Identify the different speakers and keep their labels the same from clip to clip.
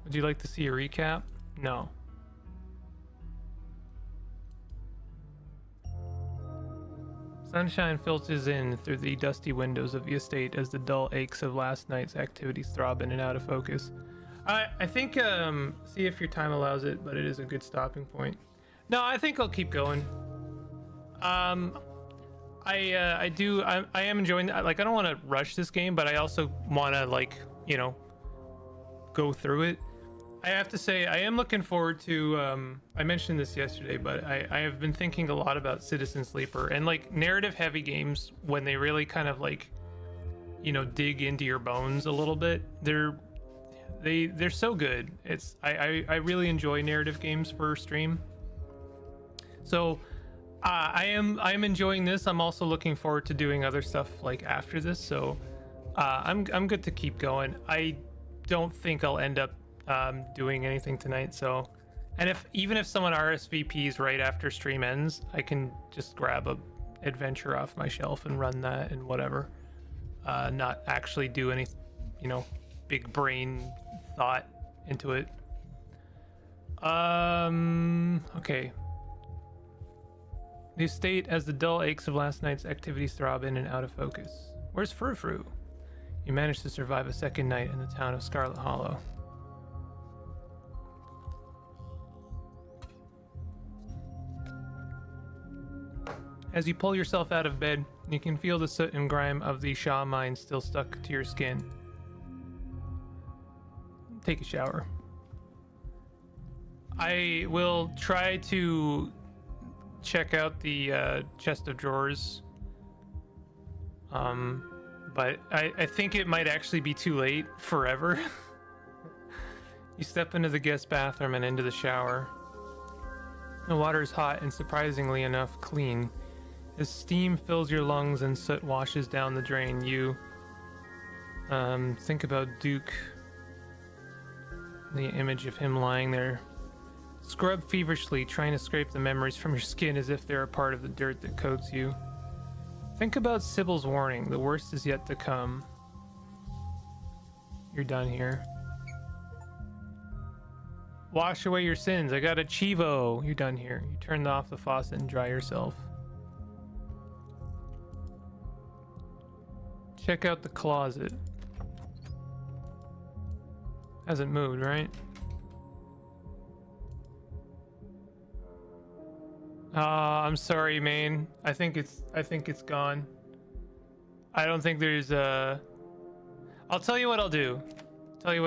Speaker 1: Would you like to see a recap? No. Sunshine filters in through the dusty windows of the estate as the dull aches of last night's activities throb in and out of focus. I think see if your time allows it, but it is a good stopping point. No, I think I'll keep going. I am enjoying, like, I don't want to rush this game, but I also want to, like, you know, go through it. I have to say, I am looking forward to, I mentioned this yesterday, but I have been thinking a lot about Citizen Sleeper and, like, narrative heavy games, when they really kind of, like, you know, dig into your bones a little bit. They're so good. I really enjoy narrative games for stream. So I am enjoying this. I'm also looking forward to doing other stuff like after this. So I'm good to keep going. I don't think I'll end up doing anything tonight. So, and even if someone RSVPs right after stream ends, I can just grab a adventure off my shelf and run that and whatever. Not actually do any, you know, big brain thought into it. Okay. The estate as the dull aches of last night's activities throb in and out of focus. Where's Frou-Frou? You managed to survive a second night in the town of Scarlet Hollow. As you pull yourself out of bed, you can feel the soot and grime of the Shaw mine still stuck to your skin. Take a shower. I will try to check out the chest of drawers, but I think it might actually be too late forever. You step into the guest bathroom and into the shower. The water is hot and, surprisingly enough, clean. As steam fills your lungs and soot washes down the drain, you think about Duke, the image of him lying there. Scrub feverishly, trying to scrape the memories from your skin as if they're a part of the dirt that coats you. Think about Sybil's warning, the worst is yet to come. You're done here. Wash away your sins, I got a Chivo. You're done here. You turn off the faucet and dry yourself. Check out the closet. Hasn't moved, right? I'm sorry, Maine. I think it's gone. I don't think there's a... I'll tell you what I'll do. I'll tell you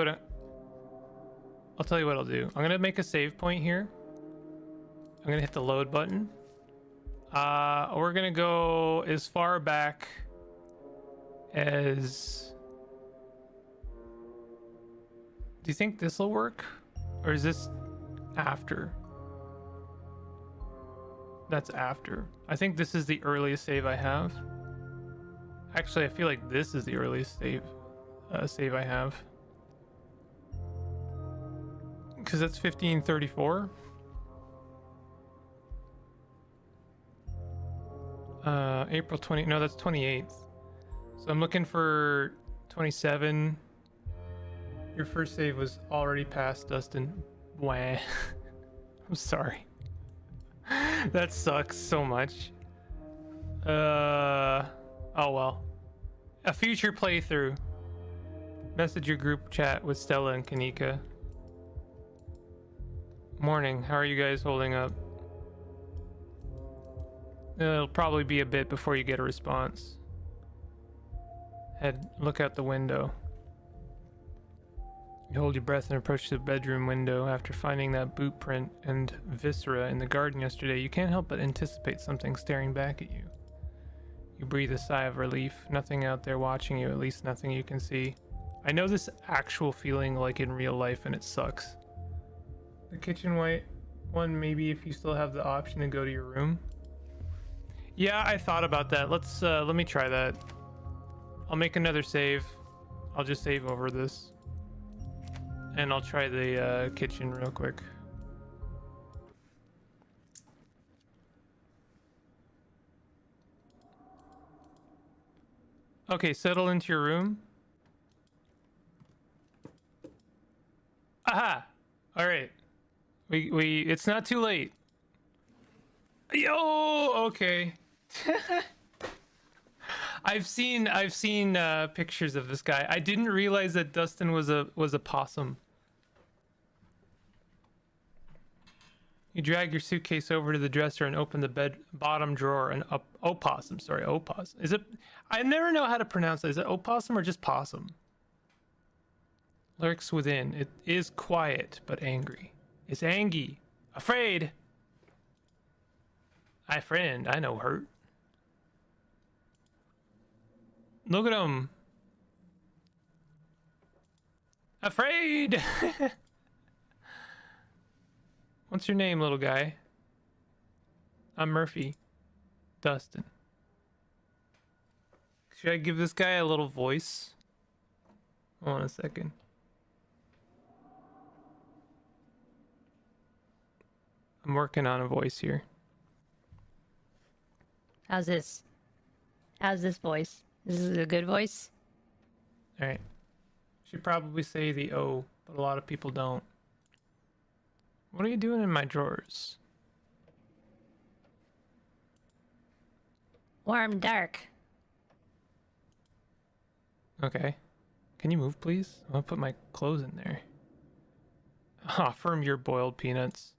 Speaker 1: what I'll do. I'm gonna make a save point here. I'm gonna hit the load button. We're gonna go as far back as... Do you think this will work? Or is this after? That's after. I think this is the earliest save I have. Actually, I feel like this is the earliest save I have. Because that's 1534. April 20. No, that's 28th. So I'm looking for 27. Your first save was already past, Dustin. Wah. I'm sorry. That sucks so much. Oh well. A future playthrough. Message your group chat with Stella and Kanika. Morning, how are you guys holding up? It'll probably be a bit before you get a response. Look out the window. You hold your breath and approach the bedroom window. After finding that boot print and viscera in the garden yesterday, you can't help but anticipate something staring back at you. You breathe a sigh of relief. Nothing out there watching you, at least nothing you can see. I know this actual feeling like in real life, and it sucks. The kitchen white one, maybe if you still have the option to go to your room. Yeah, I thought about that. Let me try that. I'll make another save. I'll just save over this. And I'll try the kitchen real quick. Okay, settle into your room. Aha! All right. It's not too late. Yo, okay. I've seen pictures of this guy. I didn't realize that Dustin was a possum. You drag your suitcase over to the dresser and open the bed bottom drawer and up. Opossum, sorry, opossum. Is it? I never know how to pronounce it. Is it opossum or just possum? Lurks within. It is quiet but angry. It's angy, afraid. I friend. I know hurt. Look at him. Afraid. What's your name, little guy? I'm Murphy. Dustin. Should I give this guy a little voice? Hold on a second. I'm working on a voice here.
Speaker 2: How's this? How's this voice? This is a good voice?
Speaker 1: Alright. Should probably say the O, but a lot of people don't. What are you doing in my drawers?
Speaker 2: Warm, dark.
Speaker 1: Okay. Can you move, please? I want to put my clothes in there. Ah, firm your boiled peanuts.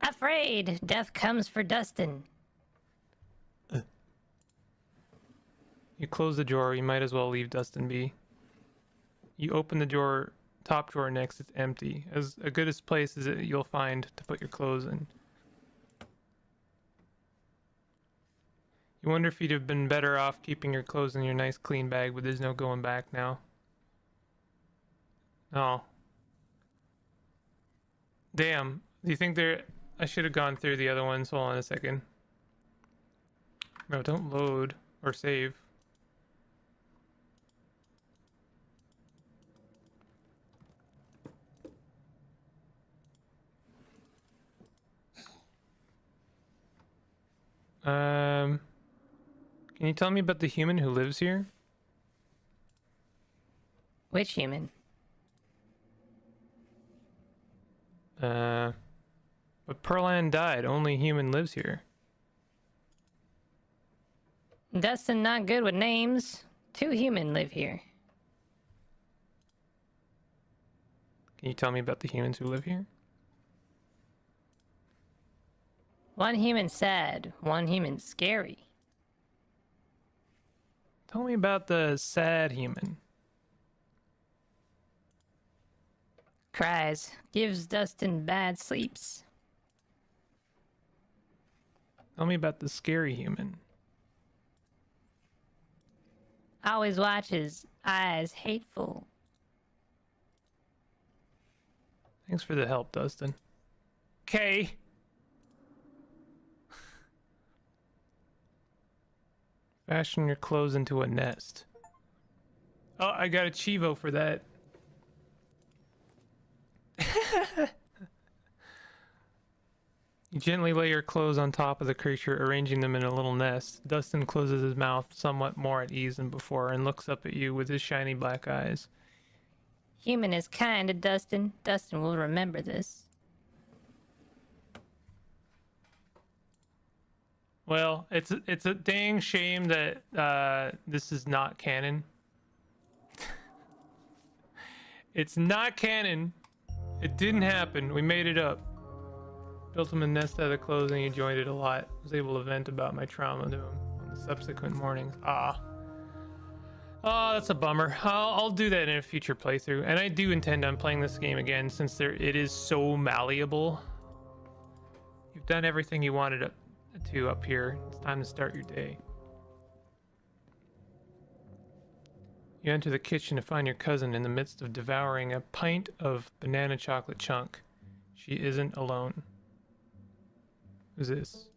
Speaker 2: Afraid, death comes for Dustin.
Speaker 1: You close the drawer, you might as well leave Dustin be. You open the drawer, top drawer next, it's empty. As a good as place as you'll find to put your clothes in. You wonder if you'd have been better off keeping your clothes in your nice clean bag, but there's no going back now. Oh. Damn. Do you think there... I should have gone through the other ones. Hold on a second. No, don't load or save. Can you tell me about the human who lives here?
Speaker 2: Which human?
Speaker 1: But Perlan died. Only human lives here.
Speaker 2: Dustin not good with names. 2 human live here.
Speaker 1: Can you tell me about the humans who live here?
Speaker 2: 1 human sad, 1 human scary.
Speaker 1: Tell me about the sad human.
Speaker 2: Cries, gives Dustin bad sleeps.
Speaker 1: Tell me about the scary human.
Speaker 2: Always watches, eyes hateful.
Speaker 1: Thanks for the help, Dustin. Okay. Fashion your clothes into a nest. Oh, I got a Chivo for that. You gently lay your clothes on top of the creature, arranging them in a little nest. Dustin closes his mouth somewhat more at ease than before and looks up at you with his shiny black eyes.
Speaker 2: Human is kind to Dustin. Dustin will remember this.
Speaker 1: Well, it's a dang shame that this is not canon. It's not canon. It didn't happen. We made it up. Built him a nest out of clothes and he enjoyed it a lot. Was able to vent about my trauma to him on the subsequent mornings. Ah. Oh, that's a bummer. I'll do that in a future playthrough. And I do intend on playing this game again since it is so malleable. You've done everything you wanted to up here. It's time to start your day. You enter the kitchen to find your cousin in the midst of devouring a pint of banana chocolate chunk. She isn't alone. Who's this?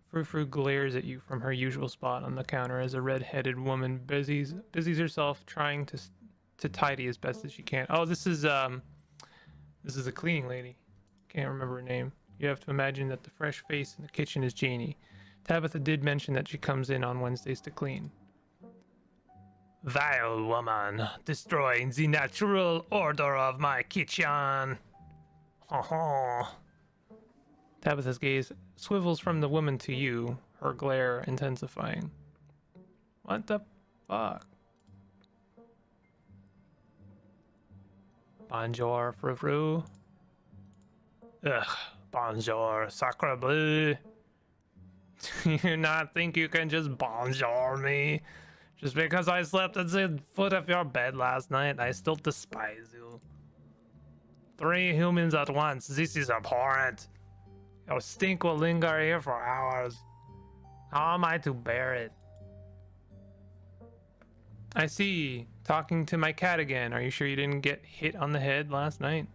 Speaker 1: Frou-Frou glares at you from her usual spot on the counter as a red-headed woman busies herself trying to tidy as best as she can. Oh, this is a cleaning lady. Can't remember her name. You have to imagine that the fresh face in the kitchen is Janie. Tabitha did mention that she comes in on Wednesdays to clean. Vile woman, destroying the natural order of my kitchen. Ha ha. Tabitha's gaze swivels from the woman to you, her glare intensifying. What the fuck? Bonjour, frou-frou. Ugh, bonjour, sacre bleu. Do you not think you can just bonjour me? Just because I slept at the foot of your bed last night, I still despise you. 3 humans at once, this is abhorrent. Your stink will linger here for hours. How am I to bear it? I see. Talking to my cat again. Are you sure you didn't get hit on the head last night?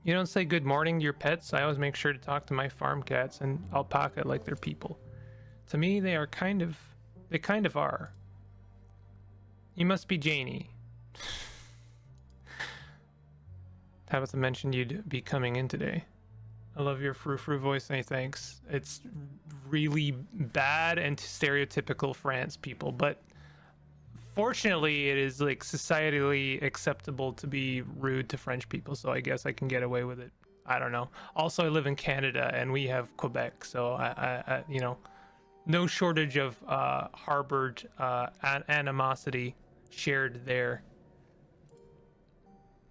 Speaker 1: You don't say good morning to your pets. I always make sure to talk to my farm cats and alpaca like they're people. To me, they kind of are. You must be Janie. Tabitha mentioned you'd be coming in today. I love your frou-frou voice, and thanks. It's really bad and stereotypical France people, but fortunately, it is like societally acceptable to be rude to French people, so I guess I can get away with it. I don't know. Also, I live in Canada, and we have Quebec, so I you know, no shortage of harbored animosity shared there.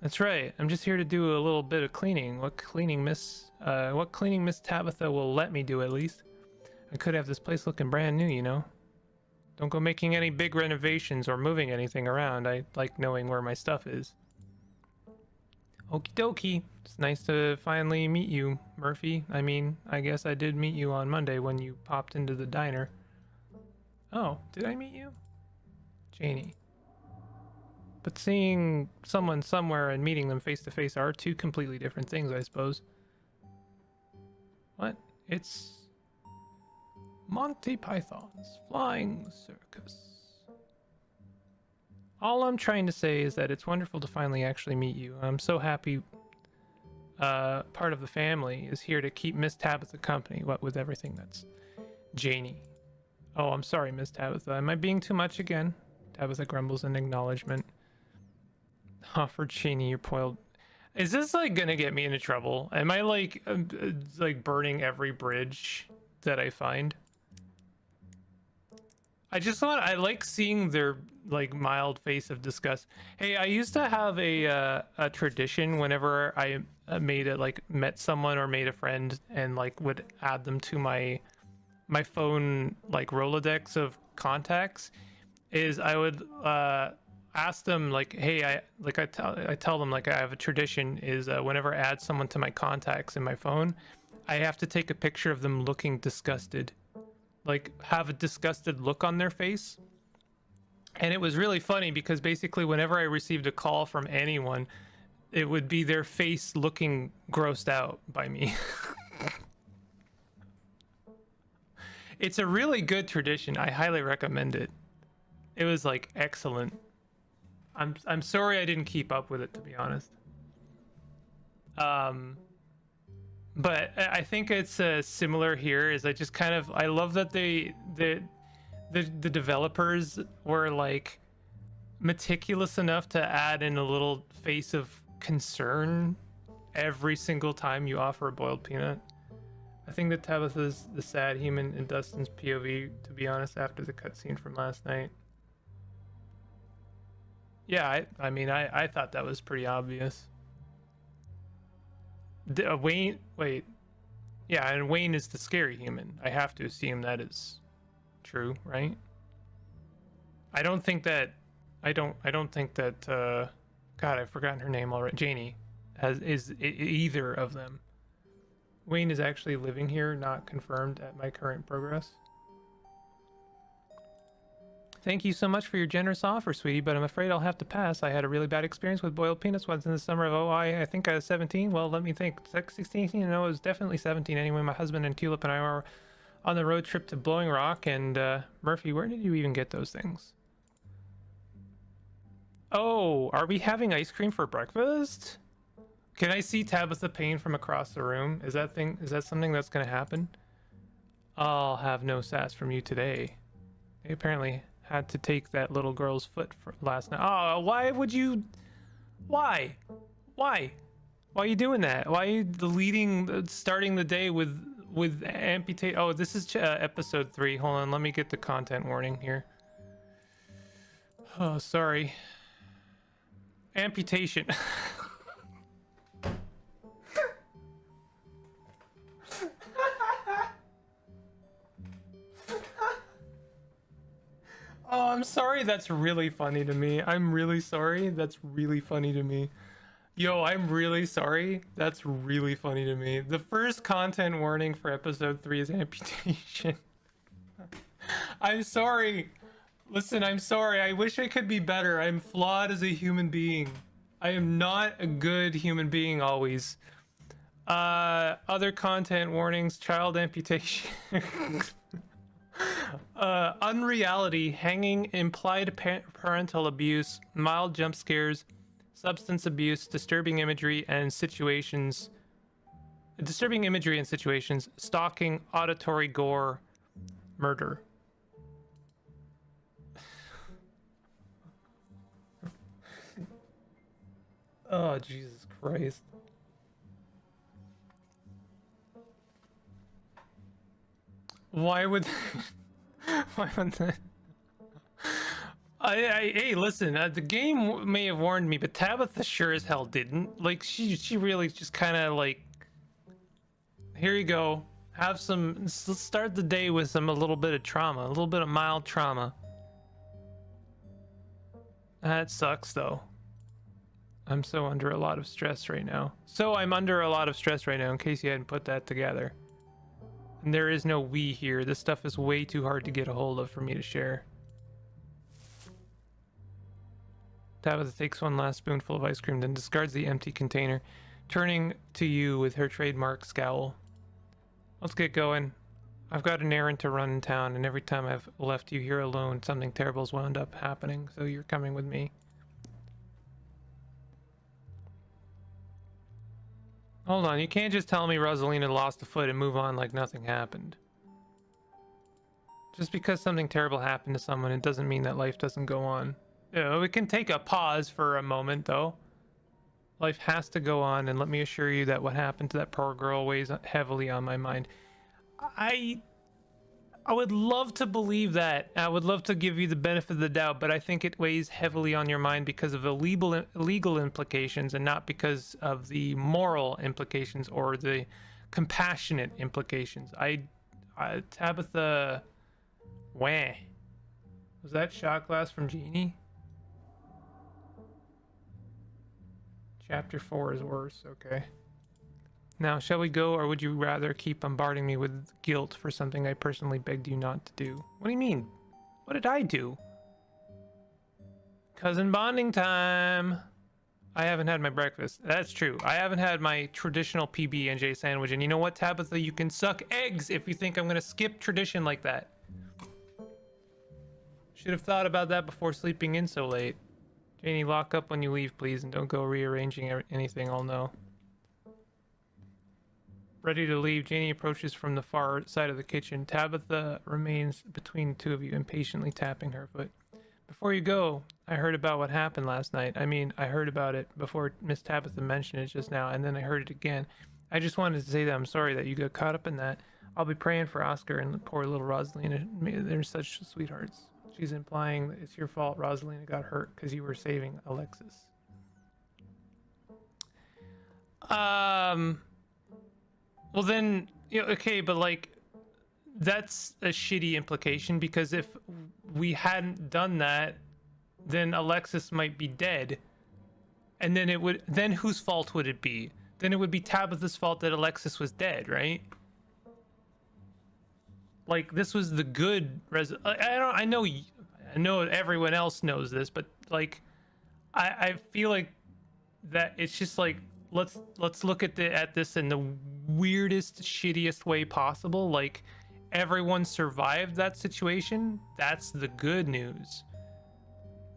Speaker 1: That's right. I'm just here to do a little bit of cleaning. What cleaning Miss Tabitha will let me do, at least. I could have this place looking brand new, you know. Don't go making any big renovations or moving anything around. I like knowing where my stuff is. Okie dokie. It's nice to finally meet you, Murphy. I mean, I guess I did meet you on Monday when you popped into the diner. Oh, did I meet you? Janie. But seeing someone somewhere and meeting them face to face are 2 completely different things, I suppose. What? It's Monty Python's Flying Circus. All I'm trying to say is that it's wonderful to finally actually meet you. I'm so happy part of the family is here to keep Miss Tabitha company, what with everything that's Janie. Oh, I'm sorry, Miss Tabitha. Am I being too much again? Tabitha grumbles in acknowledgement. Oh, for Janie, you're spoiled. Is this like gonna get me into trouble? Am I like burning every bridge that I find? I like seeing their like mild face of disgust. Hey, I used to have a tradition whenever I met someone or made a friend and like would add them to my phone like Rolodex of contacts, is I would ask them like, hey, I tell them like I have a tradition is whenever I add someone to my contacts in my phone, I have to take a picture of them looking disgusted. Like have a disgusted look on their face. And it was really funny because basically whenever I received a call from anyone, it would be their face looking grossed out by me. It's a really good tradition. I highly recommend it. It was like excellent. I'm sorry I didn't keep up with it, to be honest. But I think it's similar here. Is I just kind of I love that the developers were like meticulous enough to add in a little face of concern every single time you offer a boiled peanut. I think that Tabitha's the sad human in Dustin's POV, to be honest, after the cutscene from last night. Yeah, I mean, I thought that was pretty obvious. Wayne, wait. Yeah, and Wayne is the scary human. I have to assume that is true, right? I don't think that God, I've forgotten her name already. Janie is either of them. Wayne is actually living here, not confirmed at my current progress. Thank you so much for your generous offer, sweetie, but I'm afraid I'll have to pass. I had a really bad experience with boiled peanuts once in the summer of, I think I was 17. Well, let me think. 16? No, it was definitely 17. Anyway, my husband and Tulip and I were on the road trip to Blowing Rock, and Murphy, where did you even get those things? Oh, are we having ice cream for breakfast? Can I see Tabitha Payne from across the room? Is that something that's gonna happen? I'll have no sass from you today. They apparently had to take that little girl's foot for last night. Oh, why would you? Why? Why? Why are you doing that? Why are you starting the day with amputate? Oh, this is episode 3. Hold on, let me get the content warning here. Oh, sorry. Amputation. Oh, I'm sorry. That's really funny to me. I'm really sorry. That's really funny to me. Yo, I'm really sorry. That's really funny to me. The first content warning for episode 3 is amputation. I'm sorry. Listen, I'm sorry. I wish I could be better. I'm flawed as a human being. I am not a good human being always. Other content warnings, child amputation. Unreality, hanging, implied parental abuse, mild jump scares, substance abuse, disturbing imagery and situations, stalking, auditory gore, murder. Oh, Jesus Christ. Why would why would that? Hey, listen, the game may have warned me, but Tabitha sure as hell didn't. Like, she really just kind of like, here you go, have some, let's start the day with a little bit of trauma, a little bit of mild trauma. That sucks though. I'm so under a lot of stress right now. I'm under a lot of stress right now, in case you hadn't put that together. And there is no we here. This stuff is way too hard to get a hold of for me to share. Tabitha takes one last spoonful of ice cream, then discards the empty container, turning to you with her trademark scowl. Let's get going. I've got an errand to run in town, and every time I've left you here alone, something terrible's wound up happening, so you're coming with me. Hold on, you can't just tell me Rosalina lost a foot and move on like nothing happened. Just because something terrible happened to someone, it doesn't mean that life doesn't go on. You know, it can take a pause for a moment, though. Life has to go on, and let me assure you that what happened to that poor girl weighs heavily on my mind. I would love to believe that. I would love to give you the benefit of the doubt, but I think it weighs heavily on your mind because of the legal implications and not because of the moral implications or the compassionate implications. Tabitha... Wah. Was that shot glass from Genie? Chapter 4 is worse, okay. Now, shall we go, or would you rather keep bombarding me with guilt for something I personally begged you not to do? What do you mean? What did I do? Cousin bonding time! I haven't had my breakfast. That's true. I haven't had my traditional PB&J sandwich, and you know what, Tabitha? You can suck eggs if you think I'm gonna skip tradition like that. Should have thought about that before sleeping in so late. Janie, lock up when you leave, please, and don't go rearranging anything, I'll know. Ready to leave, Janie approaches from the far side of the kitchen. Tabitha remains between the two of you, impatiently tapping her foot. Before you go, I heard about what happened last night. I mean, I heard about it before Miss Tabitha mentioned it just now, and then I heard it again. I just wanted to say that I'm sorry that you got caught up in that. I'll be praying for Oscar and poor little Rosalina. They're such sweethearts. She's implying that it's your fault Rosalina got hurt because you were saving Alexis. Well then, you know, okay, but like, that's a shitty implication because if we hadn't done that, then Alexis might be dead. And then whose fault would it be? Then it would be Tabitha's fault that Alexis was dead, right? Like, this was the good I know everyone else knows this, but like, I feel like that it's just like, let's look at this in the weirdest, shittiest way possible. Like, everyone survived that situation. That's the good news.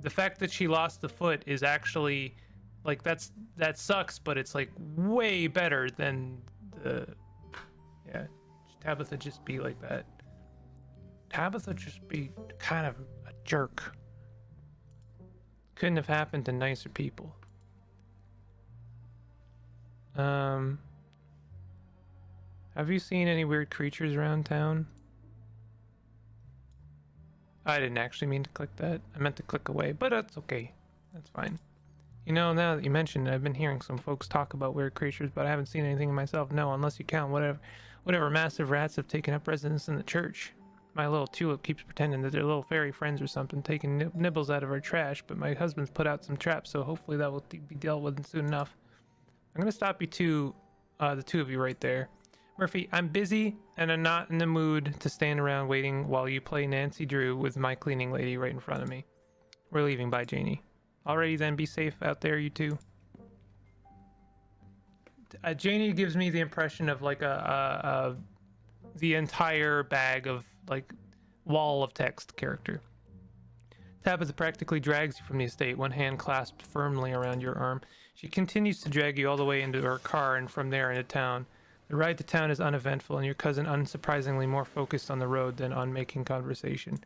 Speaker 1: The fact that she lost the foot is actually like, that sucks, but it's like way better than Tabitha just be like that. Tabitha just be kind of a Jerk. Couldn't have happened to nicer people. Have you seen any weird creatures around town? I didn't actually mean to click that. I meant to click away, but that's okay. That's fine. You know, now that you mentioned it, I've been hearing some folks talk about weird creatures, but I haven't seen anything myself. No, unless you count whatever massive rats have taken up residence in the church. My little tulip keeps pretending that they're little fairy friends or something, taking nibbles out of our trash, but my husband's put out some traps, so hopefully that will be dealt with soon enough. I'm gonna stop you two, the two of you right there. Murphy, I'm busy and I'm not in the mood to stand around waiting while you play Nancy Drew with my cleaning lady right in front of me. We're leaving. Bye, Janie. Alrighty then, be safe out there, you two. Janie gives me the impression of like the entire bag of like wall of text character. Tabitha practically drags you from the estate, one hand clasped firmly around your arm. She continues to drag you all the way into her car and from there into town. The ride to town is uneventful, and your cousin unsurprisingly more focused on the road than on making conversation.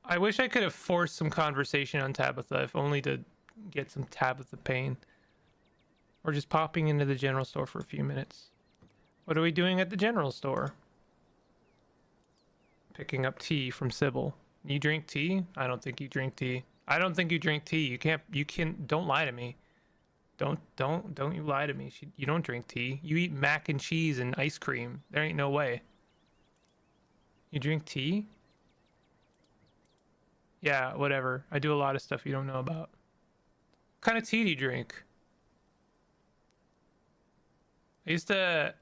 Speaker 1: I wish I could have forced some conversation on Tabitha, if only to get some Tabitha pain. Or just popping into the general store for a few minutes. What are we doing at the general store? Picking up tea from Sybil. You drink tea? I don't think you drink tea. I don't think you drink tea. Don't lie to me. Don't you lie to me. You don't drink tea. You eat mac and cheese and ice cream. There ain't no way. You drink tea? Yeah, whatever. I do a lot of stuff you don't know about. What kind of tea do you drink? I used to,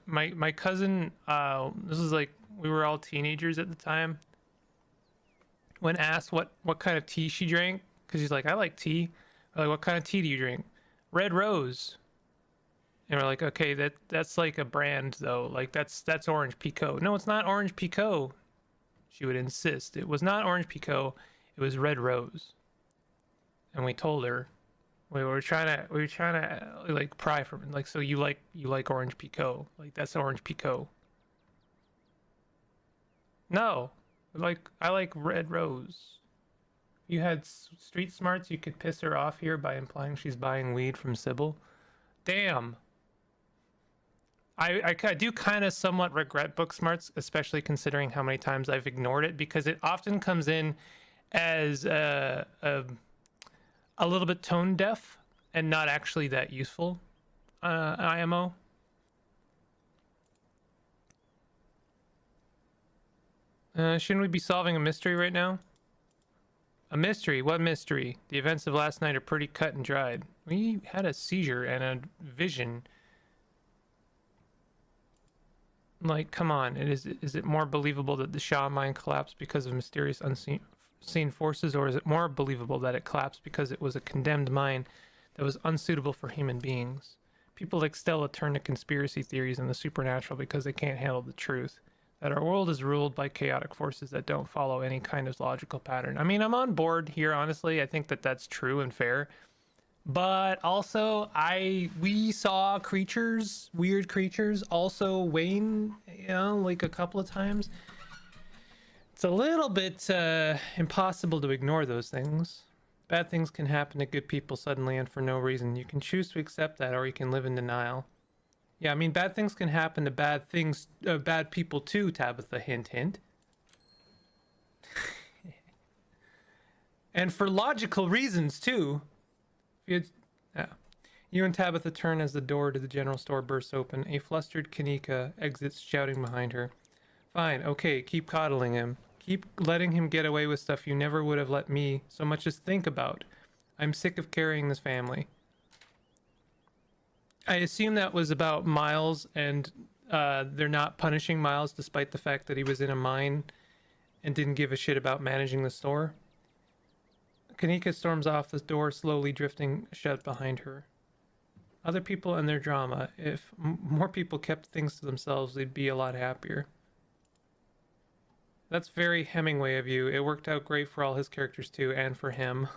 Speaker 1: my cousin, this was like, we were all teenagers at the time. When asked what kind of tea she drank, because she's like, I like tea. We're like, what kind of tea do you drink? Red Rose. And we're like, okay, that's like a brand though. Like that's Orange Pekoe. No, it's not Orange Pekoe. She would insist. It was not Orange Pekoe. It was Red Rose. And we told her, we were trying to like pry from it. Like, so you like Orange Pekoe. Like that's Orange Pekoe. No. I like Red Rose. If you had street smarts, you could piss her off here by implying she's buying weed from Sybil. Damn. I do kind of somewhat regret book smarts, especially considering how many times I've ignored it, because it often comes in as a little bit tone deaf and not actually that useful. IMO. Shouldn't we be solving a mystery right now? A mystery? What mystery? The events of last night are pretty cut and dried. We had a seizure and a vision. Like, come on. Is it more believable that the Shaw mine collapsed because of mysterious unseen forces, or is it more believable that it collapsed because it was a condemned mine that was unsuitable for human beings? People like Stella turn to conspiracy theories and the supernatural because they can't handle the truth. That our world is ruled by chaotic forces that don't follow any kind of logical pattern. I mean, I'm on board here, honestly. I think that that's true and fair. But also, we saw creatures, weird creatures, also Wayne, like a couple of times. It's a little bit impossible to ignore those things. Bad things can happen to good people suddenly and for no reason. You can choose to accept that, or you can live in denial. Yeah, I mean, bad things can happen to bad people too, Tabitha, hint, hint. And for logical reasons too. You and Tabitha turn as the door to the general store bursts open. A flustered Kanika exits, shouting behind her. Fine, okay, keep coddling him. Keep letting him get away with stuff you never would have let me so much as think about. I'm sick of carrying this family. I assume that was about Miles, and they're not punishing Miles despite the fact that he was in a mine and didn't give a shit about managing the store. Kanika storms off, the door slowly drifting shut behind her. Other people and their drama. If more people kept things to themselves, they'd be a lot happier. That's very Hemingway of you. It worked out great for all his characters too, and for him.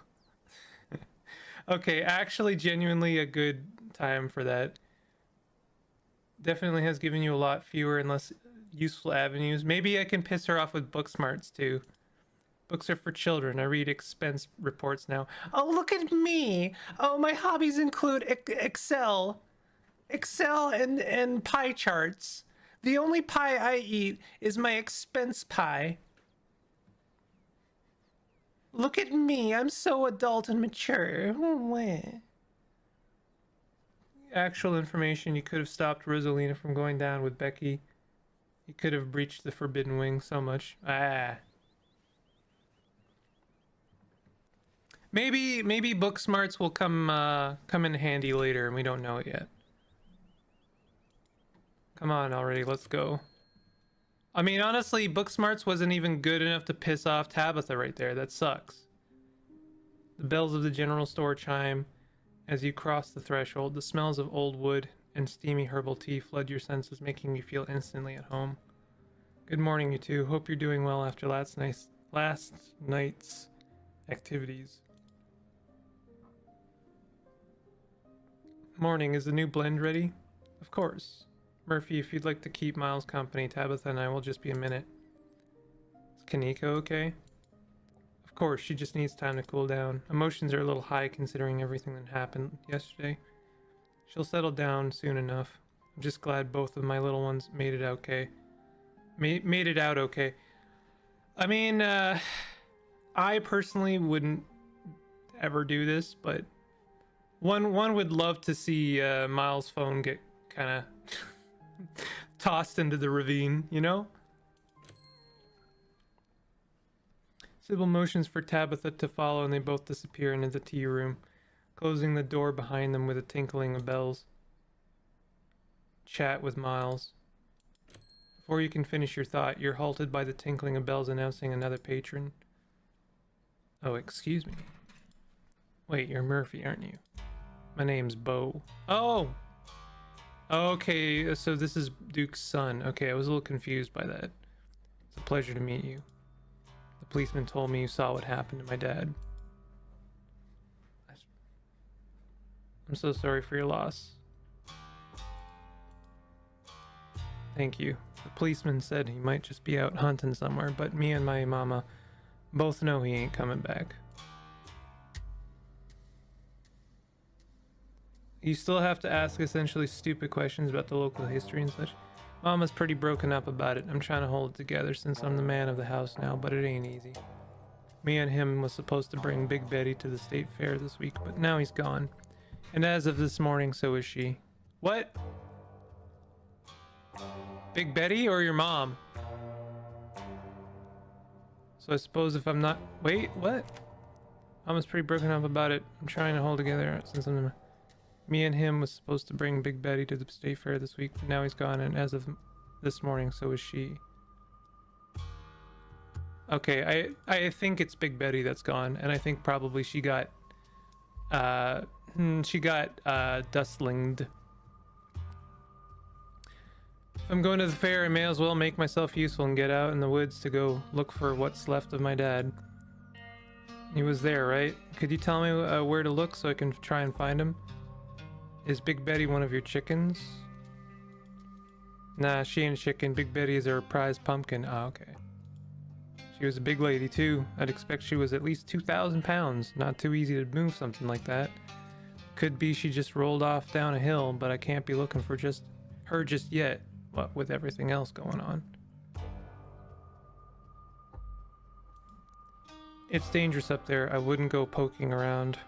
Speaker 1: Okay, actually genuinely a good time for that. Definitely has given you a lot fewer and less useful avenues. Maybe I can piss her off with book smarts too. Books are for children. I read expense reports now. Oh, look at me. Oh, my hobbies include Excel and pie charts. The only pie I eat is my expense pie. Look at me. I'm so adult and mature. Actual information. You could have stopped Rosalina from going down with Becky. You could have breached the forbidden wing so much. Maybe book smarts will come in handy later and we don't know it yet. Come on already, let's go. I mean, honestly, book smarts wasn't even good enough to piss off Tabitha right there. That sucks. The bells of the general store chime as you cross the threshold. The smells of old wood and steamy herbal tea flood your senses, making you feel instantly at home. Good morning, you two. Hope you're doing well after last night's activities. Morning, is the new blend ready? Of course. Murphy, if you'd like to keep Miles company, Tabitha and I will just be a minute. Is Kaneko okay? Of course, she just needs time to cool down. Emotions are a little high considering everything that happened yesterday. She'll settle down soon enough. I'm just glad both of my little ones made it okay. Made it out okay. I mean, I personally wouldn't ever do this, but one would love to see Miles' phone get kind of tossed into the ravine, you know? Sybil motions for Tabitha to follow and they both disappear into the tea room, closing the door behind them with a tinkling of bells. Chat with Miles. Before you can finish your thought, you're halted by the tinkling of bells announcing another patron. Oh, excuse me. Wait, you're Murphy, aren't you? My name's Bo. Oh! Okay, so this is Duke's son. Okay, I was a little confused by that. It's a pleasure to meet you. The policeman told me you saw what happened to my dad. I'm so sorry for your loss. Thank you. The policeman said he might just be out hunting somewhere, but me and my mama both know he ain't coming back. You still have to ask essentially stupid questions about the local history and such. Mama's pretty broken up about it. I'm trying to hold it together since I'm the man of the house now, but it ain't easy. Me and him was supposed to bring Big Betty to the state fair this week, but now he's gone. And as of this morning, so is she. What? Big Betty or your mom? So I suppose if I'm not... Wait, what? Mama's pretty broken up about it. I'm trying to hold together since I'm the... Me and him was supposed to bring Big Betty to the state fair this week, but now he's gone, and as of this morning, so is she. Okay, I think it's Big Betty that's gone, and I think probably she got dustlinged. If I'm going to the fair, I may as well make myself useful and get out in the woods to go look for what's left of my dad. He was there, right? Could you tell me where to look so I can try and find him? Is Big Betty one of your chickens? Nah, she ain't a chicken. Big Betty is our prize pumpkin. Ah, okay. She was a big lady too. I'd expect she was at least 2,000 pounds. Not too easy to move something like that. Could be she just rolled off down a hill, but I can't be looking for her just yet. What with everything else going on. It's dangerous up there. I wouldn't go poking around.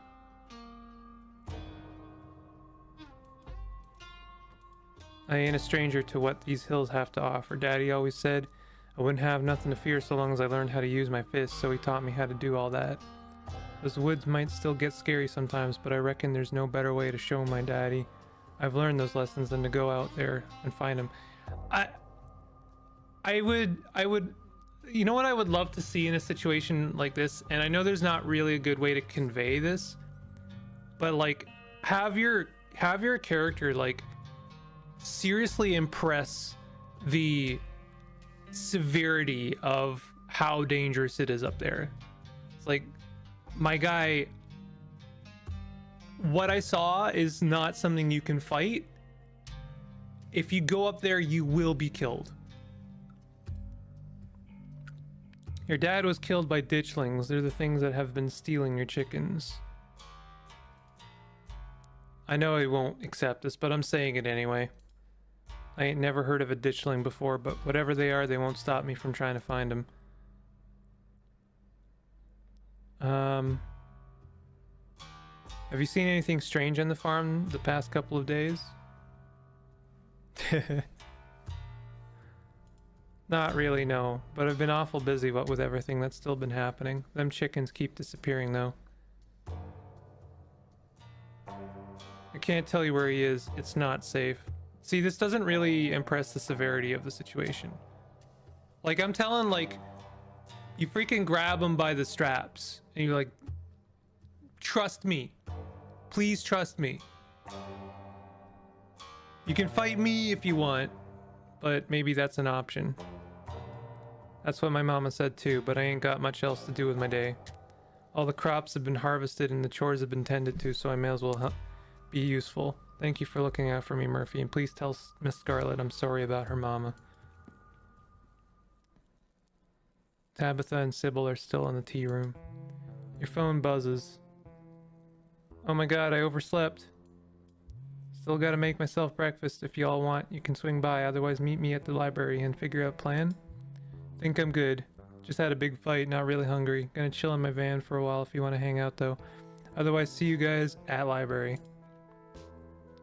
Speaker 1: I ain't a stranger to what these hills have to offer. Daddy always said I wouldn't have nothing to fear so long as I learned how to use my fists, so he taught me how to do all that. Those woods might still get scary sometimes, but I reckon there's no better way to show my daddy I've learned those lessons than to go out there and find him. I would, you know what I would love to see in a situation like this, and I know there's not really a good way to convey this, but like have your character like seriously impress the severity of how dangerous it is up there. It's like, my guy, what I saw is not something you can fight. If you go up there, you will be killed. Your dad was killed by ditchlings. They're the things that have been stealing your chickens. I know he won't accept this, but I'm saying it anyway. I ain't never heard of a ditchling before, but whatever they are, they won't stop me from trying to find them. Have you seen anything strange on the farm the past couple of days? Not really, no. But I've been awful busy with everything that's still been happening. Them chickens keep disappearing, though. I can't tell you where he is. It's not safe. See, this doesn't really impress the severity of the situation. Like, I'm telling, like, you freaking grab him by the straps. And you're like, trust me. Please trust me. You can fight me if you want, but maybe that's an option. That's what my mama said too, but I ain't got much else to do with my day. All the crops have been harvested and the chores have been tended to, so I may as well be useful. Thank you for looking out for me, Murphy, and please tell Miss Scarlet I'm sorry about her mama. Tabitha and Sybil are still in the tea room. Your phone buzzes. Oh my god, I overslept. Still gotta make myself breakfast. If y'all want, you can swing by. Otherwise, meet me at the library and figure out plan. Think I'm good. Just had a big fight, not really hungry. Gonna chill in my van for a while if you want to hang out though. Otherwise, see you guys at library.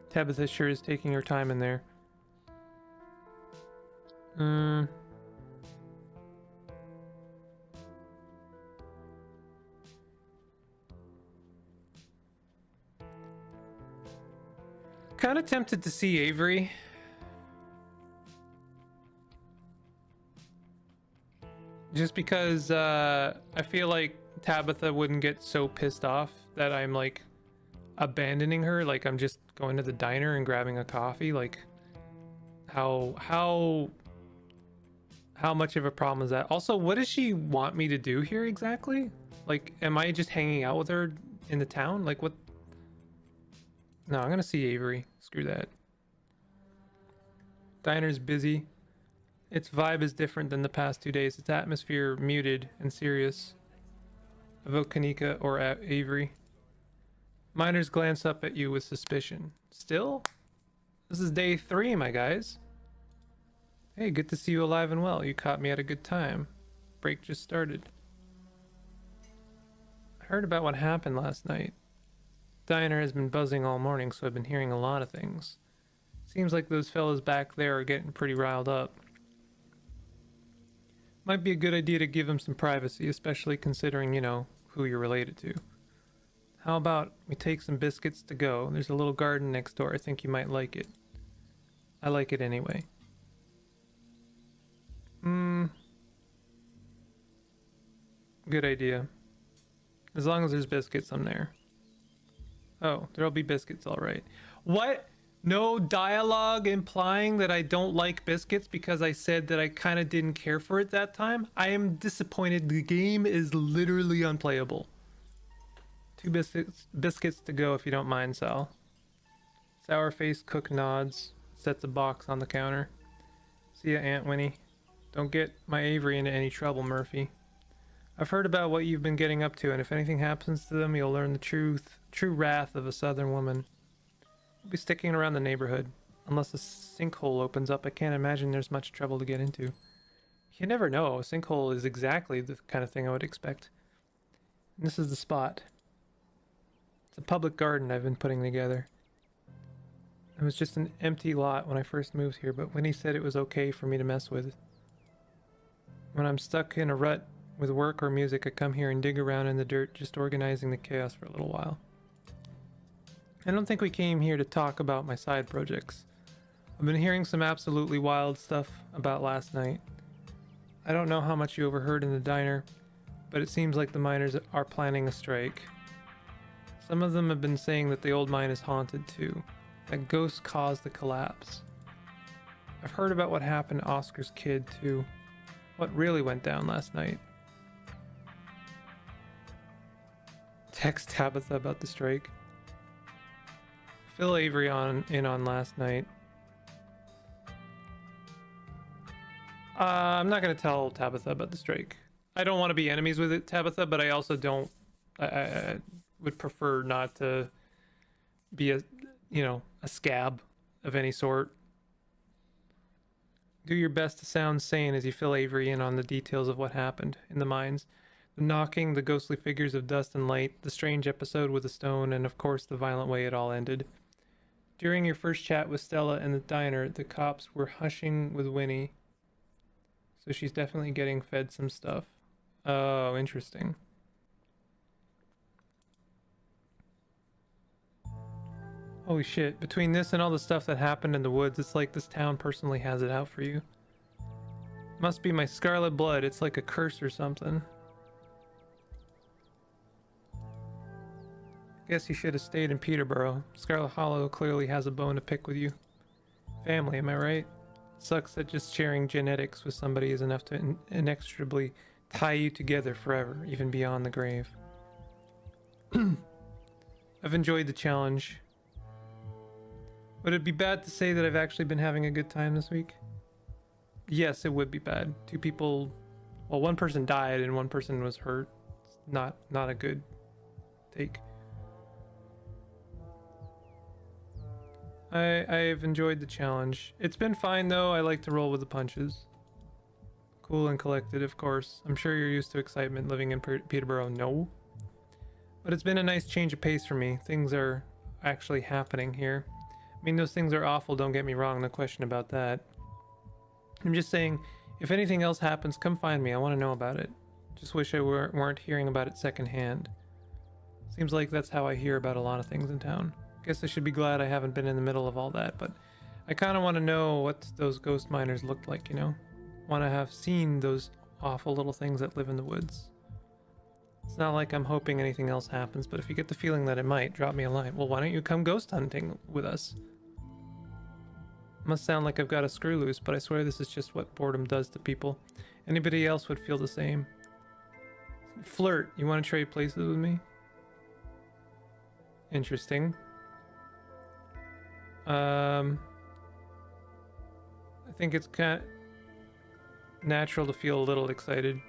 Speaker 1: Tabitha sure is taking her time in there. Kind of tempted to see Avery. Just because I feel like Tabitha wouldn't get so pissed off that I'm like abandoning her, like I'm just going to the diner and grabbing a coffee. Like how much of a problem is that? Also, what does she want me to do here exactly? Like, am I just hanging out with her in the town? Like, what? No, I'm gonna see Avery. Screw that. Diner's busy. Its vibe is different than the past 2 days. Its atmosphere muted and serious. Evoke Kanika or Avery. Miners glance up at you with suspicion. Still? This is day 3, my guys. Hey, good to see you alive and well. You caught me at a good time. Break just started. I heard about what happened last night. Diner has been buzzing all morning, so I've been hearing a lot of things. Seems like those fellas back there are getting pretty riled up. Might be a good idea to give them some privacy, especially considering, you know, who you're related to. How about we take some biscuits to go? There's a little garden next door. I think you might like it. I like it anyway. Good idea. As long as there's biscuits, I'm there. Oh, there'll be biscuits, all right. What? No dialogue implying that I don't like biscuits because I said that I kind of didn't care for it that time? I am disappointed. The game is literally unplayable. 2 biscuits to go if you don't mind, Sal. Sour face cook nods. Sets a box on the counter. See ya, Aunt Winnie. Don't get my Avery into any trouble, Murphy. I've heard about what you've been getting up to, and if anything happens to them, you'll learn the true wrath of a southern woman. I'll be sticking around the neighborhood. Unless a sinkhole opens up, I can't imagine there's much trouble to get into. You never know. A sinkhole is exactly the kind of thing I would expect. And this is the spot. It's a public garden I've been putting together. It was just an empty lot when I first moved here, but Winnie said it was okay for me to mess with. When I'm stuck in a rut with work or music, I come here and dig around in the dirt, just organizing the chaos for a little while. I don't think we came here to talk about my side projects. I've been hearing some absolutely wild stuff about last night. I don't know how much you overheard in the diner, but it seems like the miners are planning a strike. Some of them have been saying that the old mine is haunted too, that ghosts caused the collapse. I've heard about what happened to Oscar's kid too, what really went down last night. Text Tabitha about the strike. Fill Avery in on last night. I'm not going to tell Tabitha about the strike. I don't want to be enemies with it, Tabitha, but I also don't. I would prefer not to be a scab of any sort. Do your best to sound sane as you fill Avery in on the details of what happened in the mines. The knocking, the ghostly figures of dust and light, the strange episode with the stone, and of course the violent way it all ended. During your first chat with Stella in the diner, the cops were hushing with Winnie. So she's definitely getting fed some stuff. Oh, interesting. Holy shit, between this and all the stuff that happened in the woods, it's like this town personally has it out for you. Must be my scarlet blood, it's like a curse or something. Guess you should have stayed in Peterborough. Scarlet Hollow clearly has a bone to pick with you. Family, am I right? Sucks that just sharing genetics with somebody is enough to inextricably tie you together forever, even beyond the grave. I've enjoyed the challenge. Would it be bad to say that I've actually been having a good time this week? Yes, it would be bad. Two people, well, one person died and one person was hurt. It's not a good take. I've enjoyed the challenge. It's been fine though. I like to roll with the punches. Cool and collected, of course. I'm sure you're used to excitement living in Peterborough. No. But it's been a nice change of pace for me. Things are actually happening here. I mean, those things are awful, don't get me wrong, no question about that. I'm just saying, if anything else happens, come find me. I want to know about it. Just wish I weren't hearing about it secondhand. Seems like that's how I hear about a lot of things in town. Guess I should be glad I haven't been in the middle of all that, but I kind of want to know what those ghost miners looked like, you know? Want to have seen those awful little things that live in the woods. It's not like I'm hoping anything else happens, but if you get the feeling that it might, drop me a line. Well, why don't you come ghost hunting with us? Must sound like I've got a screw loose, but I swear this is just what boredom does to people. Anybody else would feel the same. Flirt, you want to trade places with me? Interesting. I think it's kind of natural to feel a little excited.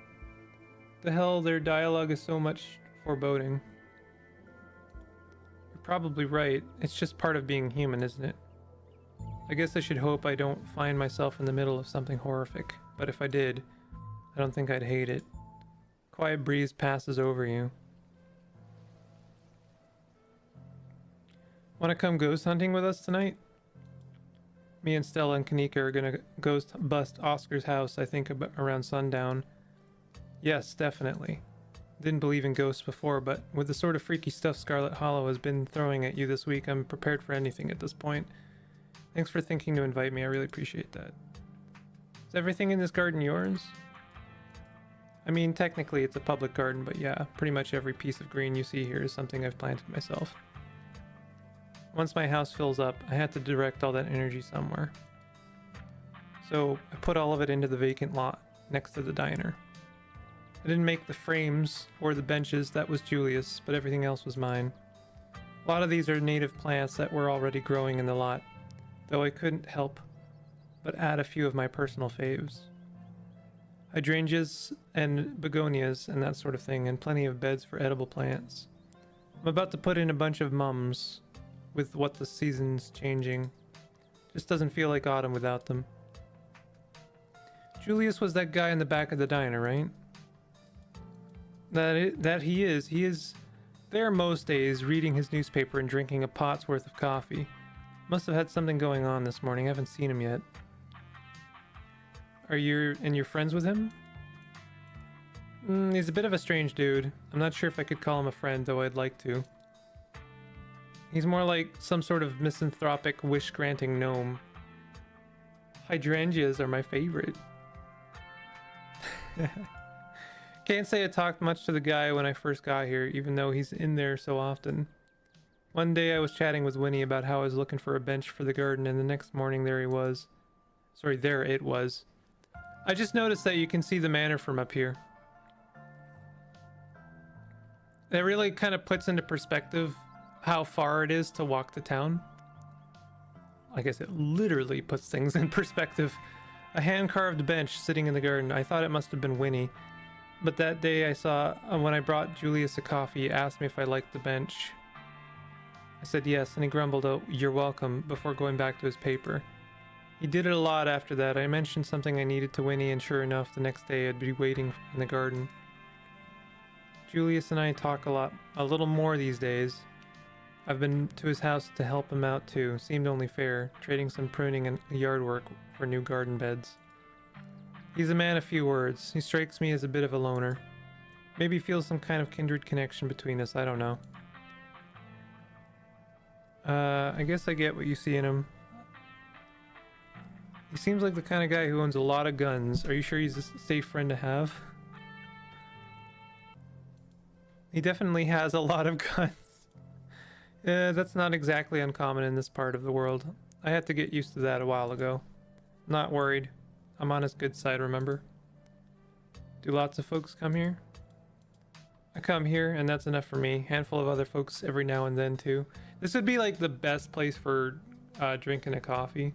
Speaker 1: The hell, their dialogue is so much foreboding. You're probably right. It's just part of being human, isn't it? I guess I should hope I don't find myself in the middle of something horrific, but if I did, I don't think I'd hate it. Quiet breeze passes over you. Want to come ghost hunting with us tonight? Me and Stella and Kanika are gonna ghost bust Oscar's house, I think around sundown. Yes, definitely. Didn't believe in ghosts before, but with the sort of freaky stuff Scarlet Hollow has been throwing at you this week, I'm prepared for anything at this point. Thanks for thinking to invite me, I really appreciate that. Is everything in this garden yours? I mean, technically it's a public garden, but yeah, pretty much every piece of green you see here is something I've planted myself. Once my house fills up, I had to direct all that energy somewhere. So I put all of it into the vacant lot next to the diner. I didn't make the frames or the benches, that was Julius, but everything else was mine. A lot of these are native plants that were already growing in the lot, though I couldn't help but add a few of my personal faves. Hydrangeas and begonias and that sort of thing, and plenty of beds for edible plants. I'm about to put in a bunch of mums with what the season's changing. Just doesn't feel like autumn without them. Julius was that guy in the back of the diner, right? That he is. He is there most days, reading his newspaper and drinking a pot's worth of coffee. Must have had something going on this morning. I haven't seen him yet. Are you and you're friends with him? He's a bit of a strange dude. I'm not sure if I could call him a friend, though I'd like to. He's more like some sort of misanthropic, wish-granting gnome. Hydrangeas are my favorite. Can't say I talked much to the guy when I first got here, even though he's in there so often. One day I was chatting with Winnie about how I was looking for a bench for the garden, and the next morning there he was. Sorry, there it was. I just noticed that you can see the manor from up here. That really kind of puts into perspective how far it is to walk to town. I guess it literally puts things in perspective. A hand-carved bench sitting in the garden. I thought it must have been Winnie. But that day I saw, when I brought Julius a coffee, he asked me if I liked the bench. I said yes, and he grumbled, "Oh, you're welcome," before going back to his paper. He did it a lot after that. I mentioned something I needed to Winnie, and sure enough, the next day I'd be waiting in the garden. Julius and I talk a little more these days. I've been to his house to help him out too. Seemed only fair, trading some pruning and yard work for new garden beds. He's a man of few words. He strikes me as a bit of a loner. Maybe feels some kind of kindred connection between us, I don't know. I guess I get what you see in him. He seems like the kind of guy who owns a lot of guns. Are you sure he's a safe friend to have? He definitely has a lot of guns. That's not exactly uncommon in this part of the world. I had to get used to that a while ago. Not worried. I'm on his good side, remember? Do lots of folks come here? I come here, and that's enough for me. Handful of other folks every now and then, too. This would be like the best place for drinking a coffee.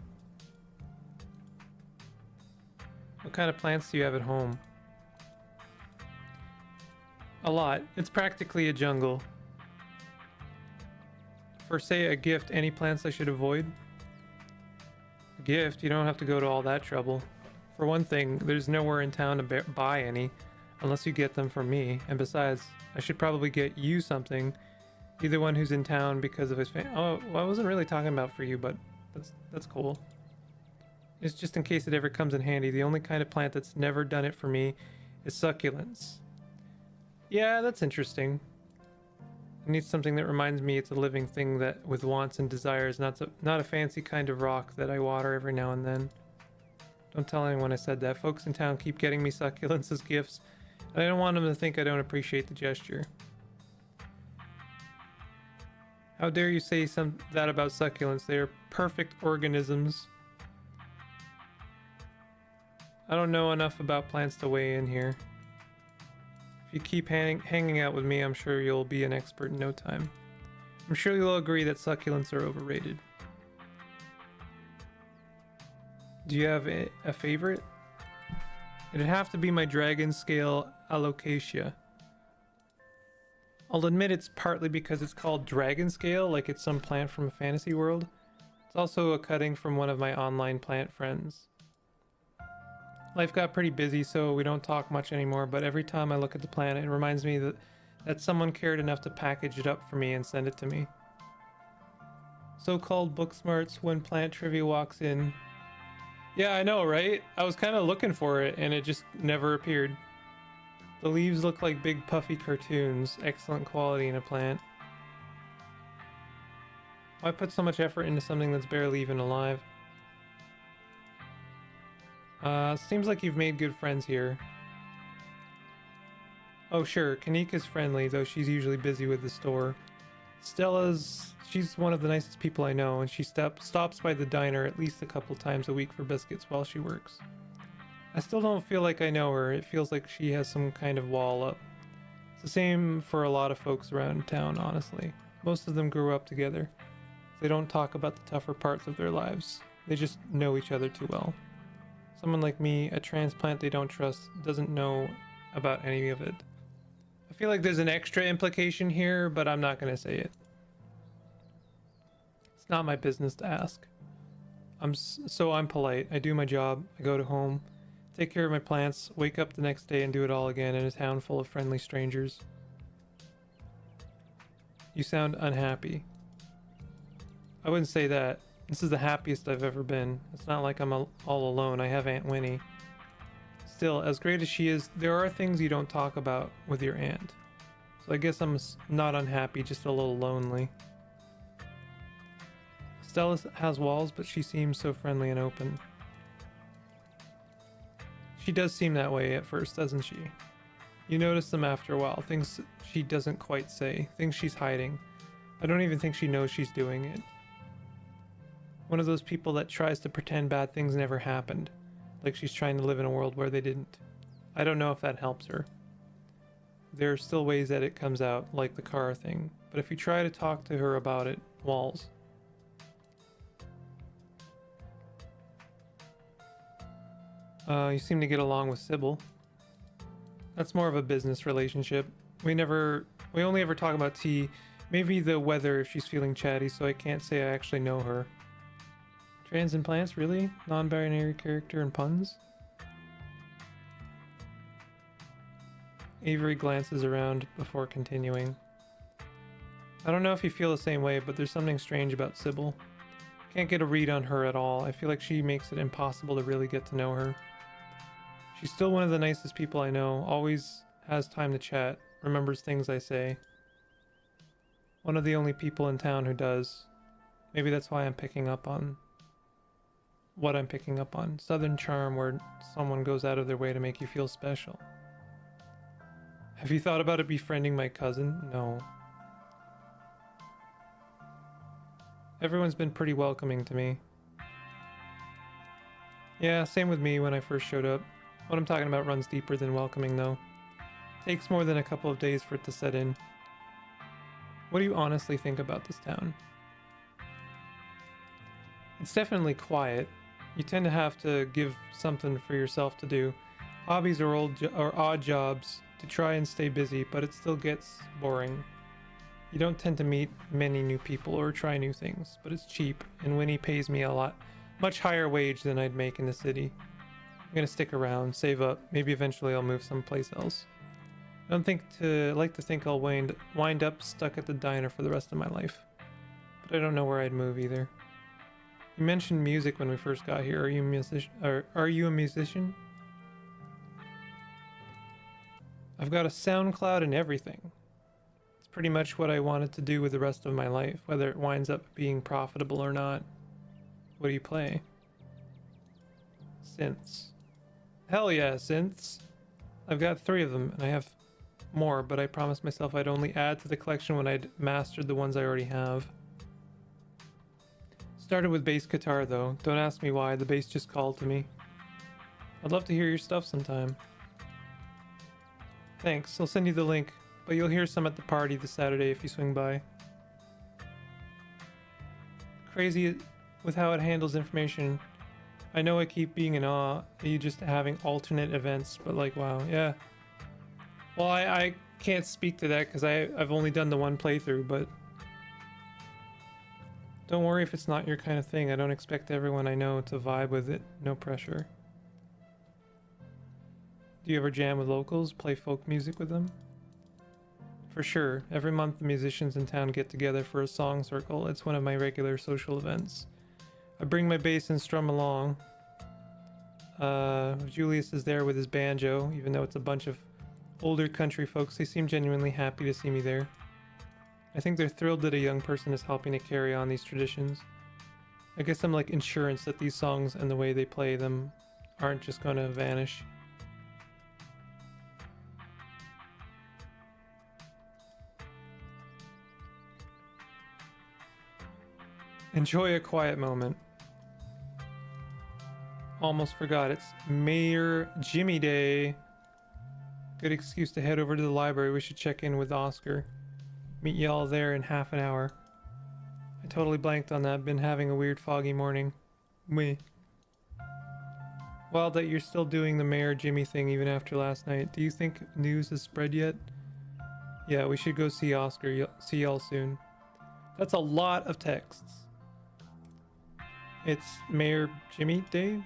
Speaker 1: What kind of plants do you have at home? A lot. It's practically a jungle. For, say, a gift, any plants I should avoid? A gift? You don't have to go to all that trouble. For one thing, there's nowhere in town to buy any, unless you get them from me. And besides, I should probably get you something. Either one who's in town because of his Oh, well, I wasn't really talking about for you, but that's cool. It's just in case it ever comes in handy. The only kind of plant that's never done it for me is succulents. Yeah, that's interesting. I need something that reminds me it's a living thing that with wants and desires, not a fancy kind of rock that I water every now and then. Don't tell anyone I said that. Folks in town keep getting me succulents as gifts, and I don't want them to think I don't appreciate the gesture. How dare you say that about succulents? They are perfect organisms. I don't know enough about plants to weigh in here. If you keep hanging out with me, I'm sure you'll be an expert in no time. I'm sure you'll agree that succulents are overrated. Do you have a favorite? It'd have to be my dragon scale alocasia. I'll admit it's partly because it's called dragon scale, like it's some plant from a fantasy world. It's also a cutting from one of my online plant friends. Life got pretty busy, so we don't talk much anymore, but every time I look at the plant, it reminds me that someone cared enough to package it up for me and send it to me. So-called book smarts when plant trivia walks in. Yeah, I know, right? I was kind of looking for it, and it just never appeared. The leaves look like big puffy cartoons. Excellent quality in a plant. Why put so much effort into something that's barely even alive? Seems like you've made good friends here. Oh sure, Kanika's friendly, though she's usually busy with the store. She's one of the nicest people I know, and she stops by the diner at least a couple times a week for biscuits while she works. I still don't feel like I know her. It feels like she has some kind of wall up. It's the same for a lot of folks around town, honestly. Most of them grew up together. They don't talk about the tougher parts of their lives. They just know each other too well. Someone like me, a transplant they don't trust, doesn't know about any of it. I feel like there's an extra implication here, but I'm not going to say it. It's not my business to ask. I'm polite. I do my job. I go to home, take care of my plants, wake up the next day and do it all again in a town full of friendly strangers. You sound unhappy. I wouldn't say that. This is the happiest I've ever been. It's not like I'm all alone. I have Aunt Winnie. Still, as great as she is, there are things you don't talk about with your aunt. So I guess I'm not unhappy, just a little lonely. Stella has walls, but she seems so friendly and open. She does seem that way at first, doesn't she? You notice them after a while, things she doesn't quite say, things she's hiding. I don't even think she knows she's doing it. One of those people that tries to pretend bad things never happened, like she's trying to live in a world where they didn't. I don't know if that helps her. There are still ways that it comes out, like the car thing, but if you try to talk to her about it, walls. You seem to get along with Sybil. That's more of a business relationship. We only ever talk about tea. Maybe the weather if she's feeling chatty, so I can't say I actually know her. Trans and plants, really? Non-binary character and puns? Avery glances around before continuing. I don't know if you feel the same way, but there's something strange about Sybil. Can't get a read on her at all. I feel like she makes it impossible to really get to know her. She's still one of the nicest people I know, always has time to chat, remembers things I say. One of the only people in town who does. Maybe that's why I'm picking up on what I'm picking up on. Southern charm where someone goes out of their way to make you feel special. Have you thought about it befriending my cousin? No. Everyone's been pretty welcoming to me. Yeah, same with me when I first showed up. What I'm talking about runs deeper than welcoming, though. Takes more than a couple of days for it to set in. What do you honestly think about this town? It's definitely quiet. You tend to have to give something for yourself to do. Hobbies or odd jobs to try and stay busy, but it still gets boring. You don't tend to meet many new people or try new things, but it's cheap, and Winnie pays me much higher wage than I'd make in the city. I'm gonna stick around, save up, maybe eventually I'll move someplace else. I like to think I'll wind up stuck at the diner for the rest of my life, but I don't know where I'd move either. You mentioned music when we first got here. Are you a musician? I've got a SoundCloud and everything. It's pretty much what I wanted to do with the rest of my life, whether it winds up being profitable or not. What do you play? Synths. Hell yeah, synths. I've got 3 of them, and I have more, but I promised myself I'd only add to the collection when I'd mastered the ones I already have. Started with bass guitar though. Don't ask me why, the bass just called to me. I'd love to hear your stuff sometime. Thanks, I'll send you the link, but you'll hear some at the party this Saturday if you swing by. Crazy with how it handles information. I know I keep being in awe at you just having alternate events, but like, wow, yeah. Well, I can't speak to that because I've only done the one playthrough, but don't worry if it's not your kind of thing. I don't expect everyone I know to vibe with it. No pressure. Do you ever jam with locals? Play folk music with them? For sure. Every month the musicians in town get together for a song circle. It's one of my regular social events. I bring my bass and strum along. Julius is there with his banjo, even though it's a bunch of older country folks. They seem genuinely happy to see me there. I think they're thrilled that a young person is helping to carry on these traditions. I guess I'm like insurance that these songs and the way they play them aren't just going to vanish. Enjoy a quiet moment. Almost forgot, it's Mayor Jimmy Day. Good excuse to head over to the library. We should check in with Oscar. Meet y'all there in half an hour. I totally blanked on that. Been having a weird foggy morning. Me. Wild that you're still doing the Mayor Jimmy thing even after last night. Do you think news has spread yet? Yeah, we should go see Oscar. See y'all soon. That's a lot of texts. It's Mayor Jimmy Day?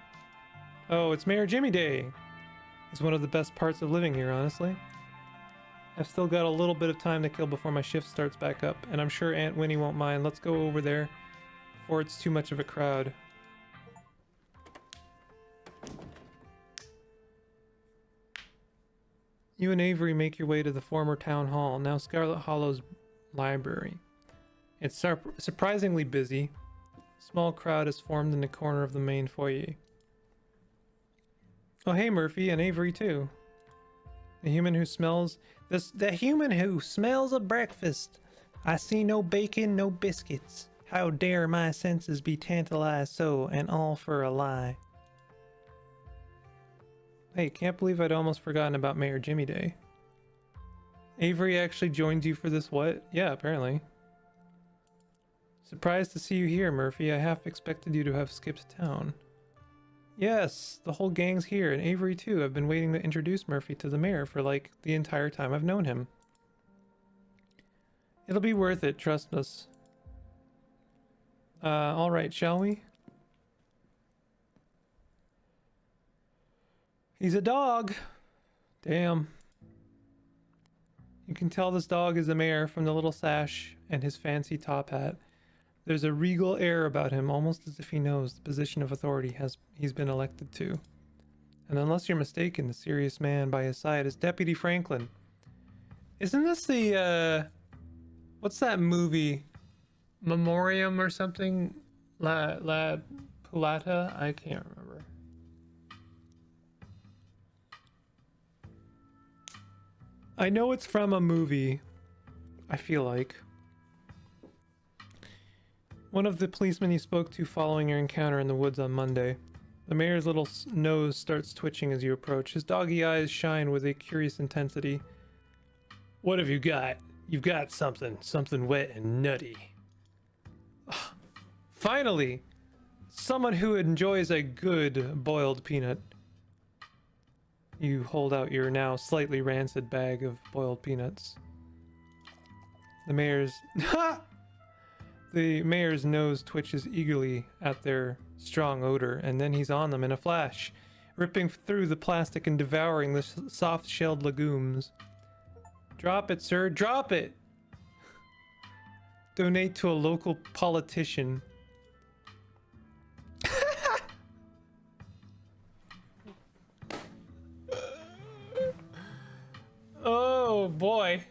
Speaker 1: Oh, it's Mayor Jimmy Day! It's one of the best parts of living here, honestly. I've still got a little bit of time to kill before my shift starts back up, and I'm sure Aunt Winnie won't mind. Let's go over there before it's too much of a crowd. You and Avery make your way to the former town hall, now Scarlet Hollow's library. It's surprisingly busy. A small crowd is formed in the corner of the main foyer. Oh hey Murphy, and Avery too. The human who smells a breakfast. I see no bacon, no biscuits. How dare my senses be tantalized so, and all for a lie. Hey, can't believe I'd almost forgotten about Mayor Jimmy Day. Avery actually joined you for this what? Yeah, apparently. Surprised to see you here, Murphy. I half expected you to have skipped town. Yes, the whole gang's here, and Avery too. I've been waiting to introduce Murphy to the mayor for like the entire time I've known him. It'll be worth it, trust us. Alright, shall we? He's a dog! Damn. You can tell this dog is the mayor from the little sash and his fancy top hat. There's a regal air about him, almost as if he knows the position of authority he's been elected to. And unless you're mistaken, the serious man by his side is Deputy Franklin. Isn't this the, what's that movie? Memoriam or something? La Pulata? I can't remember. I know it's from a movie, I feel like. One of the policemen you spoke to following your encounter in the woods on Monday. The mayor's little nose starts twitching as you approach. His doggy eyes shine with a curious intensity. What have you got? You've got something wet and nutty. Finally! Someone who enjoys a good boiled peanut. You hold out your now slightly rancid bag of boiled peanuts. The mayor's nose twitches eagerly at their strong odor, and then he's on them in a flash, ripping through the plastic and devouring the soft-shelled legumes. Drop it, sir, drop it! Donate to a local politician. Oh boy.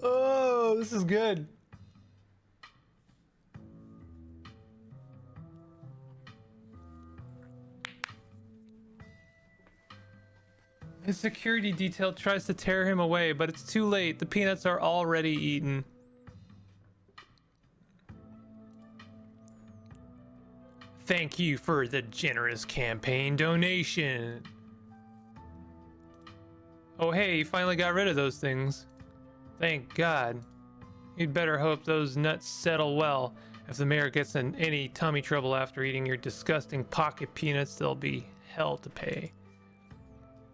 Speaker 1: Oh, this is good. His security detail tries to tear him away, but it's too late. The peanuts are already eaten. Thank you for the generous campaign donation. Oh hey, you finally got rid of those things. Thank God. You'd better hope those nuts settle well. If the mayor gets in any tummy trouble after eating your disgusting pocket peanuts, there'll be hell to pay.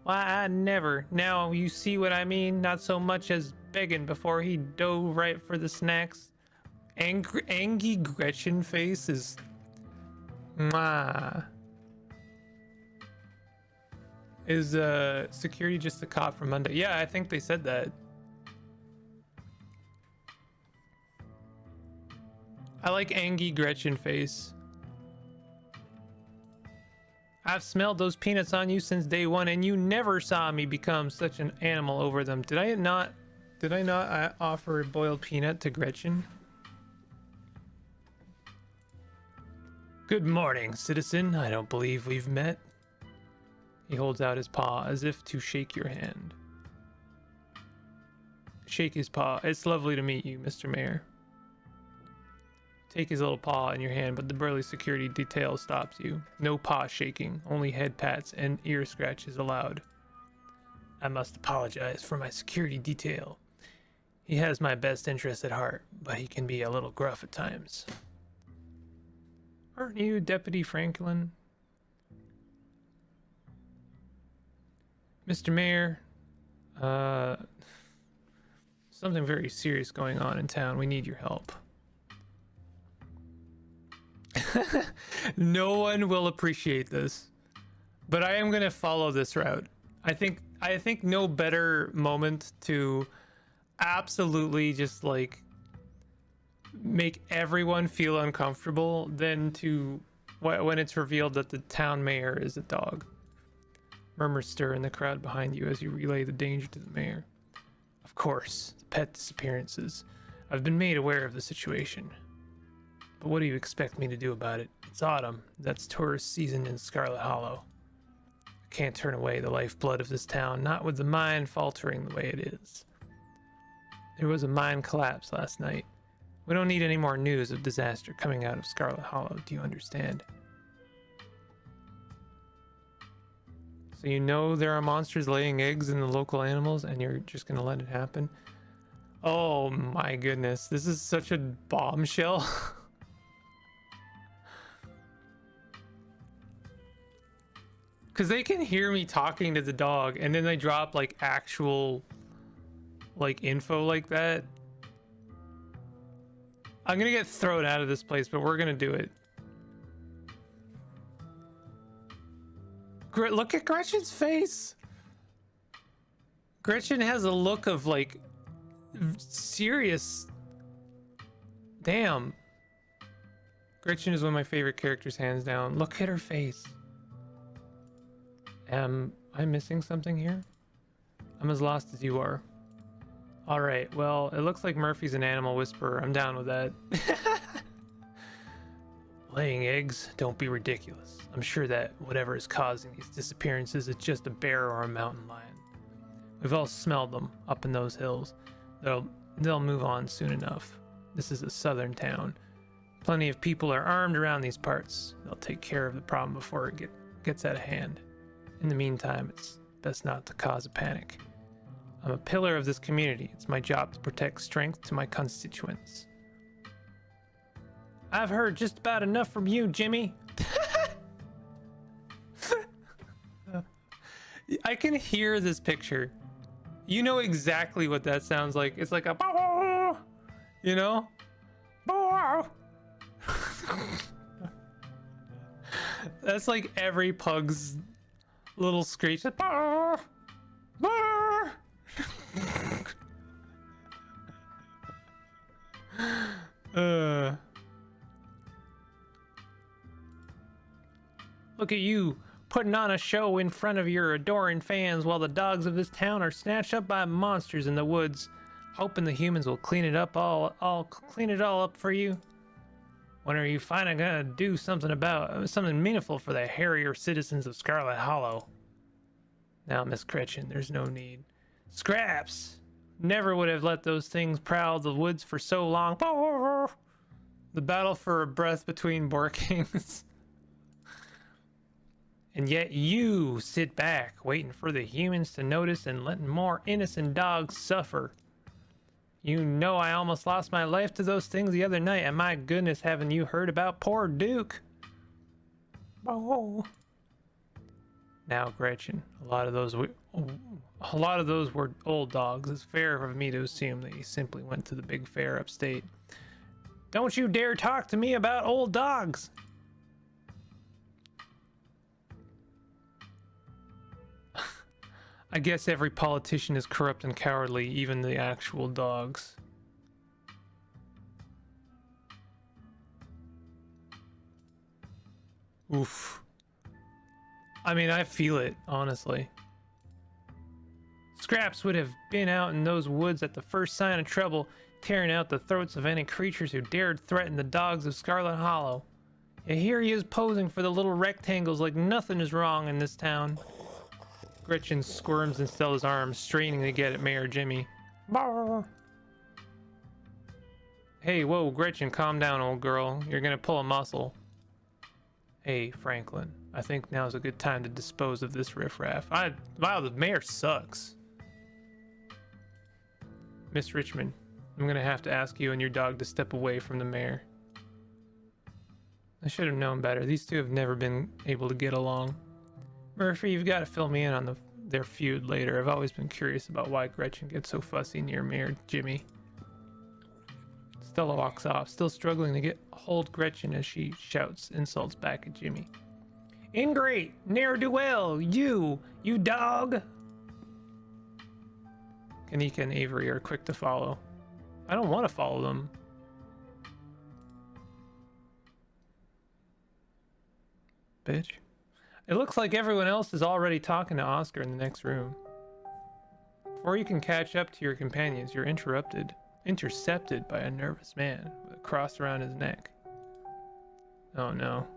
Speaker 1: Why, I never. Now you see what I mean? Not so much as begging before he dove right for the snacks. Angry Gretchen face is... Mwah. Is security just a cop from Monday? Yeah, I think they said that. I like Angie Gretchen face. I've smelled those peanuts on you since day one, and you never saw me become such an animal over them. Did I not offer a boiled peanut to Gretchen? Good morning, citizen. I don't believe we've met. He holds out his paw as if to shake your hand. Shake his paw. It's lovely to meet you, Mr. Mayor. Take his little paw in your hand, but the burly security detail stops you. No paw shaking, only head pats and ear scratches allowed. I must apologize for my security detail. He has my best interest at heart, but he can be a little gruff at times. Aren't you Deputy Franklin? Mr. Mayor, something very serious going on in town. We need your help. No one will appreciate this, but I am gonna follow this route. I think no better moment to absolutely just like make everyone feel uncomfortable than to when it's revealed that the town mayor is a dog. Murmurs stir in the crowd behind you as you relay the danger to the mayor. Of course, the pet disappearances. I've been made aware of the situation. But what do you expect me to do about it? It's autumn. That's tourist season in Scarlet Hollow. I can't turn away the lifeblood of this town, not with the mine faltering the way it is. There was a mine collapse last night. We don't need any more news of disaster coming out of Scarlet Hollow. Do you understand? So you know there are monsters laying eggs in the local animals and you're just going to let it happen? Oh my goodness, this is such a bombshell. Because they can hear me talking to the dog, and then they drop like actual like info like that. I'm gonna get thrown out of this place, but we're gonna do it. Look at Gretchen's face. Gretchen has a look of like serious. Damn. Gretchen is one of my favorite characters, hands down. Look at her face. Am I missing something here? I'm as lost as you are. Alright, well, it looks like Murphy's an animal whisperer. I'm down with that. Laying eggs? Don't be ridiculous. I'm sure that whatever is causing these disappearances is just a bear or a mountain lion. We've all smelled them up in those hills. They'll move on soon enough. This is a southern town. Plenty of people are armed around these parts. They'll take care of the problem before it gets out of hand. In the meantime, it's best not to cause a panic. I'm a pillar of this community. It's my job to protect strength to my constituents. I've heard just about enough from you, Jimmy. I can hear this picture. You know exactly what that sounds like. It's like a bow, you know? Bow. That's like every pug's little screech. Bow. Bow. Look at you, putting on a show in front of your adoring fans while the dogs of this town are snatched up by monsters in the woods, hoping the humans will clean it up clean it all up for you. When are you finally gonna do something meaningful for the hairier citizens of Scarlet Hollow? Now, Miss Gretchen, there's no need. Scraps! Never would have let those things prowl the woods for so long. The battle for a breath between barkings. And yet you sit back, waiting for the humans to notice and letting more innocent dogs suffer. You know I almost lost my life to those things the other night, and my goodness, haven't you heard about poor Duke? Oh. Now, Gretchen, a lot of those were old dogs. It's fair of me to assume that you simply went to the big fair upstate. Don't you dare talk to me about old dogs! I guess every politician is corrupt and cowardly, even the actual dogs. Oof. I mean, I feel it, honestly. Scraps would have been out in those woods at the first sign of trouble, tearing out the throats of any creatures who dared threaten the dogs of Scarlet Hollow. And here he is posing for the little rectangles like nothing is wrong in this town. Gretchen squirms in Stella's arms, straining to get at Mayor Jimmy. Barr. Hey, whoa, Gretchen, calm down, old girl. You're gonna pull a muscle. Hey, Franklin, I think now's a good time to dispose of this riffraff. Wow, the mayor sucks. Miss Richmond, I'm gonna have to ask you and your dog to step away from the mayor. I should have known better. These two have never been able to get along. Murphy, you've got to fill me in on their feud later. I've always been curious about why Gretchen gets so fussy near Mayor Jimmy. Stella walks off, still struggling to hold Gretchen as she shouts insults back at Jimmy. Ingrate! Ne'er-do-well! You dog! Kanika and Avery are quick to follow. I don't want to follow them. Bitch. It looks like everyone else is already talking to Oscar in the next room. Before you can catch up to your companions, you're intercepted by a nervous man with a cross around his neck. Oh no.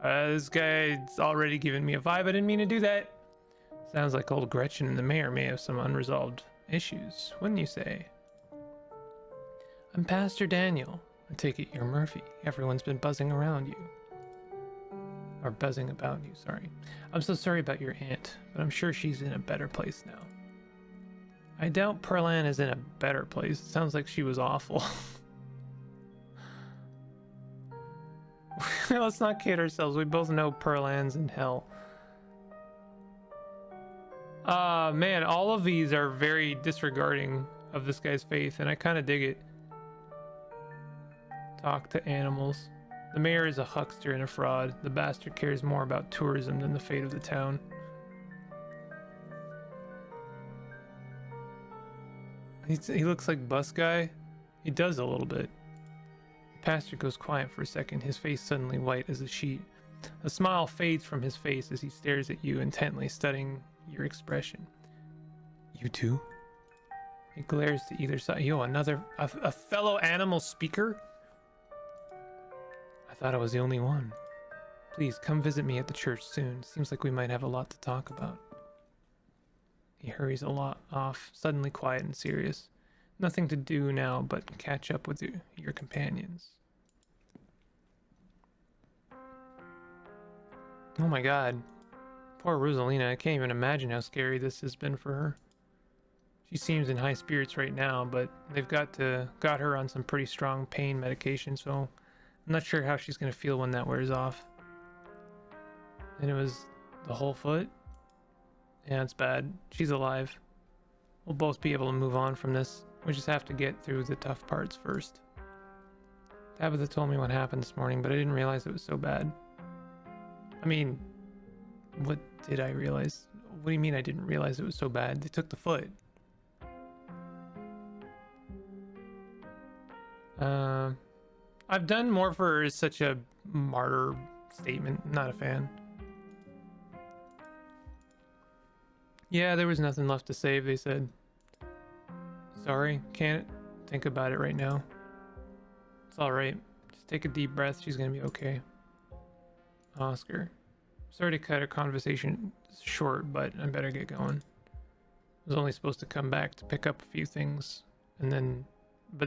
Speaker 1: This guy's already given me a vibe. I didn't mean to do that. Sounds like old Gretchen and the mayor may have some unresolved issues, wouldn't you say? I'm Pastor Daniel. I take it you're Murphy. Everyone's been buzzing around you. Or buzzing about you, sorry. I'm so sorry about your aunt, but I'm sure she's in a better place now. I doubt Perlan is in a better place. It sounds like she was awful. Let's not kid ourselves. We both know Perlan's in hell. Man, all of these are very disregarding of this guy's faith, and I kind of dig it. Talk to animals. The mayor is a huckster and a fraud. The bastard cares more about tourism than the fate of the town. He looks like bus guy. He does a little bit. The pastor goes quiet for a second, his face suddenly white as a sheet. A smile fades from his face as he stares at you intently, studying your expression. You too? He glares to either side. Yo, a fellow animal speaker? I thought I was the only one. Please come visit me at the church soon. Seems like we might have a lot to talk about. He hurries off, suddenly quiet and serious. Nothing to do now but catch up with your companions. Oh my god. Poor Rosalina, I can't even imagine how scary this has been for her. She seems in high spirits right now, but they've got her on some pretty strong pain medication, so I'm not sure how she's gonna feel when that wears off. And it was the whole foot? Yeah, it's bad. She's alive. We'll both be able to move on from this. We just have to get through the tough parts first. Tabitha told me what happened this morning, but I didn't realize it was so bad. I mean, what did I realize? What do you mean I didn't realize it was so bad? They took the foot. I've done more for her as such a martyr statement. Not a fan. Yeah, there was nothing left to save, they said. Sorry, can't think about it right now. It's alright. Just take a deep breath, she's gonna be okay. Oscar. Sorry to cut our conversation short, but I better get going. I was only supposed to come back to pick up a few things, but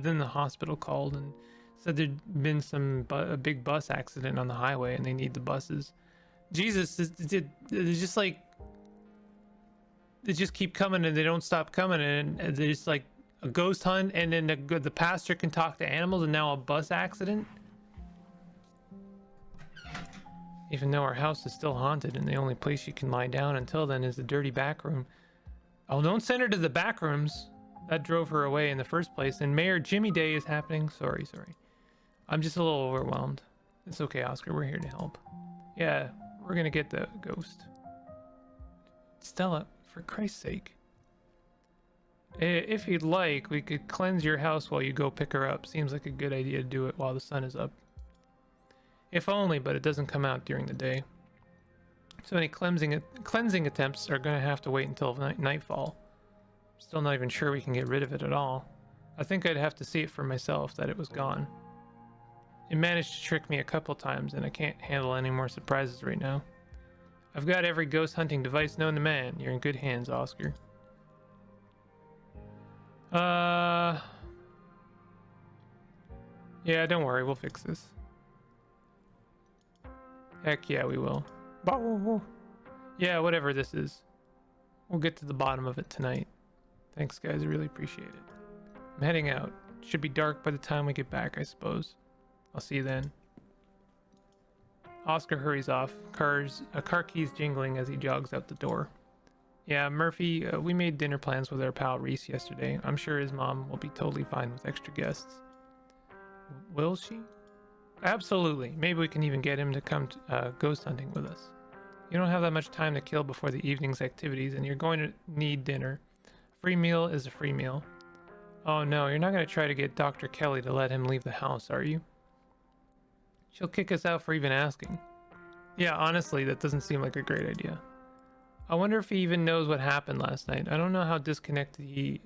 Speaker 1: then the hospital called and said there'd been a big bus accident on the highway and they need the buses. Jesus, it's just like, they just keep coming and they don't stop coming, and there's like a ghost hunt, and then the pastor can talk to animals, and now a bus accident. Even though our house is still haunted and the only place you can lie down until then is the dirty back room. Oh, don't send her to the back rooms. That drove her away in the first place. And Mayor Jimmy Day is happening. Sorry. I'm just a little overwhelmed. It's okay, Oscar. We're here to help. Yeah, we're gonna get the ghost. Stella, for Christ's sake. If you'd like, we could cleanse your house while you go pick her up. Seems like a good idea to do it while the sun is up. If only, but it doesn't come out during the day. So any cleansing attempts are going to have to wait until nightfall. Still not even sure we can get rid of it at all. I think I'd have to see it for myself that it was gone. It managed to trick me a couple times, and I can't handle any more surprises right now. I've got every ghost hunting device known to man. You're in good hands, Oscar. Yeah, don't worry, we'll fix this. Heck yeah, we will. Yeah, whatever this is. We'll get to the bottom of it tonight. Thanks, guys. I really appreciate it. I'm heading out. It should be dark by the time we get back, I suppose. I'll see you then. Oscar hurries off. Car keys jingling as he jogs out the door. Yeah, Murphy, we made dinner plans with our pal Reese yesterday. I'm sure his mom will be totally fine with extra guests. Will she? Absolutely. Maybe we can even get him to come ghost hunting with us. You don't have that much time to kill before the evening's activities, and you're going to need dinner. A free meal is a free meal. Oh no, you're not going to try to get Dr. Kelly to let him leave the house, are you? She'll kick us out for even asking. Yeah, honestly, that doesn't seem like a great idea. I wonder if he even knows what happened last night. I don't know how disconnected he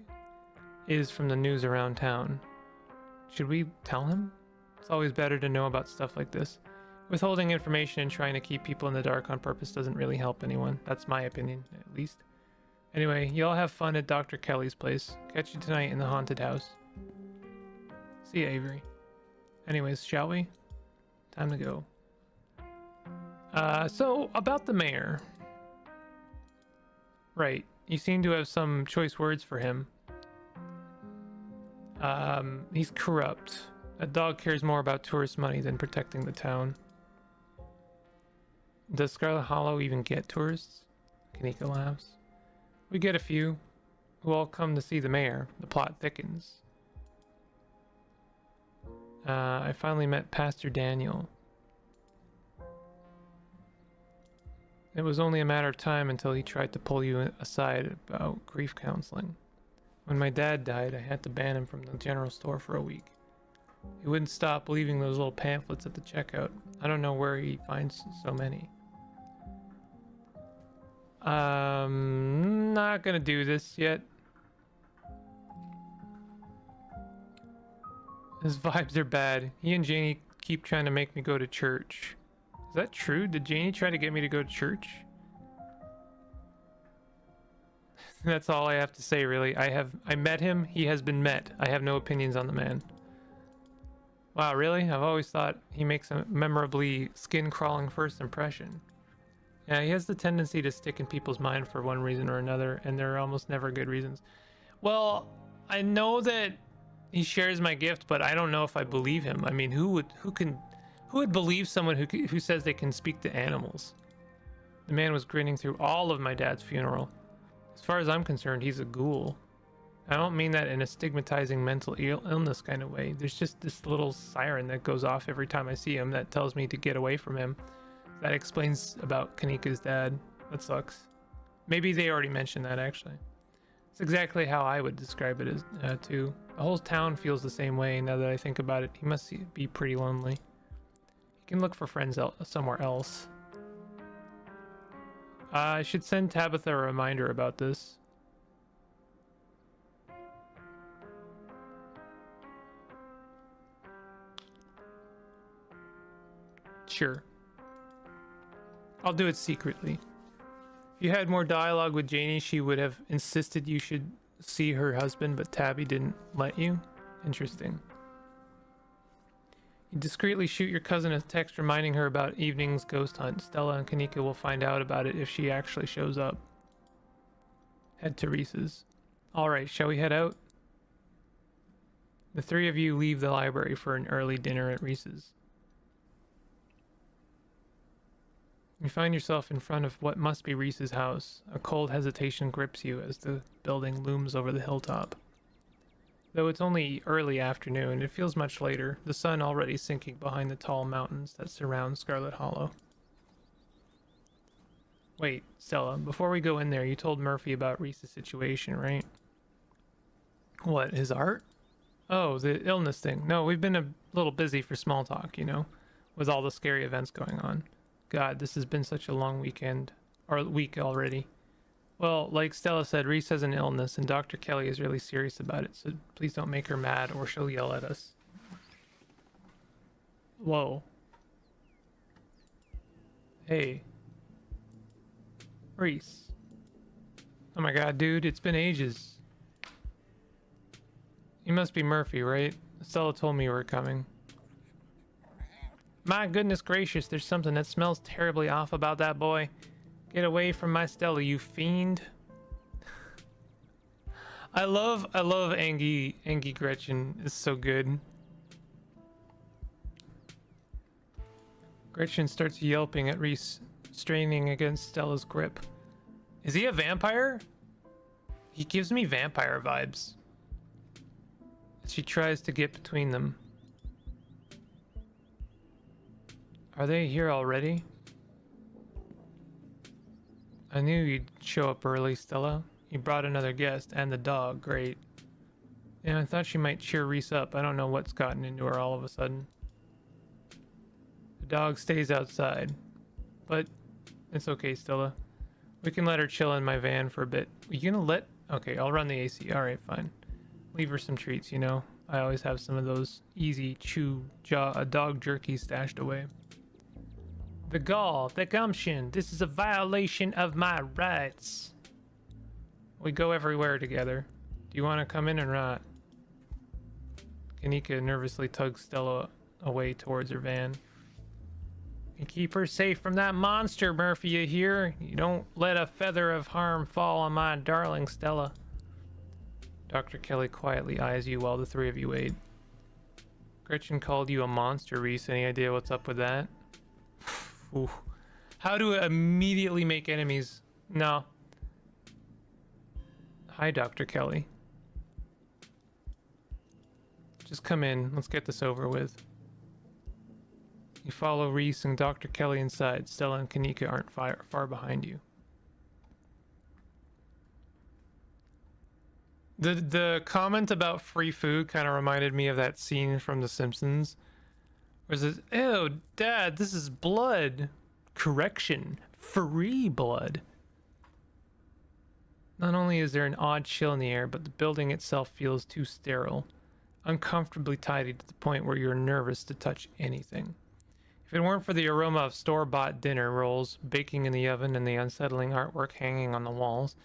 Speaker 1: is from the news around town. Should we tell him? It's always better to know about stuff like this. Withholding information and trying to keep people in the dark on purpose doesn't really help anyone. That's my opinion, at least. Anyway, y'all have fun at Dr. Kelly's place. Catch you tonight in the haunted house. See ya, Avery. Anyways, shall we? Time to go. So, about the mayor. Right, you seem to have some choice words for him. He's corrupt. That dog cares more about tourist money than protecting the town. Does Scarlet Hollow even get tourists? Kanika laughs. We get a few who all come to see the mayor. The plot thickens. I finally met Pastor Daniel. It was only a matter of time until he tried to pull you aside about grief counseling. When my dad died, I had to ban him from the general store for a week. He wouldn't stop leaving those little pamphlets at the checkout. I don't know where he finds so many. Not gonna do this yet. His vibes are bad. He and Janie keep trying to make me go to church. Is that true? Did Janie try to get me to go to church? That's all I have to say, really. I met him. He has been met. I have no opinions on the man. Wow, really? I've always thought he makes a memorably skin-crawling first impression. Yeah, he has the tendency to stick in people's mind for one reason or another, and there are almost never good reasons. Well, I know that he shares my gift, but I don't know if I believe him. I mean, who would believe someone who says they can speak to animals? The man was grinning through all of my dad's funeral. As far as I'm concerned, he's a ghoul. I don't mean that in a stigmatizing mental illness kind of way. There's just this little siren that goes off every time I see him that tells me to get away from him. That explains about Kanika's dad. That sucks. Maybe they already mentioned that, actually. It's exactly how I would describe it as too. The whole town feels the same way now that I think about it. He must be pretty lonely. He can look for friends somewhere else. I should send Tabitha a reminder about this. Sure. I'll do it secretly. If you had more dialogue with Janie, she would have insisted you should see her husband, but Tabby didn't let you? Interesting. You discreetly shoot your cousin a text reminding her about evening's ghost hunt. Stella and Kanika will find out about it if she actually shows up. Head to Reese's. Alright, shall we head out? The three of you leave the library for an early dinner at Reese's. You find yourself in front of what must be Reese's house. A cold hesitation grips you as the building looms over the hilltop. Though it's only early afternoon, it feels much later, the sun already sinking behind the tall mountains that surround Scarlet Hollow. Wait, Stella, before we go in there, you told Murphy about Reese's situation, right? What, his art? Oh, the illness thing. No, we've been a little busy for small talk, you know, with all the scary events going on. God, this has been such a long weekend, or week already. Well, like Stella said, Reese has an illness, and Dr. Kelly is really serious about it, so please don't make her mad, or she'll yell at us. Whoa. Hey. Reese. Oh my god, dude, it's been ages. You must be Murphy, right? Stella told me you were coming. My goodness gracious, there's something that smells terribly off about that boy. Get away from my Stella, you fiend. I love Angie Gretchen. It's so good. Gretchen starts yelping at Reese, straining against Stella's grip. Is he a vampire? He gives me vampire vibes. She tries to get between them. Are they here already? I knew you'd show up early, Stella. You brought another guest and the dog. Great. Yeah, I thought she might cheer Reese up. I don't know what's gotten into her all of a sudden. The dog stays outside. But it's okay, Stella. We can let her chill in my van for a bit. Are you gonna let... Okay, I'll run the AC. Alright, fine. Leave her some treats, you know. I always have some of those easy dog jerky stashed away. The gall, the gumption. This is a violation of my rights. We go everywhere together. Do you want to come in or not? Kanika nervously tugs Stella away towards her van. You keep her safe from that monster, Murphy, you hear? You don't let a feather of harm fall on my darling Stella. Dr. Kelly quietly eyes you while the three of you wait. Gretchen called you a monster, Reese. Any idea what's up with that? Ooh. How to immediately make enemies? No. Hi, Dr. Kelly. Just come in. Let's get this over with. You follow Reese and Dr. Kelly inside. Stella and Kanika aren't far behind you. The comment about free food kind of reminded me of that scene from The Simpsons. Where it says, ew, Dad, this is blood. Correction, free blood. Not only is there an odd chill in the air, but the building itself feels too sterile. Uncomfortably tidy to the point where you're nervous to touch anything. If it weren't for the aroma of store-bought dinner rolls baking in the oven and the unsettling artwork hanging on the walls,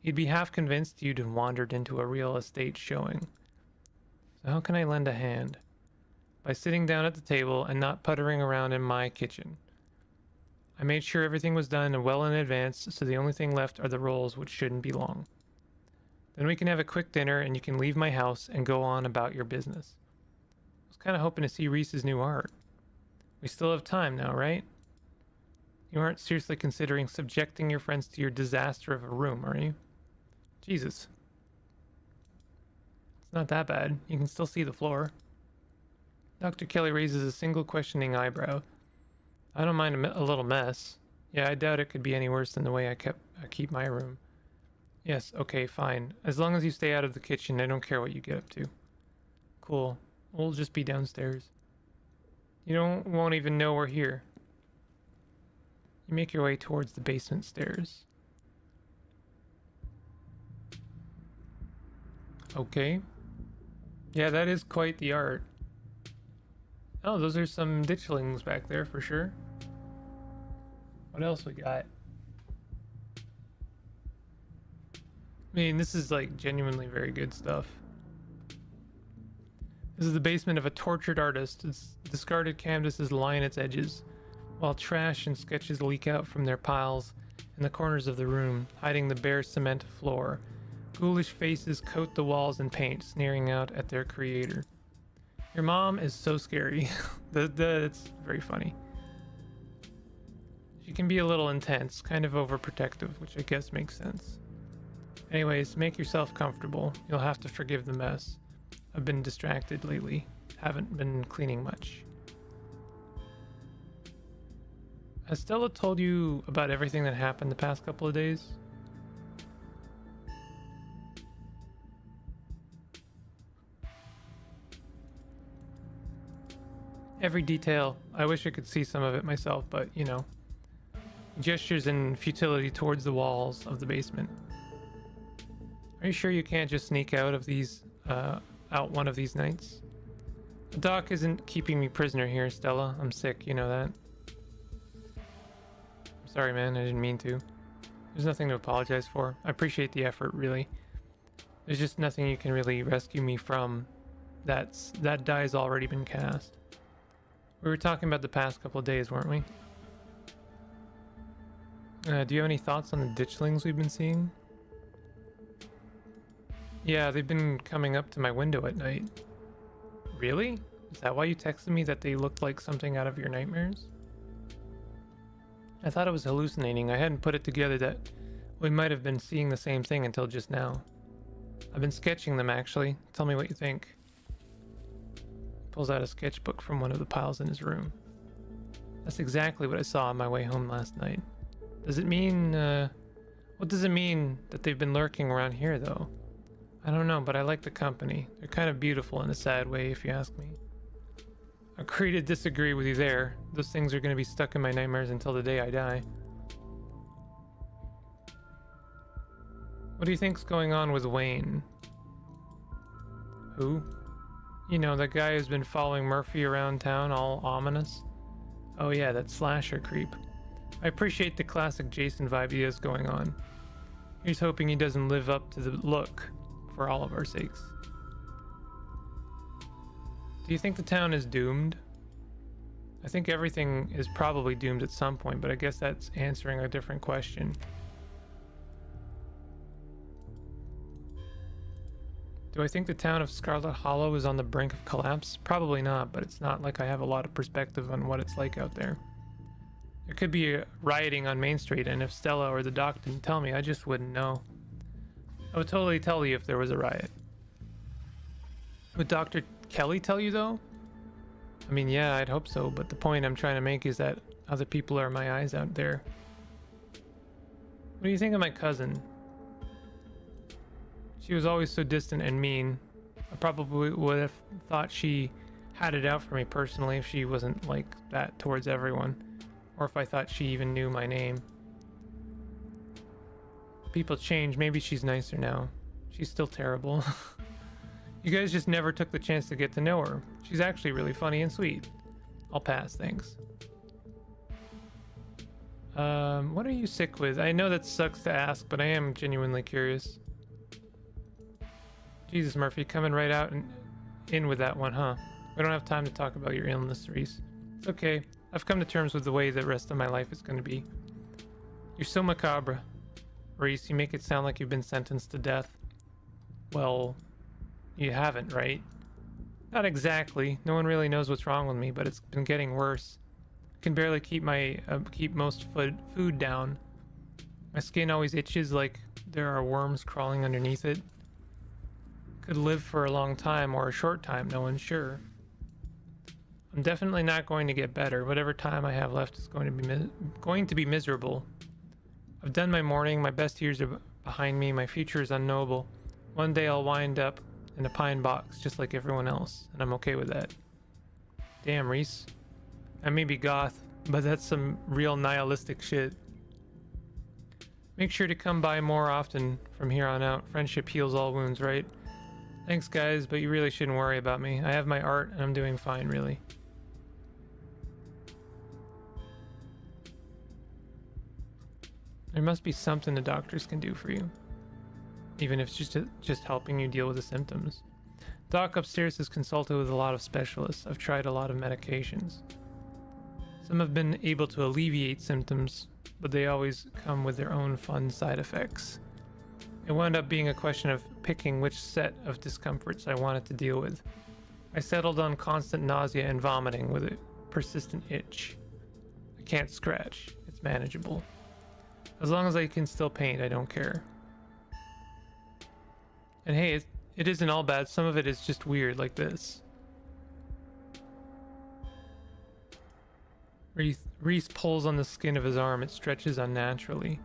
Speaker 1: you'd be half convinced you'd have wandered into a real estate showing. So how can I lend a hand? By sitting down at the table and not puttering around in my kitchen. I made sure everything was done well in advance, so the only thing left are the rolls, which shouldn't be long. Then we can have a quick dinner and you can leave my house and go on about your business. I was kind of hoping to see Reese's new art. We still have time now, right? You aren't seriously considering subjecting your friends to your disaster of a room, are you? Jesus. It's not that bad. You can still see the floor. Dr. Kelly raises a single questioning eyebrow. I don't mind a little mess. Yeah, I doubt it could be any worse than the way I keep my room. Yes, okay, fine. As long as you stay out of the kitchen, I don't care what you get up to. Cool. We'll just be downstairs. You won't even know we're here. You make your way towards the basement stairs. Okay. Yeah, that is quite the art. Oh, those are some ditchlings back there for sure. What else we got? I mean, this is like genuinely very good stuff. This is the basement of a tortured artist. Its discarded canvases line its edges, while trash and sketches leak out from their piles in the corners of the room, hiding the bare cement floor. Ghoulish faces coat the walls in paint, sneering out at their creator. Your mom is so scary. It's very funny. She can be a little intense, kind of overprotective, which I guess makes sense. Anyways, make yourself comfortable. You'll have to forgive the mess. I've been distracted lately. Haven't been cleaning much. Has Stella told you about everything that happened the past couple of days? Every detail. I wish I could see some of it myself, but you know. Gestures in futility towards the walls of the basement. Are you sure you can't just sneak out one of these nights? The doc isn't keeping me prisoner here, Stella. I'm sick, you know that. I'm sorry, man. I didn't mean to. There's nothing to apologize for. I appreciate the effort, really. There's just nothing you can really rescue me from. That die's already been cast. We were talking about the past couple of days, weren't we? Do you have any thoughts on the ditchlings we've been seeing? Yeah, they've been coming up to my window at night. Really? Is that why you texted me that they looked like something out of your nightmares? I thought I was hallucinating. I hadn't put it together that we might have been seeing the same thing until just now. I've been sketching them, actually. Tell me what you think. Pulls out a sketchbook from one of the piles in his room. That's exactly what I saw on my way home last night. Does it mean, what does it mean that they've been lurking around here, though? I don't know, but I like the company. They're kind of beautiful in a sad way, if you ask me. I agree to disagree with you there. Those things are going to be stuck in my nightmares until the day I die. What do you think's going on with Wayne? Who? You know, that guy who's been following Murphy around town, all ominous? Oh yeah, that slasher creep. I appreciate the classic Jason vibe he has going on. Here's hoping he doesn't live up to the look, for all of our sakes. Do you think the town is doomed? I think everything is probably doomed at some point, but I guess that's answering a different question. Do I think the town of Scarlet Hollow is on the brink of collapse? Probably not, but it's not like I have a lot of perspective on what it's like out there. There could be rioting on Main Street, and if Stella or the doc didn't tell me, I just wouldn't know. I would totally tell you if there was a riot. Would Dr. Kelly tell you, though? I mean, yeah, I'd hope so, but the point I'm trying to make is that other people are my eyes out there. What do you think of my cousin? She was always so distant and mean. I probably would have thought she had it out for me personally if she wasn't like that towards everyone. Or if I thought she even knew my name. People change. Maybe she's nicer now. She's still terrible. You guys just never took the chance to get to know her. She's actually really funny and sweet. I'll pass, thanks. What are you sick with? I know that sucks to ask, but I am genuinely curious. Jesus, Murphy, coming right out and in with that one, huh? We don't have time to talk about your illness, Reese. It's okay. I've come to terms with the way the rest of my life is going to be. You're so macabre. Reese, you make it sound like you've been sentenced to death. Well, you haven't, right? Not exactly. No one really knows what's wrong with me, but it's been getting worse. I can barely keep most food down. My skin always itches like there are worms crawling underneath it. Could live for a long time or a short time, no one's sure. I'm definitely not going to get better. Whatever time I have left is going to be miserable. I've done my mourning. My best years are behind me. My future is unknowable. One day I'll wind up in a pine box just like everyone else, and I'm okay with that. Damn, Reese. I may be goth, but that's some real nihilistic shit. Make sure to come by more often from here on out. Friendship heals all wounds, right? Thanks, guys, but you really shouldn't worry about me. I have my art, and I'm doing fine, really. There must be something the doctors can do for you. Even if it's just helping you deal with the symptoms. Doc upstairs has consulted with a lot of specialists. I've tried a lot of medications. Some have been able to alleviate symptoms, but they always come with their own fun side effects. It wound up being a question of picking which set of discomforts I wanted to deal with. I settled on constant nausea and vomiting with a persistent itch. I can't scratch. It's manageable. As long as I can still paint, I don't care. And hey, it isn't all bad. Some of it is just weird, like this. Reese pulls on the skin of his arm. It stretches unnaturally.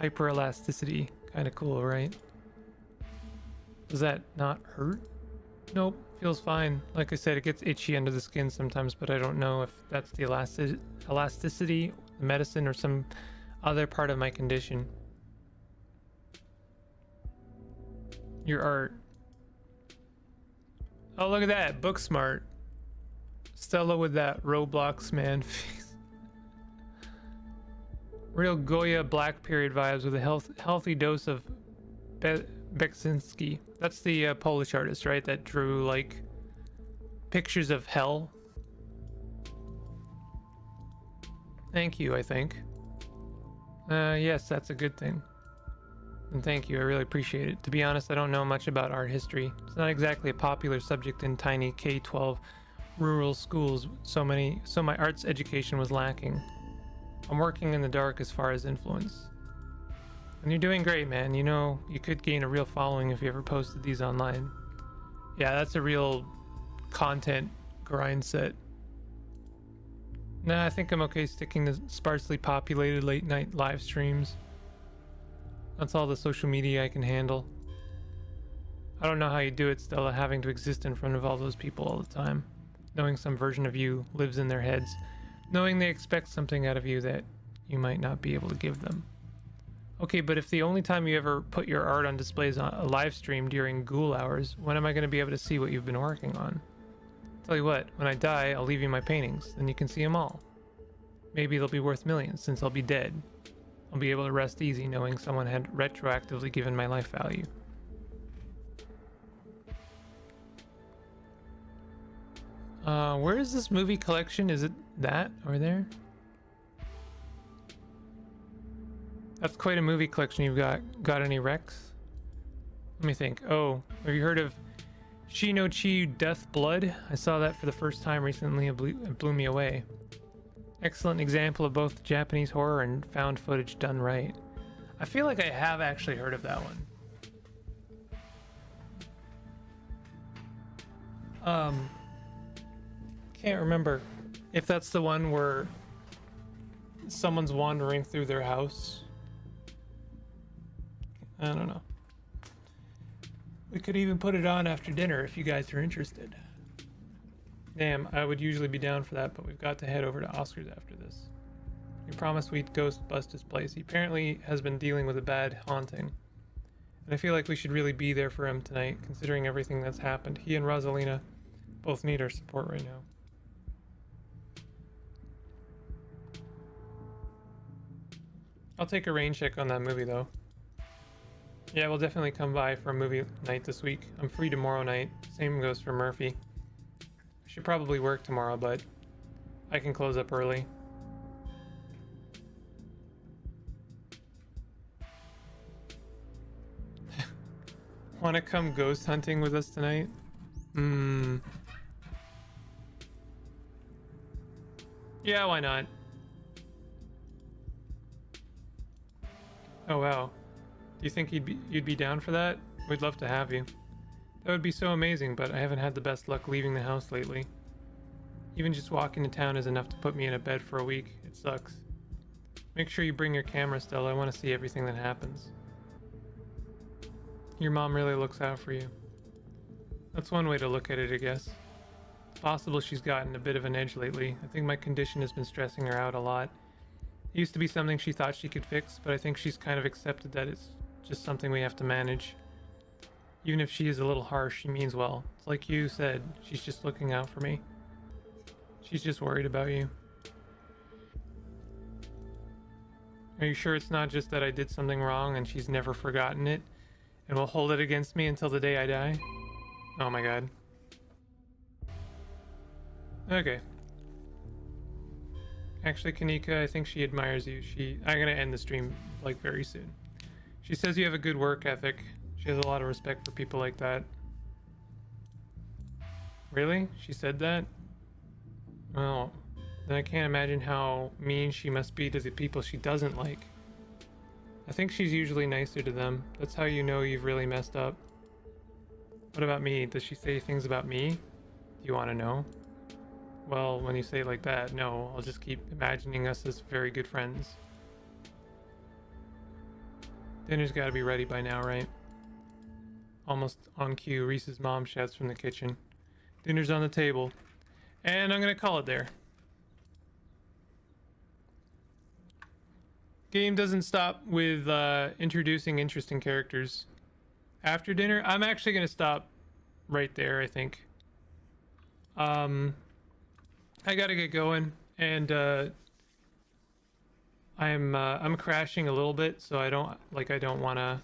Speaker 1: Hyperelasticity. Kind of cool, right? Does that not hurt? Nope. Feels fine. Like I said, it gets itchy under the skin sometimes, but I don't know if that's the elasticity, the medicine, or some other part of my condition. Your art. Oh, look at that. Book smart. Stella with that Roblox man face. Real Goya Black Period vibes with a healthy dose of bigsimple. That's the Polish artist, right? That drew like pictures of hell. Thank you, I think. Yes, that's a good thing. And thank you, I really appreciate it. To be honest, I don't know much about art history. It's not exactly a popular subject in tiny K-12 rural schools, so my arts education was lacking. I'm working in the dark as far as influence. And you're doing great, man. You know, you could gain a real following if you ever posted these online. Yeah, that's a real content grind set. Nah, I think I'm okay sticking to sparsely populated late night live streams. That's all the social media I can handle. I don't know how you do it, Stella, having to exist in front of all those people all the time. Knowing some version of you lives in their heads. Knowing they expect something out of you that you might not be able to give them. Okay, but if the only time you ever put your art on display is on a live stream during ghoul hours, when am I going to be able to see what you've been working on? Tell you what, when I die, I'll leave you my paintings, then you can see them all. Maybe they'll be worth millions since I'll be dead. I'll be able to rest easy knowing someone had retroactively given my life value. Where is this movie collection? Is it that over there? That's quite a movie collection you've got. Got any recs? Let me think. Oh, have you heard of Shi no Chi Death Blood? I saw that for the first time recently. It blew me away. Excellent example of both Japanese horror and found footage done right. I feel like I have actually heard of that one. Can't remember if that's the one where someone's wandering through their house. I don't know. We could even put it on after dinner if you guys are interested. Damn, I would usually be down for that, but we've got to head over to Oscar's after this. We promised we'd ghost bust his place. He apparently has been dealing with a bad haunting. And I feel like we should really be there for him tonight, considering everything that's happened. He and Rosalina both need our support right now. I'll take a rain check on that movie, though. Yeah, we'll definitely come by for a movie night this week. I'm free tomorrow night. Same goes for Murphy. I should probably work tomorrow, but I can close up early. Want to come ghost hunting with us tonight? Yeah, why not? Oh wow. Do you think you'd be down for that? We'd love to have you. That would be so amazing, but I haven't had the best luck leaving the house lately. Even just walking to town is enough to put me in a bed for a week. It sucks. Make sure you bring your camera still. I want to see everything that happens. Your mom really looks out for you. That's one way to look at it, I guess. It's possible she's gotten a bit of an edge lately. I think my condition has been stressing her out a lot. It used to be something she thought she could fix, but I think she's kind of accepted that it's just something we have to manage. Even if she is a little harsh, she means well. It's like you said, she's just looking out for me. She's just worried about you. Are you sure it's not just that I did something wrong and she's never forgotten it and will hold it against me until the day I die? Oh my god. Okay. Actually, Kanika, I think she admires you. I'm gonna end the stream like very soon. She says you have a good work ethic. She has a lot of respect for people like that. Really? She said that? Oh, then I can't imagine how mean she must be to the people she doesn't like. I think she's usually nicer to them. That's how you know you've really messed up. What about me? Does she say things about me? Do you want to know? Well, when you say it like that, no. I'll just keep imagining us as very good friends. Dinner's gotta be ready by now, right? Almost on cue, Reese's mom shouts from the kitchen. Dinner's on the table. And I'm gonna call it there. Game doesn't stop with introducing interesting characters. After dinner, I'm actually gonna stop right there, I think. I gotta get going, and I'm crashing a little bit, so I don't want to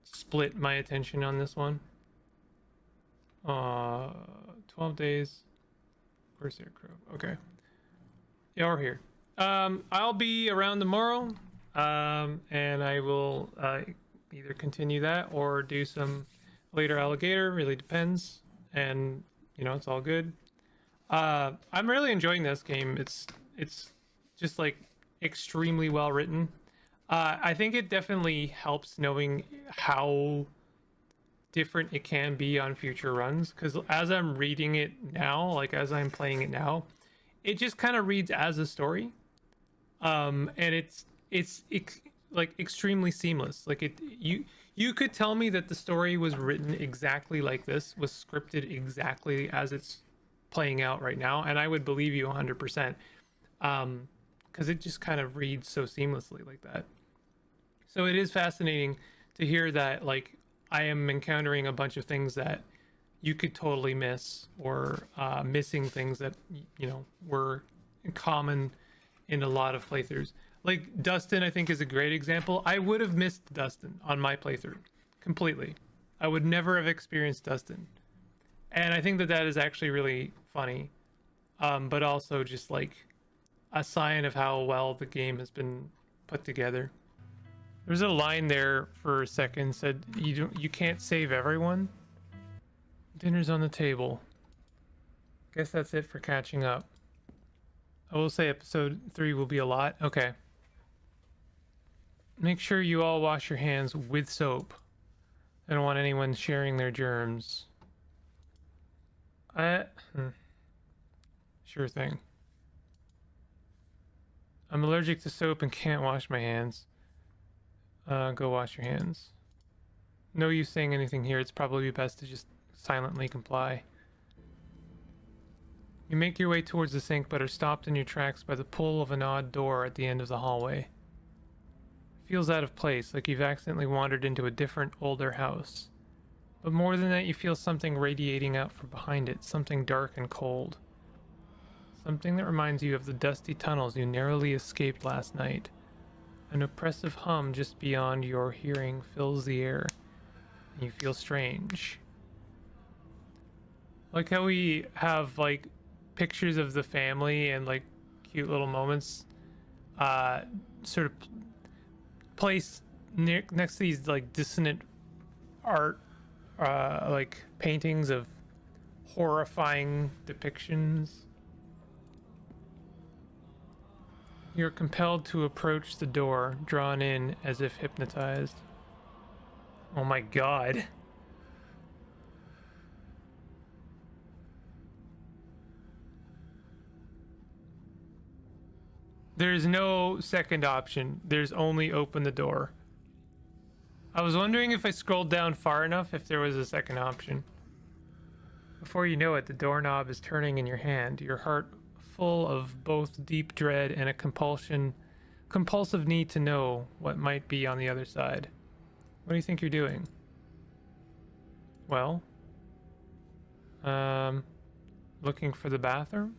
Speaker 1: split my attention on this one. 12 days. Where's Aircraft? Okay. Yeah, we're here. I'll be around tomorrow, and I will either continue that or do some later alligator. Really depends, and it's all good. I'm really enjoying this game. It's just like extremely well written. I think it definitely helps knowing how different it can be on future runs, because as I'm reading it now, like as I'm playing it now, it just kind of reads as a story, and it's like extremely seamless. Like you could tell me that the story was written exactly like this, was scripted exactly as it's playing out right now, and I would believe you 100%, because it just kind of reads so seamlessly like that. So it is fascinating to hear that, like, I am encountering a bunch of things that you could totally miss, or missing things that were common in a lot of playthroughs. Like Dustin, I think, is a great example. I would have missed Dustin on my playthrough completely. I would never have experienced Dustin, and I think that is actually really funny, but also just like a sign of how well the game has been put together. There's a line there for a second said you can't save everyone. Dinner's on the table. Guess that's it for catching up. I will say episode 3 will be a lot. Okay. Make sure you all wash your hands with soap. I don't want anyone sharing their germs. Sure thing. I'm allergic to soap and can't wash my hands. Go wash your hands. No use saying anything here. It's probably best to just silently comply. You make your way towards the sink, but are stopped in your tracks by the pull of an odd door at the end of the hallway. It feels out of place, like you've accidentally wandered into a different, older house. But more than that, you feel something radiating out from behind it, something dark and cold. Something that reminds you of the dusty tunnels you narrowly escaped last night. An oppressive hum just beyond your hearing fills the air, and you feel strange. Like how we have, like, pictures of the family and, like, cute little moments, sort of placed next to these, like, dissonant art, like, paintings of horrifying depictions. You're compelled to approach the door, drawn in as if hypnotized. Oh my god. There's no second option. There's only open the door. I was wondering if I scrolled down far enough if there was a second option. Before you know it, the doorknob is turning in your hand, your heart full of both deep dread and a compulsive need to know what might be on the other side. What do you think you're doing? Well, looking for the bathroom?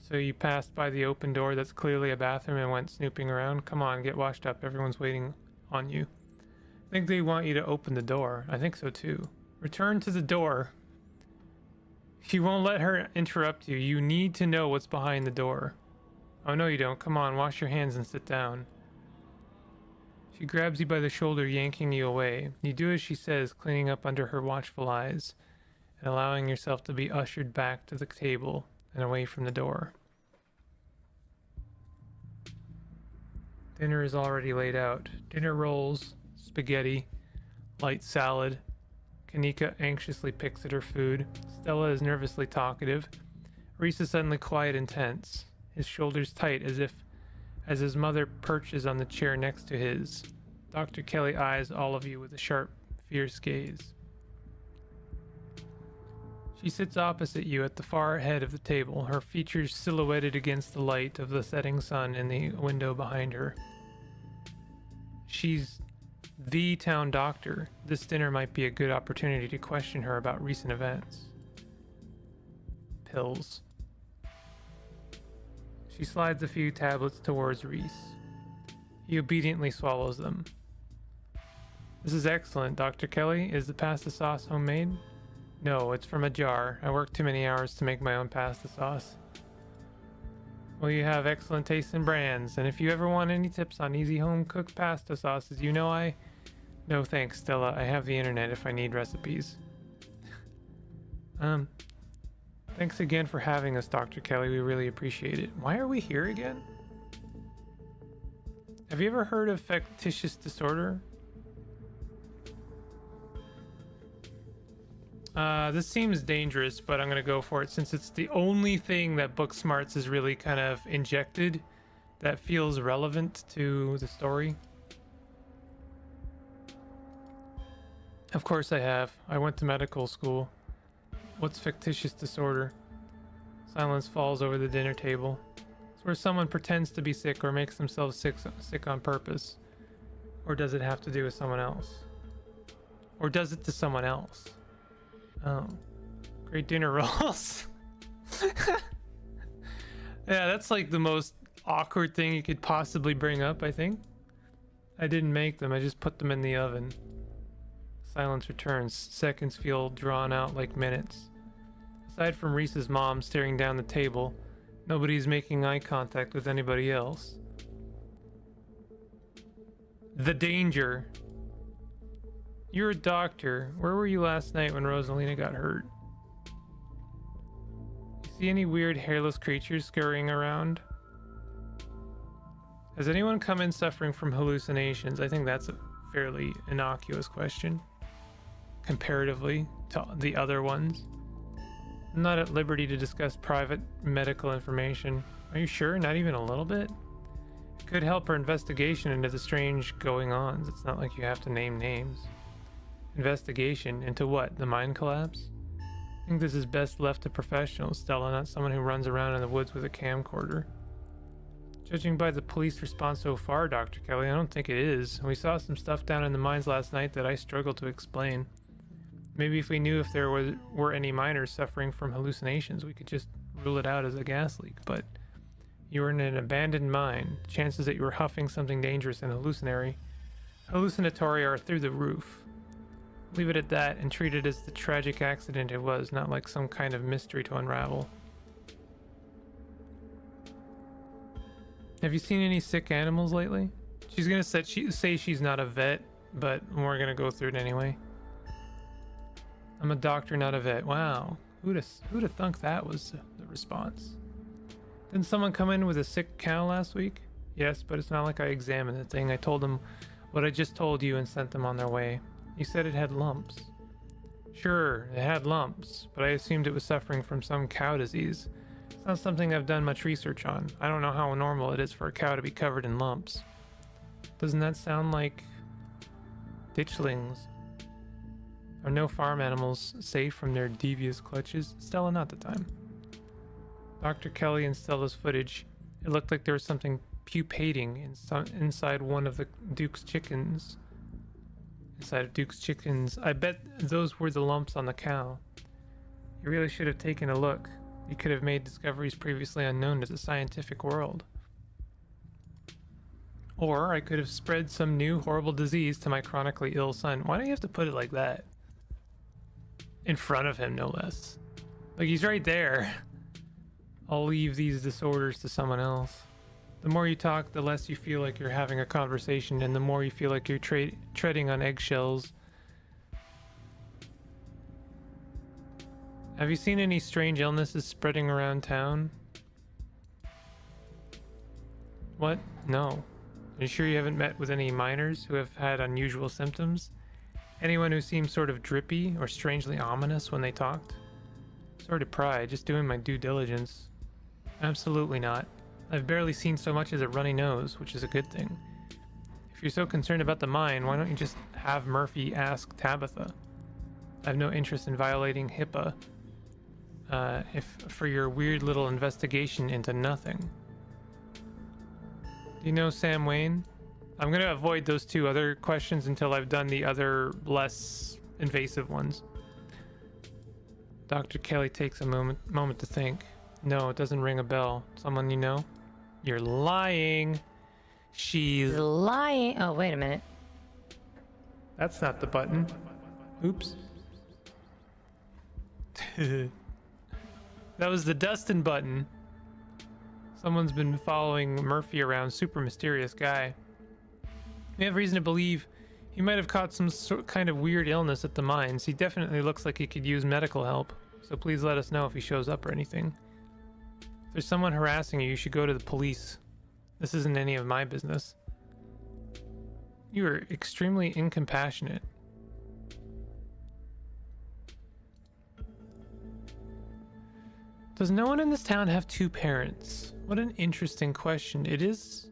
Speaker 1: So you passed by the open door that's clearly a bathroom and went snooping around? Come on, get washed up. Everyone's waiting on you. I think they want you to open the door. I think so too. Return to the door. She won't let her interrupt you. You need to know what's behind the door. Oh, no, you don't. Come on, wash your hands and sit down. She grabs you by the shoulder, yanking you away. You do as she says, cleaning up under her watchful eyes and allowing yourself to be ushered back to the table and away from the door. Dinner is already laid out. Dinner rolls, spaghetti, light salad. Kanika anxiously picks at her food. Stella is nervously talkative. Reese is suddenly quiet and tense, his shoulders tight as his mother perches on the chair next to his. Dr. Kelly eyes all of you with a sharp, fierce gaze. She sits opposite you at the far head of the table, her features silhouetted against the light of the setting sun in the window behind her. She's the town doctor. This dinner might be a good opportunity to question her about recent events. Pills. She slides a few tablets towards Reese. He obediently swallows them. This is excellent, Dr. Kelly. Is the pasta sauce homemade? No, it's from a jar. I work too many hours to make my own pasta sauce. Well, you have excellent taste in brands, and if you ever want any tips on easy home-cooked pasta sauces, you know I... No thanks, Stella. I have the internet if I need recipes. Thanks again for having us, Dr. Kelly. We really appreciate it. Why are we here again? Have you ever heard of factitious disorder? This seems dangerous, but I'm gonna go for it since it's the only thing that Book Smarts is really kind of injected that feels relevant to the story. Of course I have. I went to medical school. What's factitious disorder? Silence falls over the dinner table. It's where someone pretends to be sick or makes themselves sick on purpose. Or does it have to do with someone else? Or does it to someone else? Oh. Great dinner rolls. Yeah, that's like the most awkward thing you could possibly bring up, I think. I didn't make them, I just put them in the oven. Silence returns. Seconds feel drawn out like minutes. Aside from Reese's mom staring down the table, nobody's making eye contact with anybody else. The danger. You're a doctor. Where were you last night when Rosalina got hurt? You see any weird hairless creatures scurrying around? Has anyone come in suffering from hallucinations? I think that's a fairly innocuous question comparatively to the other ones. I'm not at liberty to discuss private medical information. Are you sure? Not even a little bit? It could help our investigation into the strange going-ons. It's not like you have to name names. Investigation into what? The mind collapse? I think this is best left to professionals, Stella, not someone who runs around in the woods with a camcorder. Judging by the police response so far, Dr. Kelly, I don't think it is. We saw some stuff down in the mines last night that I struggle to explain. Maybe if we knew if there were any miners suffering from hallucinations, we could just rule it out as a gas leak, but you were in an abandoned mine. Chances that you were huffing something dangerous and hallucinatory are through the roof. Leave it at that and treat it as the tragic accident it was, not like some kind of mystery to unravel. Have you seen any sick animals lately? She's gonna say she's not a vet, but we're gonna go through it anyway. I'm a doctor, not a vet. Wow, who'd have thunk that was the response? Didn't someone come in with a sick cow last week? Yes, but it's not like I examined the thing. I told them what I just told you and sent them on their way. You said it had lumps. Sure, it had lumps, but I assumed it was suffering from some cow disease. It's not something I've done much research on. I don't know how normal it is for a cow to be covered in lumps. Doesn't that sound like ditchlings? Are no farm animals safe from their devious clutches? Stella, not the time. Dr. Kelly and Stella's footage. It looked like there was something pupating inside one of the Duke's chickens. Inside of Duke's chickens. I bet those were the lumps on the cow. You really should have taken a look. You could have made discoveries previously unknown to the scientific world. Or I could have spread some new horrible disease to my chronically ill son. Why do you have to put it like that? In front of him, no less. Like, he's right there. I'll leave these disorders to someone else. The more you talk, the less you feel like you're having a conversation, and the more you feel like you're treading on eggshells. Have you seen any strange illnesses spreading around town? What? No. Are you sure you haven't met with any miners who have had unusual symptoms? Anyone who seemed sort of drippy or strangely ominous when they talked? Sorry to pry, just doing my due diligence. Absolutely not. I've barely seen so much as a runny nose, which is a good thing. If you're so concerned about the mine, why don't you just have Murphy ask Tabitha? I have no interest in violating HIPAA for your weird little investigation into nothing. Do you know Sam Wayne? I'm going to avoid those two other questions until I've done the other less invasive ones. Dr. Kelly takes a moment to think. No, it doesn't ring a bell. Someone you know? You're lying. She's
Speaker 2: lying. Oh, wait a minute.
Speaker 1: That's not the button. Oops. That was the Dustin button. Someone's been following Murphy around. Super mysterious guy. We have reason to believe he might have caught some kind of weird illness at the mines. He definitely looks like he could use medical help. So please let us know if he shows up or anything. If there's someone harassing you, you should go to the police. This isn't any of my business. You are extremely incompassionate. Does no one in this town have two parents? What an interesting question. It is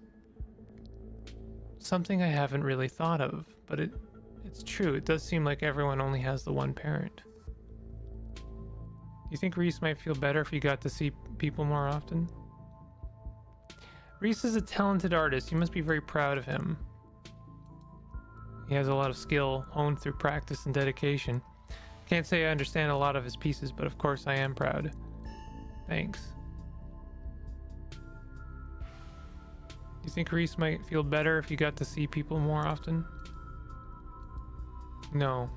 Speaker 1: something I haven't really thought of, but it's true. It does seem like everyone only has the one parent. You think Reese might feel better if he got to see people more often? Reese is a talented artist. You must be very proud of him. He has a lot of skill honed through practice and dedication. Can't say I understand a lot of his pieces, but of course I am proud. Thanks. Do you think Reese might feel better if you got to see people more often? No.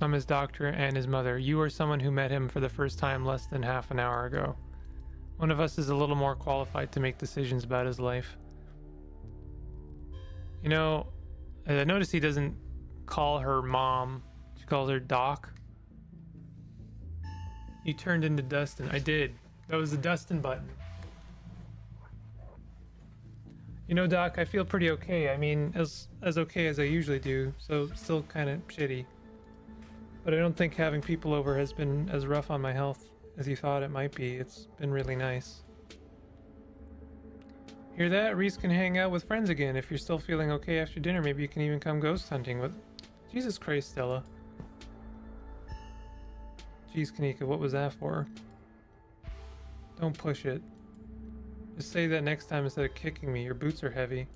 Speaker 1: I'm his doctor and his mother. You are someone who met him for the first time less than half an hour ago. One of us is a little more qualified to make decisions about his life. You know, I noticed he doesn't call her mom. She calls her Doc. You turned into Dustin. I did. That was the Dustin button. You know, Doc, I feel pretty okay. I mean, as okay as I usually do, so still kind of shitty. But I don't think having people over has been as rough on my health as you thought it might be. It's been really nice. Hear that? Reese can hang out with friends again. If you're still feeling okay after dinner, maybe you can even come ghost hunting with... Jesus Christ, Stella. Jeez, Kanika, what was that for? Don't push it. Just say that next time instead of kicking me. Your boots are heavy.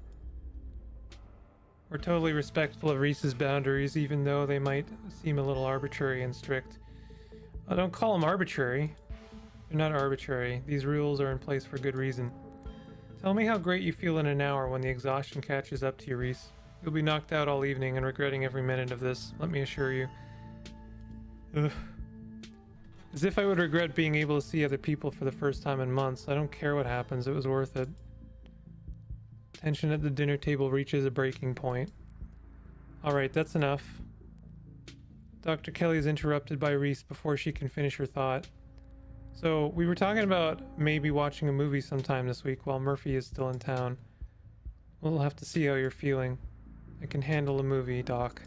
Speaker 1: We're totally respectful of Reese's boundaries, even though they might seem a little arbitrary and strict. Oh, don't call them arbitrary. They're not arbitrary. These rules are in place for good reason. Tell me how great you feel in an hour when the exhaustion catches up to you, Reese. You'll be knocked out all evening and regretting every minute of this, let me assure you. Ugh. As if I would regret being able to see other people for the first time in months. I don't care what happens, it was worth it. Tension at the dinner table reaches a breaking point. Alright, that's enough. Dr. Kelly is interrupted by Reese before she can finish her thought. So, we were talking about maybe watching a movie sometime this week while Murphy is still in town. We'll have to see how you're feeling. I can handle a movie, Doc.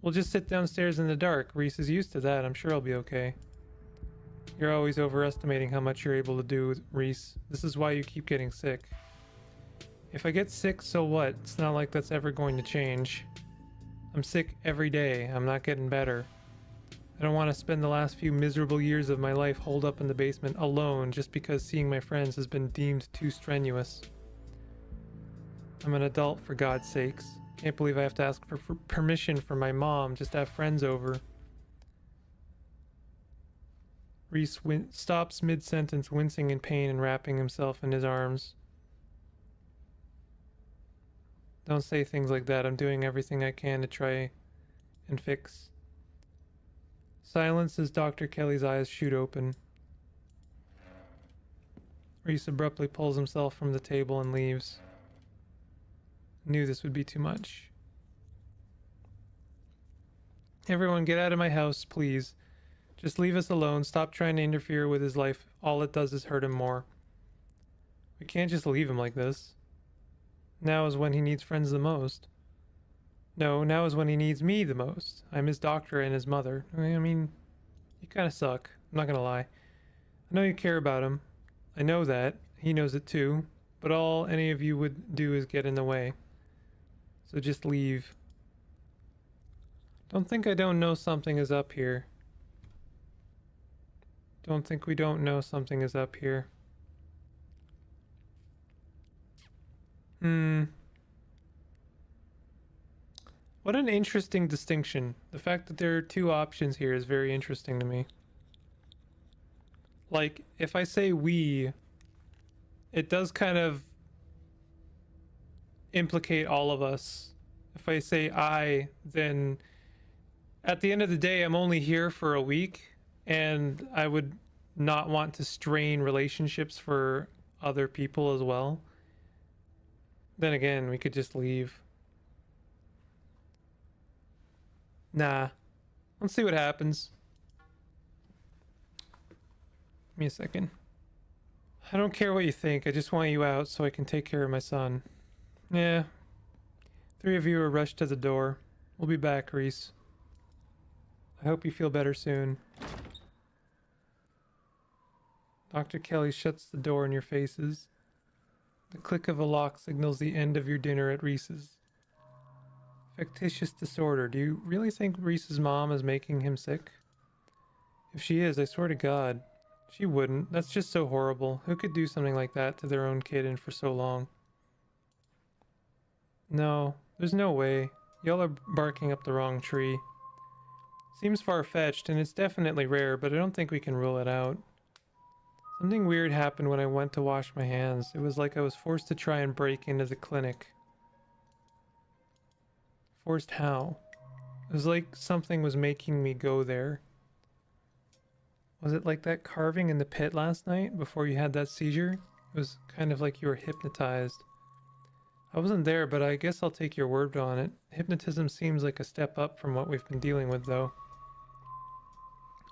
Speaker 1: We'll just sit downstairs in the dark. Reese is used to that. I'm sure I'll be okay. You're always overestimating how much you're able to do, Reese. This is why you keep getting sick. If I get sick, so what? It's not like that's ever going to change. I'm sick every day. I'm not getting better. I don't want to spend the last few miserable years of my life holed up in the basement alone just because seeing my friends has been deemed too strenuous. I'm an adult, for God's sakes. Can't believe I have to ask for permission from my mom just to have friends over. Reese stops mid-sentence, wincing in pain and wrapping himself in his arms. Don't say things like that. I'm doing everything I can to try and fix. Silence as Dr. Kelly's eyes shoot open. Reese abruptly pulls himself from the table and leaves. Knew this would be too much. Everyone get out of my house, please. Just leave us alone. Stop trying to interfere with his life. All it does is hurt him more. We can't just leave him like this. Now is when he needs friends the most. No, now is when he needs me the most. I'm his doctor and his mother. I mean, you kind of suck. I'm not gonna lie. I know you care about him. I know that. He knows it too. But all any of you would do is get in the way. So just leave. Don't think I don't know something is up here. Don't think we don't know something is up here. What an interesting distinction. The fact that there are two options here is very interesting to me. Like, if I say we, it does kind of implicate all of us. If I say I, then at the end of the day, I'm only here for a week, and I would not want to strain relationships for other people as well. Then again, we could just leave. Nah. Let's see what happens. Give me a second. I don't care what you think. I just want you out so I can take care of my son. Yeah. 3 of you are rushed to the door. We'll be back, Reese. I hope you feel better soon. Dr. Kelly shuts the door in your faces. The click of a lock signals the end of your dinner at Reese's. Factitious disorder. Do you really think Reese's mom is making him sick? If she is, I swear to God. She wouldn't. That's just so horrible. Who could do something like that to their own kid and for so long? No, there's no way. Y'all are barking up the wrong tree. Seems far-fetched, and it's definitely rare, but I don't think we can rule it out. Something weird happened when I went to wash my hands. It was like I was forced to try and break into the clinic. Forced how? It was like something was making me go there. Was it like that carving in the pit last night before you had that seizure? It was kind of like you were hypnotized. I wasn't there, but I guess I'll take your word on it. Hypnotism seems like a step up from what we've been dealing with, though.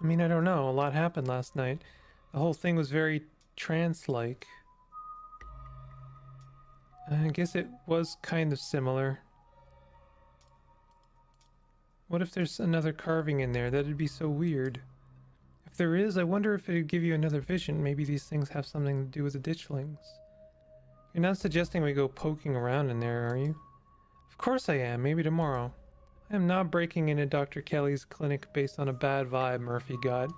Speaker 1: I mean, I don't know. A lot happened last night. The whole thing was very trance-like. I guess it was kind of similar. What if there's another carving in there? That'd be so weird. If there is, I wonder if it'd give you another vision. Maybe these things have something to do with the ditchlings. You're not suggesting we go poking around in there, are you? Of course I am. Maybe tomorrow. I am not breaking into Dr. Kelly's clinic based on a bad vibe Murphy got.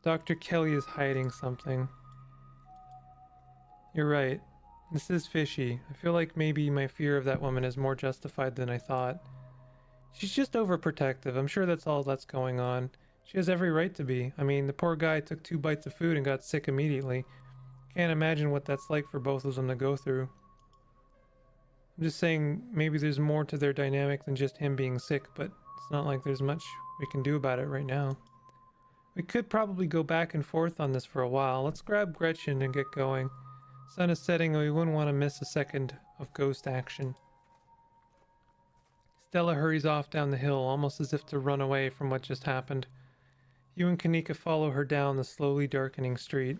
Speaker 1: Dr. Kelly is hiding something. You're right. This is fishy. I feel like maybe my fear of that woman is more justified than I thought. She's just overprotective. I'm sure that's all that's going on. She has every right to be. I mean, the poor guy took 2 bites of food and got sick immediately. Can't imagine what that's like for both of them to go through. I'm just saying maybe there's more to their dynamic than just him being sick, but it's not like there's much we can do about it right now. We could probably go back and forth on this for a while. Let's grab Gretchen and get going. Sun is setting and we wouldn't want to miss a second of ghost action. Stella hurries off down the hill, almost as if to run away from what just happened. You and Kanika follow her down the slowly darkening street.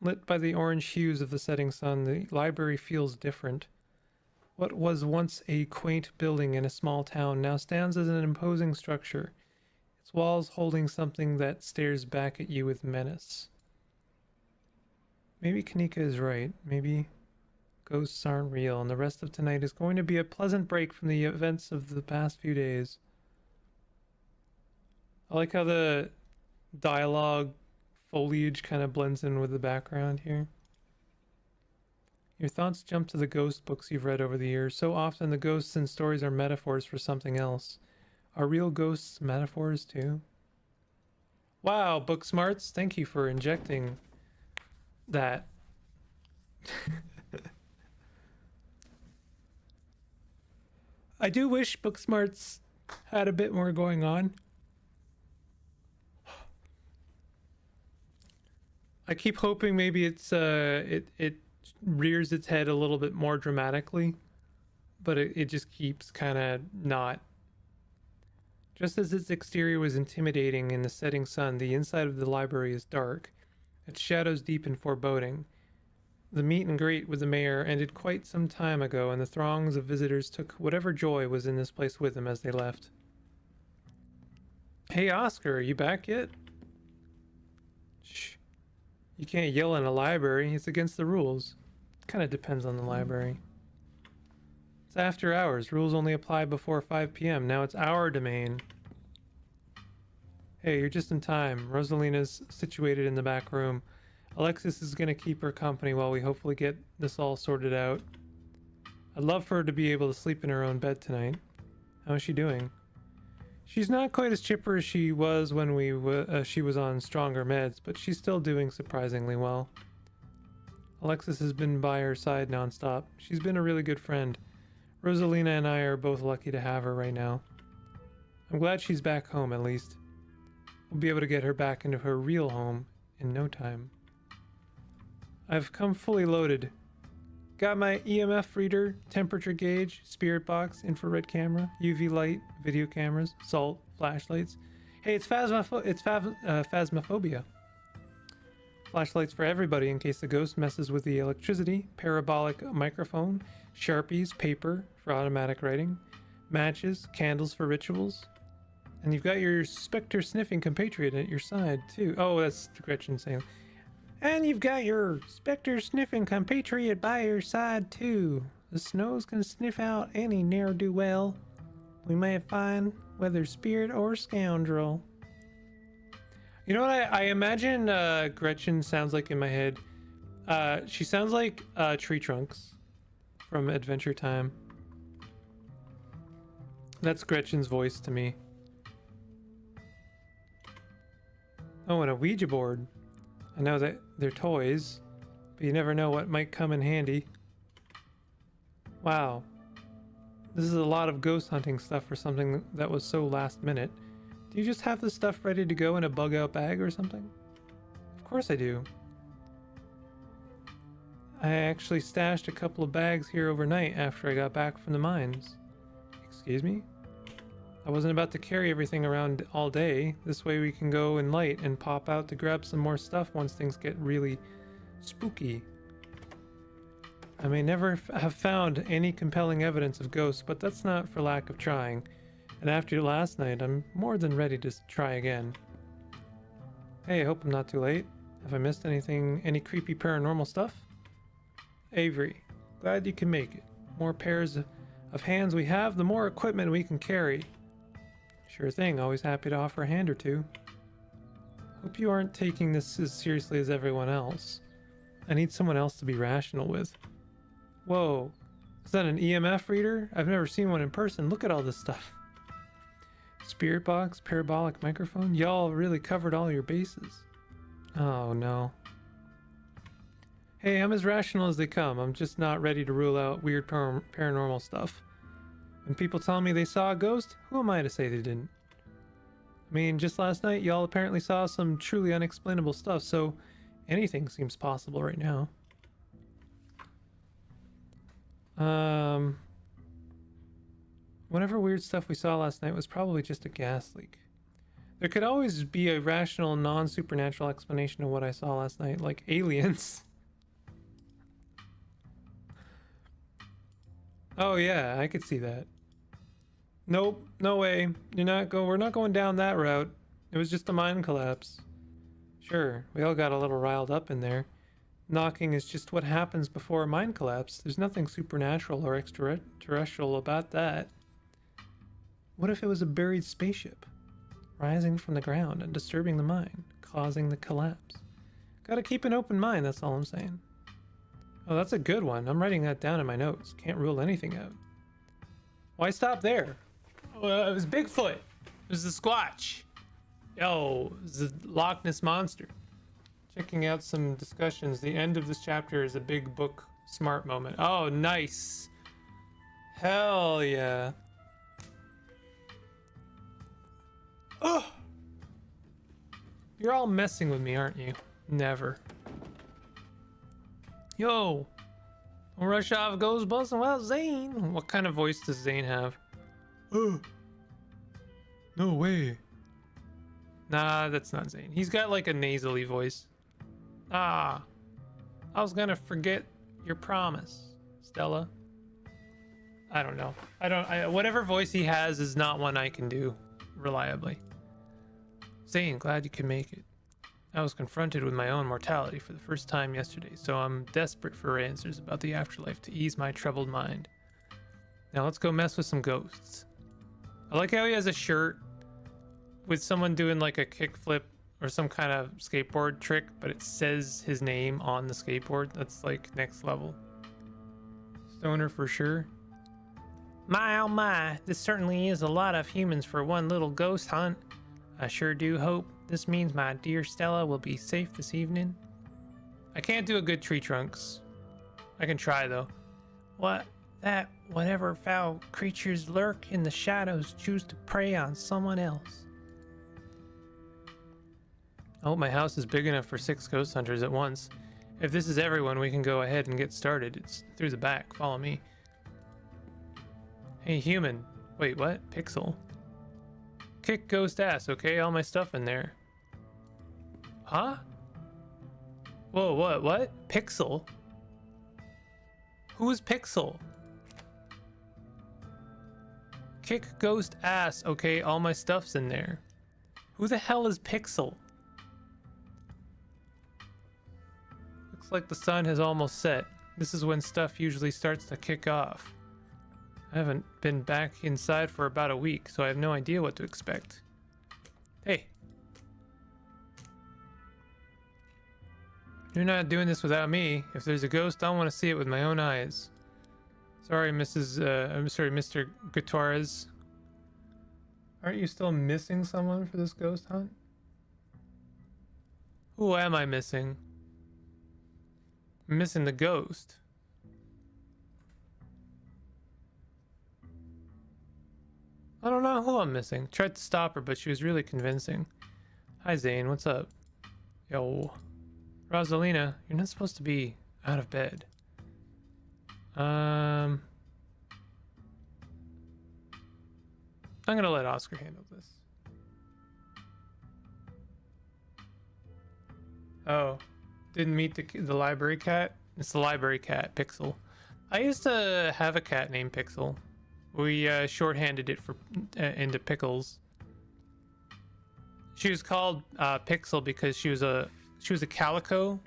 Speaker 1: Lit by the orange hues of the setting sun, the library feels different. What was once a quaint building in a small town now stands as an imposing structure, its walls holding something that stares back at you with menace. Maybe Kanika is right. Maybe ghosts aren't real, and the rest of tonight is going to be a pleasant break from the events of the past few days. I like how the dialogue foliage kind of blends in with the background here. Your thoughts jump to the ghost books you've read over the years. So often the ghosts in stories are metaphors for something else. Are real ghosts metaphors too? Wow, book smarts, thank you for injecting that. I do wish book smarts had a bit more going on. I keep hoping maybe it's it rears its head a little bit more dramatically, but it just keeps kind of not. Just as its exterior was intimidating in the setting sun, the inside of the library is dark, its shadows deep and foreboding. The meet and greet with the mayor ended quite some time ago, and the throngs of visitors took whatever joy was in this place with them as they left. Hey Oscar, are you back yet? Shh. You can't yell in a library, it's against the rules. Kind of depends on the library. It's after hours. Rules only apply before 5 p.m. Now it's our domain. Hey, you're just in time. Rosalina's situated in the back room. Alexis is going to keep her company while we hopefully get this all sorted out. I'd love for her to be able to sleep in her own bed tonight. How is she doing? She's not quite as chipper as she was when she was on stronger meds, but she's still doing surprisingly well. Alexis has been by her side nonstop. She's been a really good friend. Rosalina and I are both lucky to have her right now. I'm glad she's back home at least. We'll be able to get her back into her real home in no time. I've come fully loaded. Got my EMF reader, temperature gauge, spirit box, infrared camera, UV light, video cameras, salt, flashlights. Hey, it's phasmophobia. Flashlights for everybody in case the ghost messes with the electricity, parabolic microphone, Sharpies, paper for automatic writing, matches, candles for rituals. And you've got your specter sniffing compatriot at your side too. Oh, that's Gretchen saying. And you've got your specter sniffing compatriot by your side too. The snows can sniff out any ne'er-do-well we may find, whether spirit or scoundrel. You know what I imagine Gretchen sounds like in my head? She sounds like Tree Trunks from Adventure Time. That's Gretchen's voice to me. Oh, and a Ouija board. I know that they're toys, but you never know what might come in handy. Wow. This is a lot of ghost hunting stuff for something that was so last minute. Do you just have this stuff ready to go in a bug-out bag or something? Of course I do. I actually stashed a couple of bags here overnight after I got back from the mines. Excuse me? I wasn't about to carry everything around all day. This way we can go in light and pop out to grab some more stuff once things get really spooky. I may never have found any compelling evidence of ghosts, but that's not for lack of trying. And after last night, I'm more than ready to try again. Hey, I hope I'm not too late. Have I missed anything, any creepy paranormal stuff? Avery, glad you can make it. More pairs of hands we have, the more equipment we can carry. Sure thing, always happy to offer a hand or two. Hope you aren't taking this as seriously as everyone else. I need someone else to be rational with. Whoa, is that an EMF reader? I've never seen one in person. Look at all this stuff. Spirit box, parabolic microphone. Y'all really covered all your bases. Oh no. Hey, I'm as rational as they come. I'm just not ready to rule out weird paranormal stuff. When people tell me they saw a ghost, who am I to say they didn't? I mean, just last night, y'all apparently saw some truly unexplainable stuff, so anything seems possible right now. Whatever weird stuff we saw last night was probably just a gas leak. There could always be a rational, non-supernatural explanation of what I saw last night, like aliens. Oh yeah, I could see that. Nope, no way. We're not going down that route. It was just a mine collapse. Sure, we all got a little riled up in there. Knocking is just what happens before a mine collapse. There's nothing supernatural or extraterrestrial about that. What if it was a buried spaceship, rising from the ground and disturbing the mine, causing the collapse? Gotta keep an open mind, that's all I'm saying. Oh, that's a good one. I'm writing that down in my notes. Can't rule anything out. Why stop there? Well, it was Bigfoot. It was the Squatch. Yo, it was the Loch Ness Monster. Checking out some discussions. The end of this chapter is a big book smart moment. Oh, nice. Hell yeah. Oh! You're all messing with me, aren't you? Never. Yo! Don't rush off goes bustin' without Zane. What kind of voice does Zane have? Oh. No way. Nah, that's not Zane. He's got like a nasally voice. Ah. I was gonna forget your promise, Stella. I don't know. Whatever voice he has is not one I can do reliably. Zane, glad you can make it. I was confronted with my own mortality for the first time yesterday, so I'm desperate for answers about the afterlife to ease my troubled mind. Now let's go mess with some ghosts. I like how he has a shirt with someone doing like a kickflip or some kind of skateboard trick, but it says his name on the skateboard. That's like next level. Stoner for sure. My oh my, this certainly is a lot of humans for one little ghost hunt. I sure do hope this means my dear Stella will be safe this evening. I can't do a good tree trunks. I can try though. Whatever foul creatures lurk in the shadows choose to prey on someone else. I hope my house is big enough for 6 ghost hunters at once. If this is everyone, we can go ahead and get started. It's through the back. Follow me. Hey, human. Wait, what? Pixel. Kick ghost ass, okay? All my stuff in there. Huh? Whoa, what? Pixel? Who is Pixel? Kick ghost ass, okay? All my stuff's in there. Who the hell is Pixel? Looks like the sun has almost set. This is when stuff usually starts to kick off. I haven't been back inside for about a week, so I have no idea what to expect. Hey. You're not doing this without me. If there's a ghost, I want to see it with my own eyes. Sorry, Mr. Gutierrez. Aren't you still missing someone for this ghost hunt? Who am I missing? I'm missing the ghost. I don't know who I'm missing. Tried to stop her, but she was really convincing. Hi, Zane. What's up? Yo. Rosalina, you're not supposed to be out of bed. I'm gonna let Oscar handle this. Oh, didn't meet the library cat? It's the library cat, Pixel. I used to have a cat named Pixel. We shorthanded it for into Pickles. She was called Pixel because she was a calico,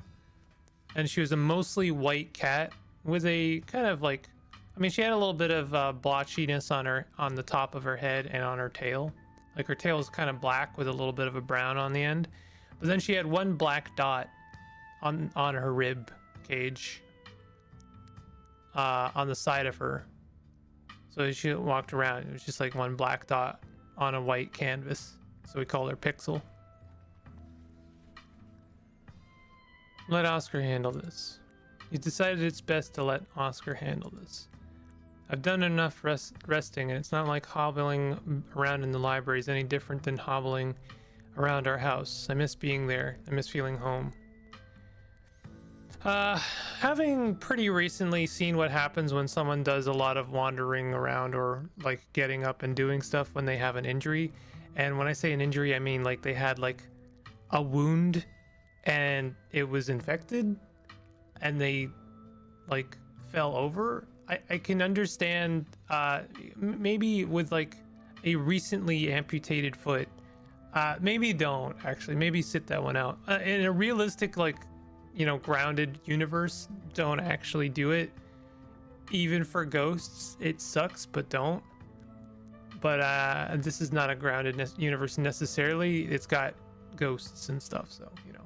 Speaker 1: and she was a mostly white cat with a kind of like, I mean, she had a little bit of blotchiness on the top of her head and on her tail. Like her tail was kind of black with a little bit of a brown on the end, but then she had one black dot on her rib cage on the side of her. So she walked around, it was just like one black dot on a white canvas. So we called her Pixel. Let Oscar handle this. You decided it's best to let Oscar handle this. I've done enough resting, and it's not like hobbling around in the library is any different than hobbling around our house. I miss being there. I miss feeling home. Having pretty recently seen what happens when someone does a lot of wandering around or like getting up and doing stuff when they have an injury. And when I say an injury, I mean like they had like a wound and it was infected and they like fell over. I can understand maybe with like a recently amputated foot. Maybe don't actually, maybe sit that one out. In a realistic, like, you know, grounded universe, don't actually do it. Even for ghosts, it sucks, but don't. But this is not a grounded universe necessarily. It's got ghosts and stuff, so, you know.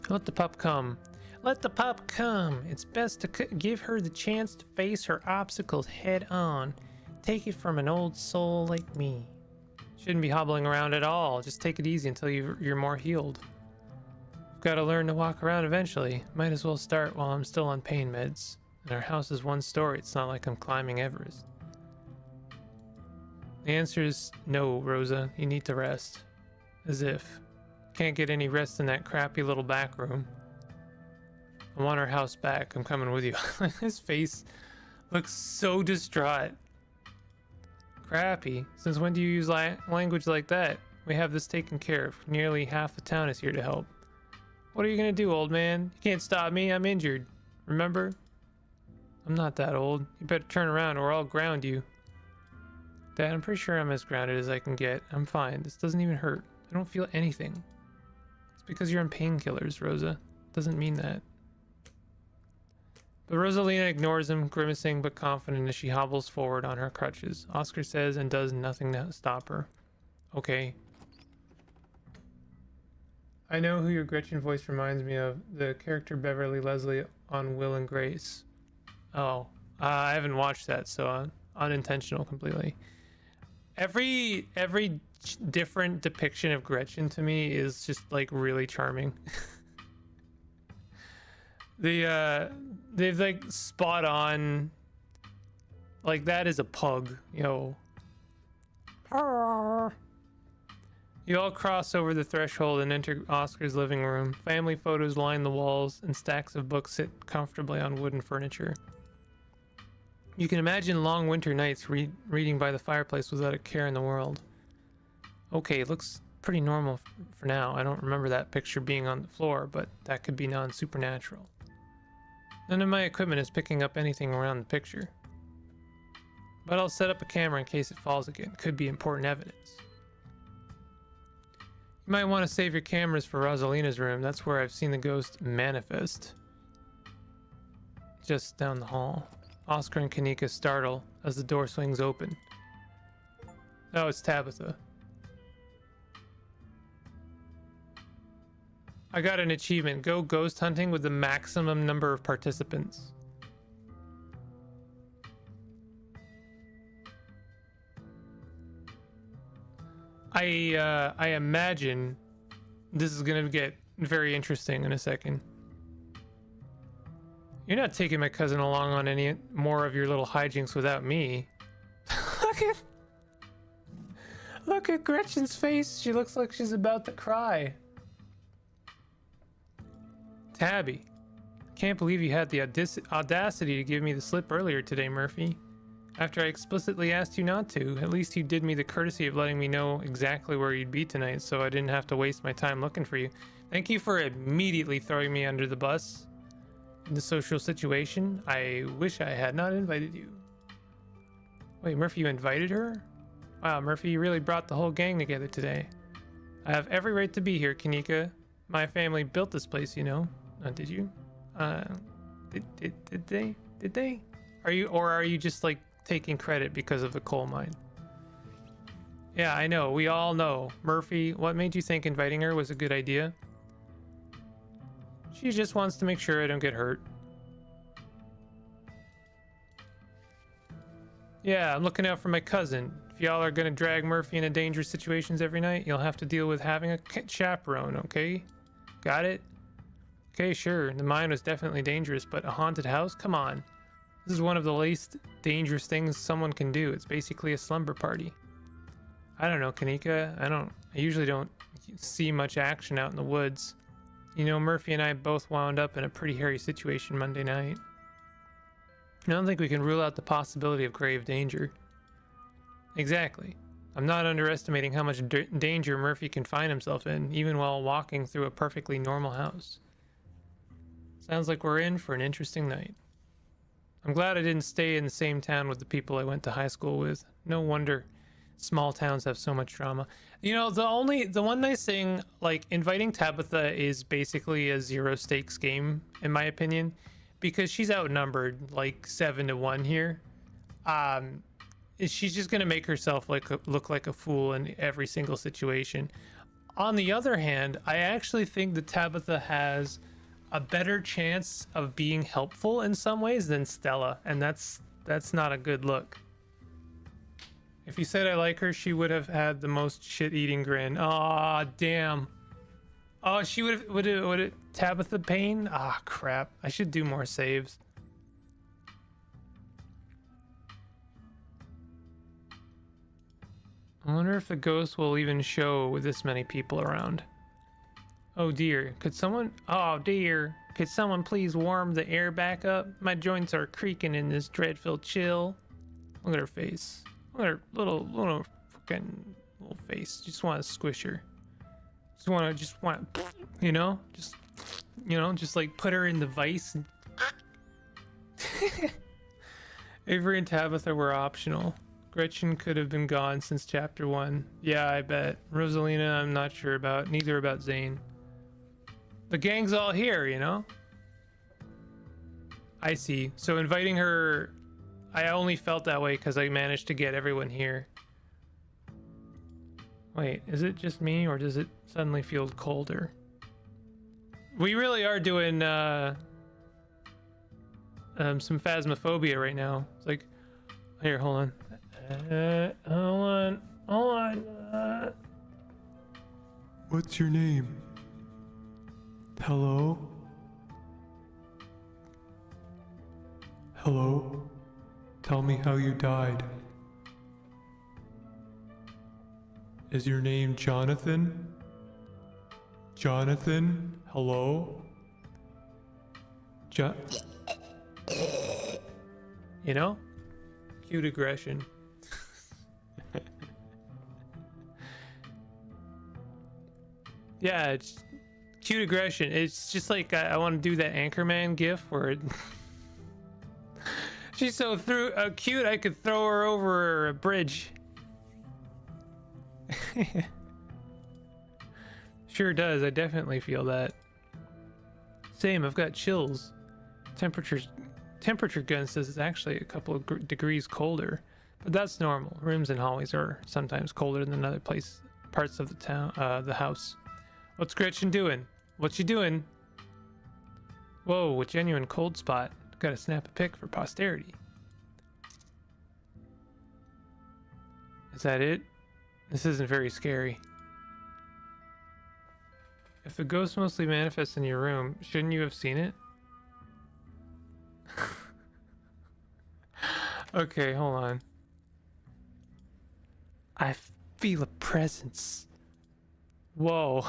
Speaker 1: Let the pup come. Let the pup come. It's best to give her the chance to face her obstacles head on. Take it from an old soul like me. Shouldn't be hobbling around at all. Just take it easy until you're more healed. I've got to learn to walk around eventually. Might as well start while I'm still on pain meds. And our house is one story. It's not like I'm climbing Everest. The answer is no, Rosa. You need to rest. As if. Can't get any rest in that crappy little back room. I want our house back. I'm coming with you. His face looks so distraught. Crappy. Since when do you use language like that? We have this taken care of. Nearly half the town is here to help. What are you gonna do, old man? You can't stop me. I'm injured. Remember? I'm not that old. You better turn around or I'll ground you. Dad, I'm pretty sure I'm as grounded as I can get. I'm fine. This doesn't even hurt. I don't feel anything. It's because you're on painkillers, Rosa. Doesn't mean that. But Rosalina ignores him, grimacing but confident as she hobbles forward on her crutches. Oscar says and does nothing to stop her. Okay. I know who your Gretchen voice reminds me of. The character Beverly Leslie on Will and Grace. Oh, I haven't watched that, so unintentional completely. Every different depiction of Gretchen to me is just like really charming. They've like spot on, like that is a pug, yo. You all cross over the threshold and enter Oscar's living room. Family photos line the walls and stacks of books sit comfortably on wooden furniture. You can imagine long winter nights reading by the fireplace without a care in the world. Okay, it looks pretty normal for now. I don't remember that picture being on the floor, but that could be non-supernatural. None of my equipment is picking up anything around the picture. But I'll set up a camera in case it falls again. Could be important evidence. You might want to save your cameras for Rosalina's room. That's where I've seen the ghost manifest. Just down the hall. Oscar and Kanika startle as the door swings open. Oh, it's Tabitha. I got an achievement. Go ghost hunting with the maximum number of participants. I imagine this is gonna get very interesting in a second. You're not taking my cousin along on any more of your little hijinks without me. Look at Gretchen's face. She looks like she's about to cry. Tabby. Can't believe you had the audacity to give me the slip earlier today, Murphy. After I explicitly asked you not to, at least you did me the courtesy of letting me know exactly where you'd be tonight, so I didn't have to waste my time looking for you. Thank you for immediately throwing me under the bus in the social situation. I wish I had not invited you. Wait, Murphy, you invited her? Wow, Murphy, you really brought the whole gang together today. I have every right to be here, Kanika. My family built this place, you know. Did you? Did they? Did they? Are you just like taking credit because of the coal mine? Yeah, I know. We all know. Murphy, what made you think inviting her was a good idea? She just wants to make sure I don't get hurt. Yeah, I'm looking out for my cousin. If y'all are gonna drag Murphy into dangerous situations every night, you'll have to deal with having a chaperone, okay? Got it? Okay, sure. The mine was definitely dangerous, but a haunted house? Come on. This is one of the least dangerous things someone can do. It's basically a slumber party. I don't know, Kanika. I usually don't see much action out in the woods. You know, Murphy and I both wound up in a pretty hairy situation Monday night. I don't think we can rule out the possibility of grave danger. Exactly. I'm not underestimating how much danger Murphy can find himself in, even while walking through a perfectly normal house. Sounds like we're in for an interesting night. I'm glad I didn't stay in the same town with the people I went to high school with. No wonder small towns have so much drama. You know, the one nice thing, like, inviting Tabitha is basically a zero stakes game, in my opinion, because she's outnumbered like 7-1 here. She's just gonna make herself look like a fool in every single situation. On the other hand, I actually think that Tabitha has a better chance of being helpful in some ways than Stella, and that's not a good look. If you said I like her, she would have had the most shit-eating grin. Aw, damn. Oh, she would have Tabitha Payne? Ah, crap. I should do more saves. I wonder if the ghost will even show with this many people around. Oh dear, could someone please warm the air back up? My joints are creaking in this dread-filled chill. Look at her face. Look at her little fucking little face. Just want to squish her. Just want, you know, just like put her in the vice. And Avery and Tabitha were optional. Gretchen could have been gone since chapter 1. Yeah, I bet. Rosalina, I'm not sure about. Neither about Zane. The gang's all here, you know? I see. So inviting her, I only felt that way because I managed to get everyone here. Wait, is it just me or does it suddenly feel colder? We really are doing some phasmophobia right now. It's like, here, hold on. Hold on.
Speaker 3: What's your name? Hello? Hello? Tell me how you died. Is your name Jonathan? Jonathan? Hello?
Speaker 1: You know? Cute aggression. Yeah, it's cute aggression. It's just like I want to do that Anchorman gif where she's so cute I could throw her over a bridge. Sure does. I definitely feel that. Same. I've got chills. Temperature gun says it's actually a couple of degrees colder, but that's normal. Rooms and hallways are sometimes colder than other parts of the town, the house. What's Gretchen doing? What's she doing? Whoa, a genuine cold spot. Gotta snap a pic for posterity. Is that it? This isn't very scary. If the ghost mostly manifests in your room, shouldn't you have seen it? Okay, hold on. I feel a presence. Whoa.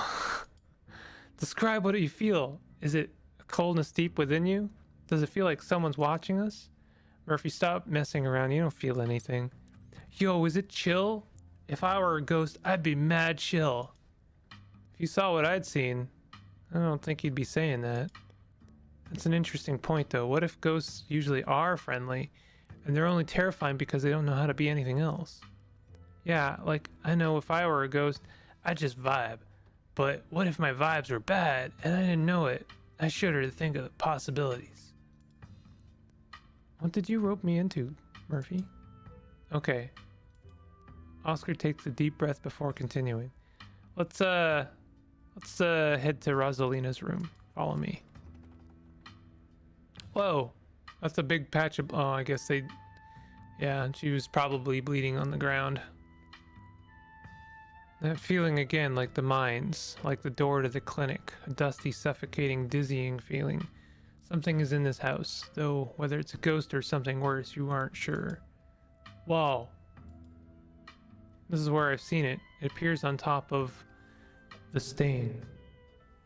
Speaker 1: Describe what you feel. Is it a coldness deep within you? Does it feel like someone's watching us? Murphy, stop messing around. You don't feel anything. Yo, is it chill? If I were a ghost, I'd be mad chill. If you saw what I'd seen, I don't think you'd be saying that. That's an interesting point, though. What if ghosts usually are friendly, and they're only terrifying because they don't know how to be anything else? Yeah, like, I know if I were a ghost, I'd just vibe. But what if my vibes were bad, and I didn't know it? I shudder to think of the possibilities. What did you rope me into, Murphy? Okay. Oscar takes a deep breath before continuing. Let's head to Rosalina's room. Follow me. Whoa, that's a big patch of. Oh, I guess they. Yeah, she was probably bleeding on the ground. That feeling again, like the mines, like the door to the clinic, a dusty, suffocating, dizzying feeling. Something is in this house, though whether it's a ghost or something worse, you aren't sure. Whoa. This is where I've seen it. It appears on top of the stain.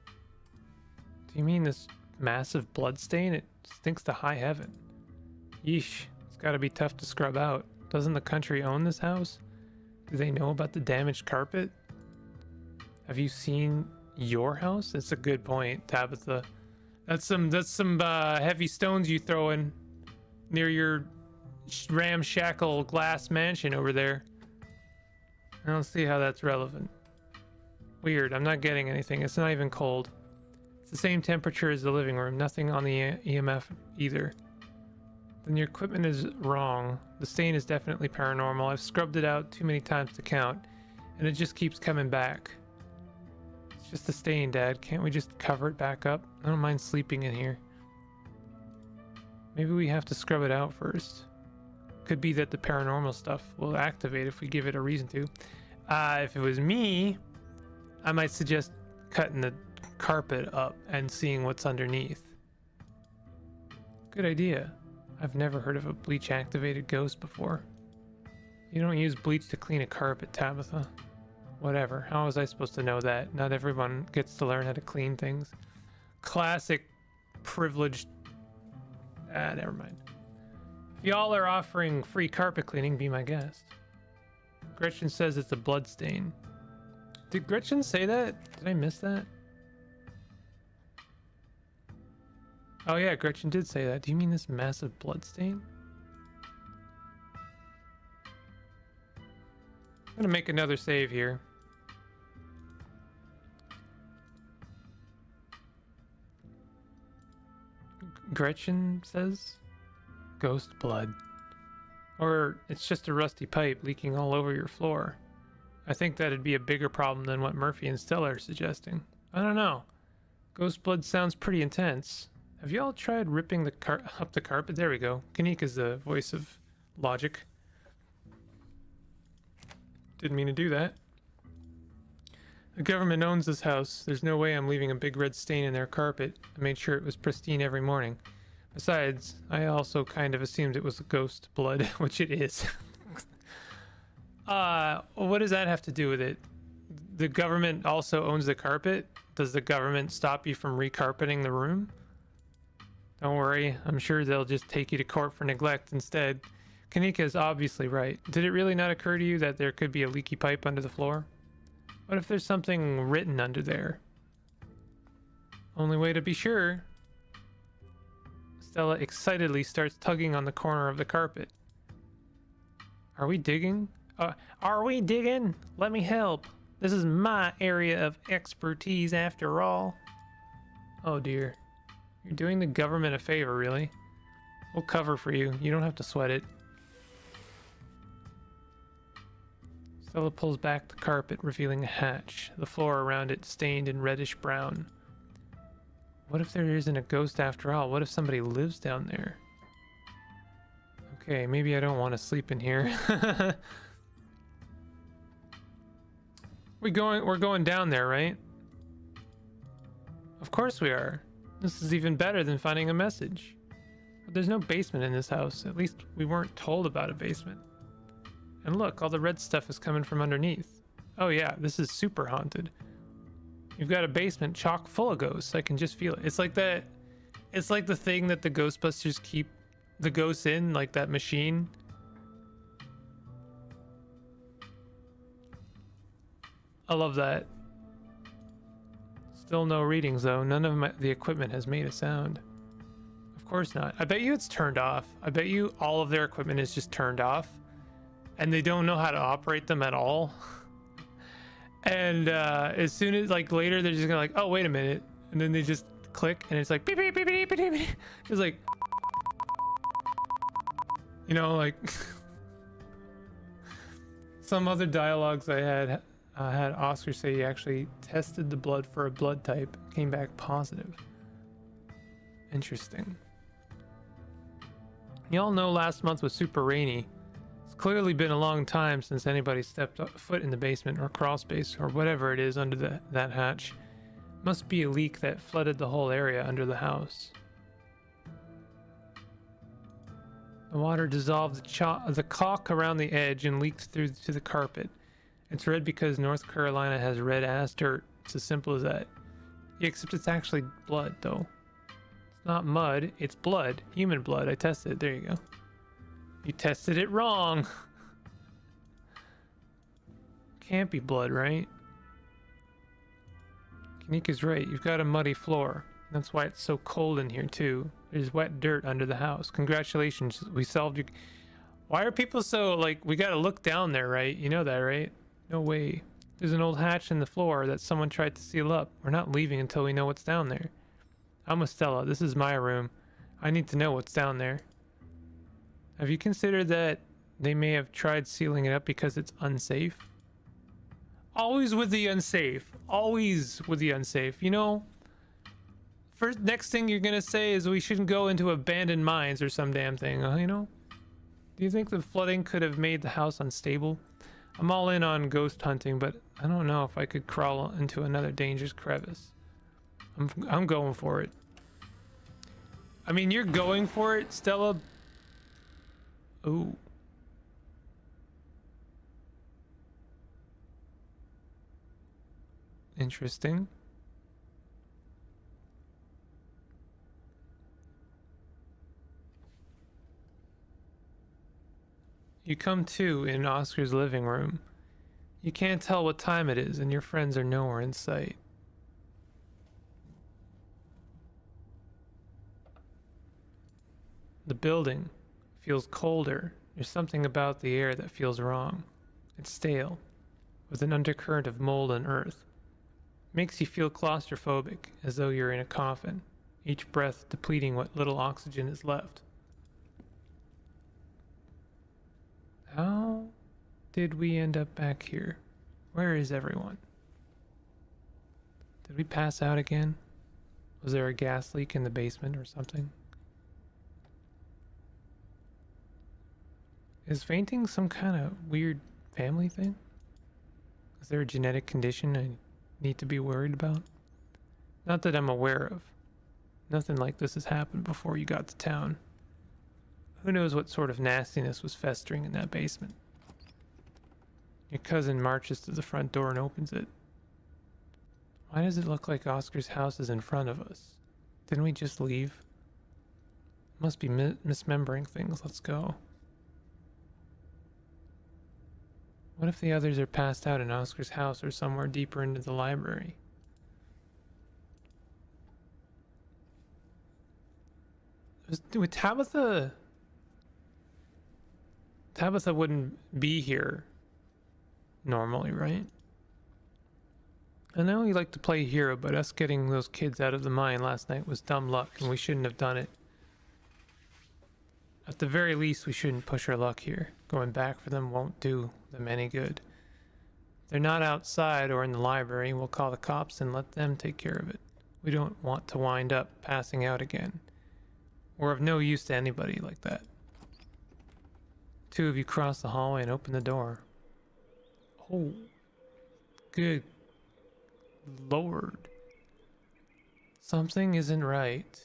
Speaker 1: Do you mean this massive blood stain? It stinks to high heaven. Yeesh, it's gotta be tough to scrub out. Doesn't the country own this house? Do they know about the damaged carpet? Have you seen your house? That's a good point, Tabitha. That's some heavy stones you throw in near your ramshackle glass mansion over there. I don't see how that's relevant. Weird, I'm not getting anything. It's not even cold. It's the same temperature as the living room. Nothing on the EMF either. Then your equipment is wrong. The stain is definitely paranormal. I've scrubbed it out too many times to count, and it just keeps coming back. It's just a stain, Dad. Can't we just cover it back up? I don't mind sleeping in here. Maybe we have to scrub it out first. Could be that the paranormal stuff will activate if we give it a reason to. If it was me, I might suggest cutting the carpet up and seeing what's underneath. Good idea. I've never heard of a bleach-activated ghost before. You don't use bleach to clean a carpet, Tabitha. Whatever. How was I supposed to know that? Not everyone gets to learn how to clean things. Classic privileged... never mind. If y'all are offering free carpet cleaning, be my guest. Gretchen says it's a blood stain. Did Gretchen say that? Did I miss that? Oh yeah, Gretchen did say that. Do you mean this massive blood stain? I'm gonna make another save here. Gretchen says ghost blood. Or it's just a rusty pipe leaking all over your floor. I think that'd be a bigger problem than what Murphy and Stella are suggesting. I don't know. Ghost blood sounds pretty intense. Have you all tried ripping up the carpet? There we go. Kanika's the voice of logic. Didn't mean to do that. The government owns this house. There's no way I'm leaving a big red stain in their carpet. I made sure it was pristine every morning. Besides, I also kind of assumed it was ghost blood, which it is. What does that have to do with it? The government also owns the carpet? Does the government stop you from recarpeting the room? Don't worry, I'm sure they'll just take you to court for neglect instead. Kanika is obviously right. Did it really not occur to you that there could be a leaky pipe under the floor? What if there's something written under there? Only way to be sure. Stella excitedly starts tugging on the corner of the carpet. Are we digging? Are we digging? Let me help. This is my area of expertise after all. Oh dear. You're doing the government a favor, really? We'll cover for you. You don't have to sweat it. Stella pulls back the carpet, revealing a hatch, the floor around it stained in reddish brown. What if there isn't a ghost after all? What if somebody lives down there? Okay, maybe I don't want to sleep in here. We're going down there, right? Of course we are. This is even better than finding a message. But there's no basement in this house. At least we weren't told about a basement. And look, all the red stuff is coming from underneath. Oh yeah, this is super haunted. You've got a basement chock full of ghosts. I can just feel it. It's like that. It's like the thing that the Ghostbusters keep the ghosts in, like that machine. I love that. Still no readings though. None of the equipment has made a sound. Of course not. I bet you it's turned off. I bet you all of their equipment is just turned off and they don't know how to operate them at all. And as soon as like later they're just gonna like, oh wait a minute, and then they just click and it's like beep beep beep beep beep beep. It's like, you know, like some other dialogues I had Oscar say he actually tested the blood for a blood type, came back positive. Interesting. Y'all know last month was super rainy. It's clearly been a long time since anybody stepped foot in the basement or crawl space or whatever it is under that hatch. Must be a leak that flooded the whole area under the house. The water dissolved the caulk around the edge and leaked through to the carpet. It's red because North Carolina has red-ass dirt. It's as simple as that. Yeah, except it's actually blood, though. It's not mud, it's blood. Human blood. I tested it. There you go. You tested it wrong. Can't be blood, right? Kanika's right. You've got a muddy floor. That's why it's so cold in here, too. There's wet dirt under the house. Congratulations. We solved your... Why are people so, like, we gotta look down there, right? You know that, right? No way. There's an old hatch in the floor that someone tried to seal up. We're not leaving until we know what's down there. I'm with Stella. This is my room. I need to know what's down there. Have you considered that they may have tried sealing it up because it's unsafe? Always with the unsafe. Always with the unsafe. You know, next thing you're gonna say is we shouldn't go into abandoned mines or some damn thing, you know? Do you think the flooding could have made the house unstable? I'm all in on ghost hunting, but I don't know if I could crawl into another dangerous crevice. I'm going for it. I mean, you're going for it, Stella. Ooh. Interesting. You come to in Oscar's living room. You can't tell what time it is, and your friends are nowhere in sight. The building feels colder. There's something about the air that feels wrong. It's stale, with an undercurrent of mold and earth. Makes you feel claustrophobic, as though you're in a coffin, each breath depleting what little oxygen is left. How did we end up back here? Where is everyone? Did we pass out again? Was there a gas leak in the basement or something? Is fainting some kind of weird family thing? Is there a genetic condition I need to be worried about? Not that I'm aware of. Nothing like this has happened before you got to town. Who knows what sort of nastiness was festering in that basement? Your cousin marches to the front door and opens it. Why does it look like Oscar's house is in front of us? Didn't we just leave? Must be misremembering things. Let's go. What if the others are passed out in Oscar's house or somewhere deeper into the library? With Tabitha wouldn't be here normally, right? I know you like to play hero, but us getting those kids out of the mine last night was dumb luck, and we shouldn't have done it. At the very least, we shouldn't push our luck here. Going back for them won't do them any good. If they're not outside or in the library, we'll call the cops and let them take care of it. We don't want to wind up passing out again. We're of no use to anybody like that. Two of you cross the hallway and open the door. Oh, good Lord. Something isn't right.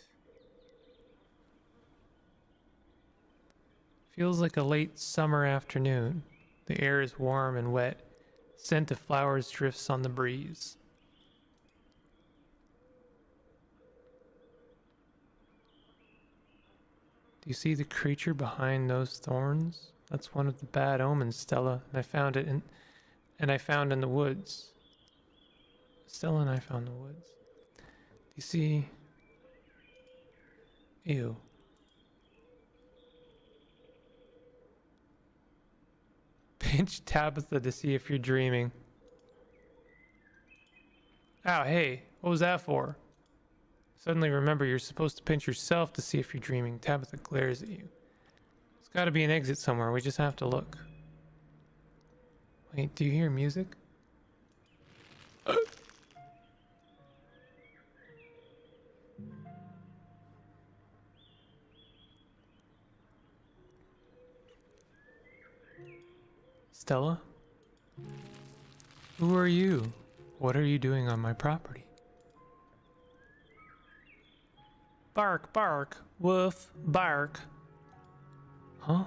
Speaker 1: Feels like a late summer afternoon. The air is warm and wet. Scent of flowers drifts on the breeze. Do you see the creature behind those thorns? That's one of the bad omens, Stella. And I found it in the woods. Stella and I found the woods. Do you see? Ew. Pinch Tabitha to see if you're dreaming. Ow, hey, what was that for? Suddenly remember you're supposed to pinch yourself to see if you're dreaming. Tabitha glares at you. There's gotta be an exit somewhere, we just have to look. Wait, do you hear music? Stella? Who are you? What are you doing on my property? Bark, bark, woof, bark. Huh?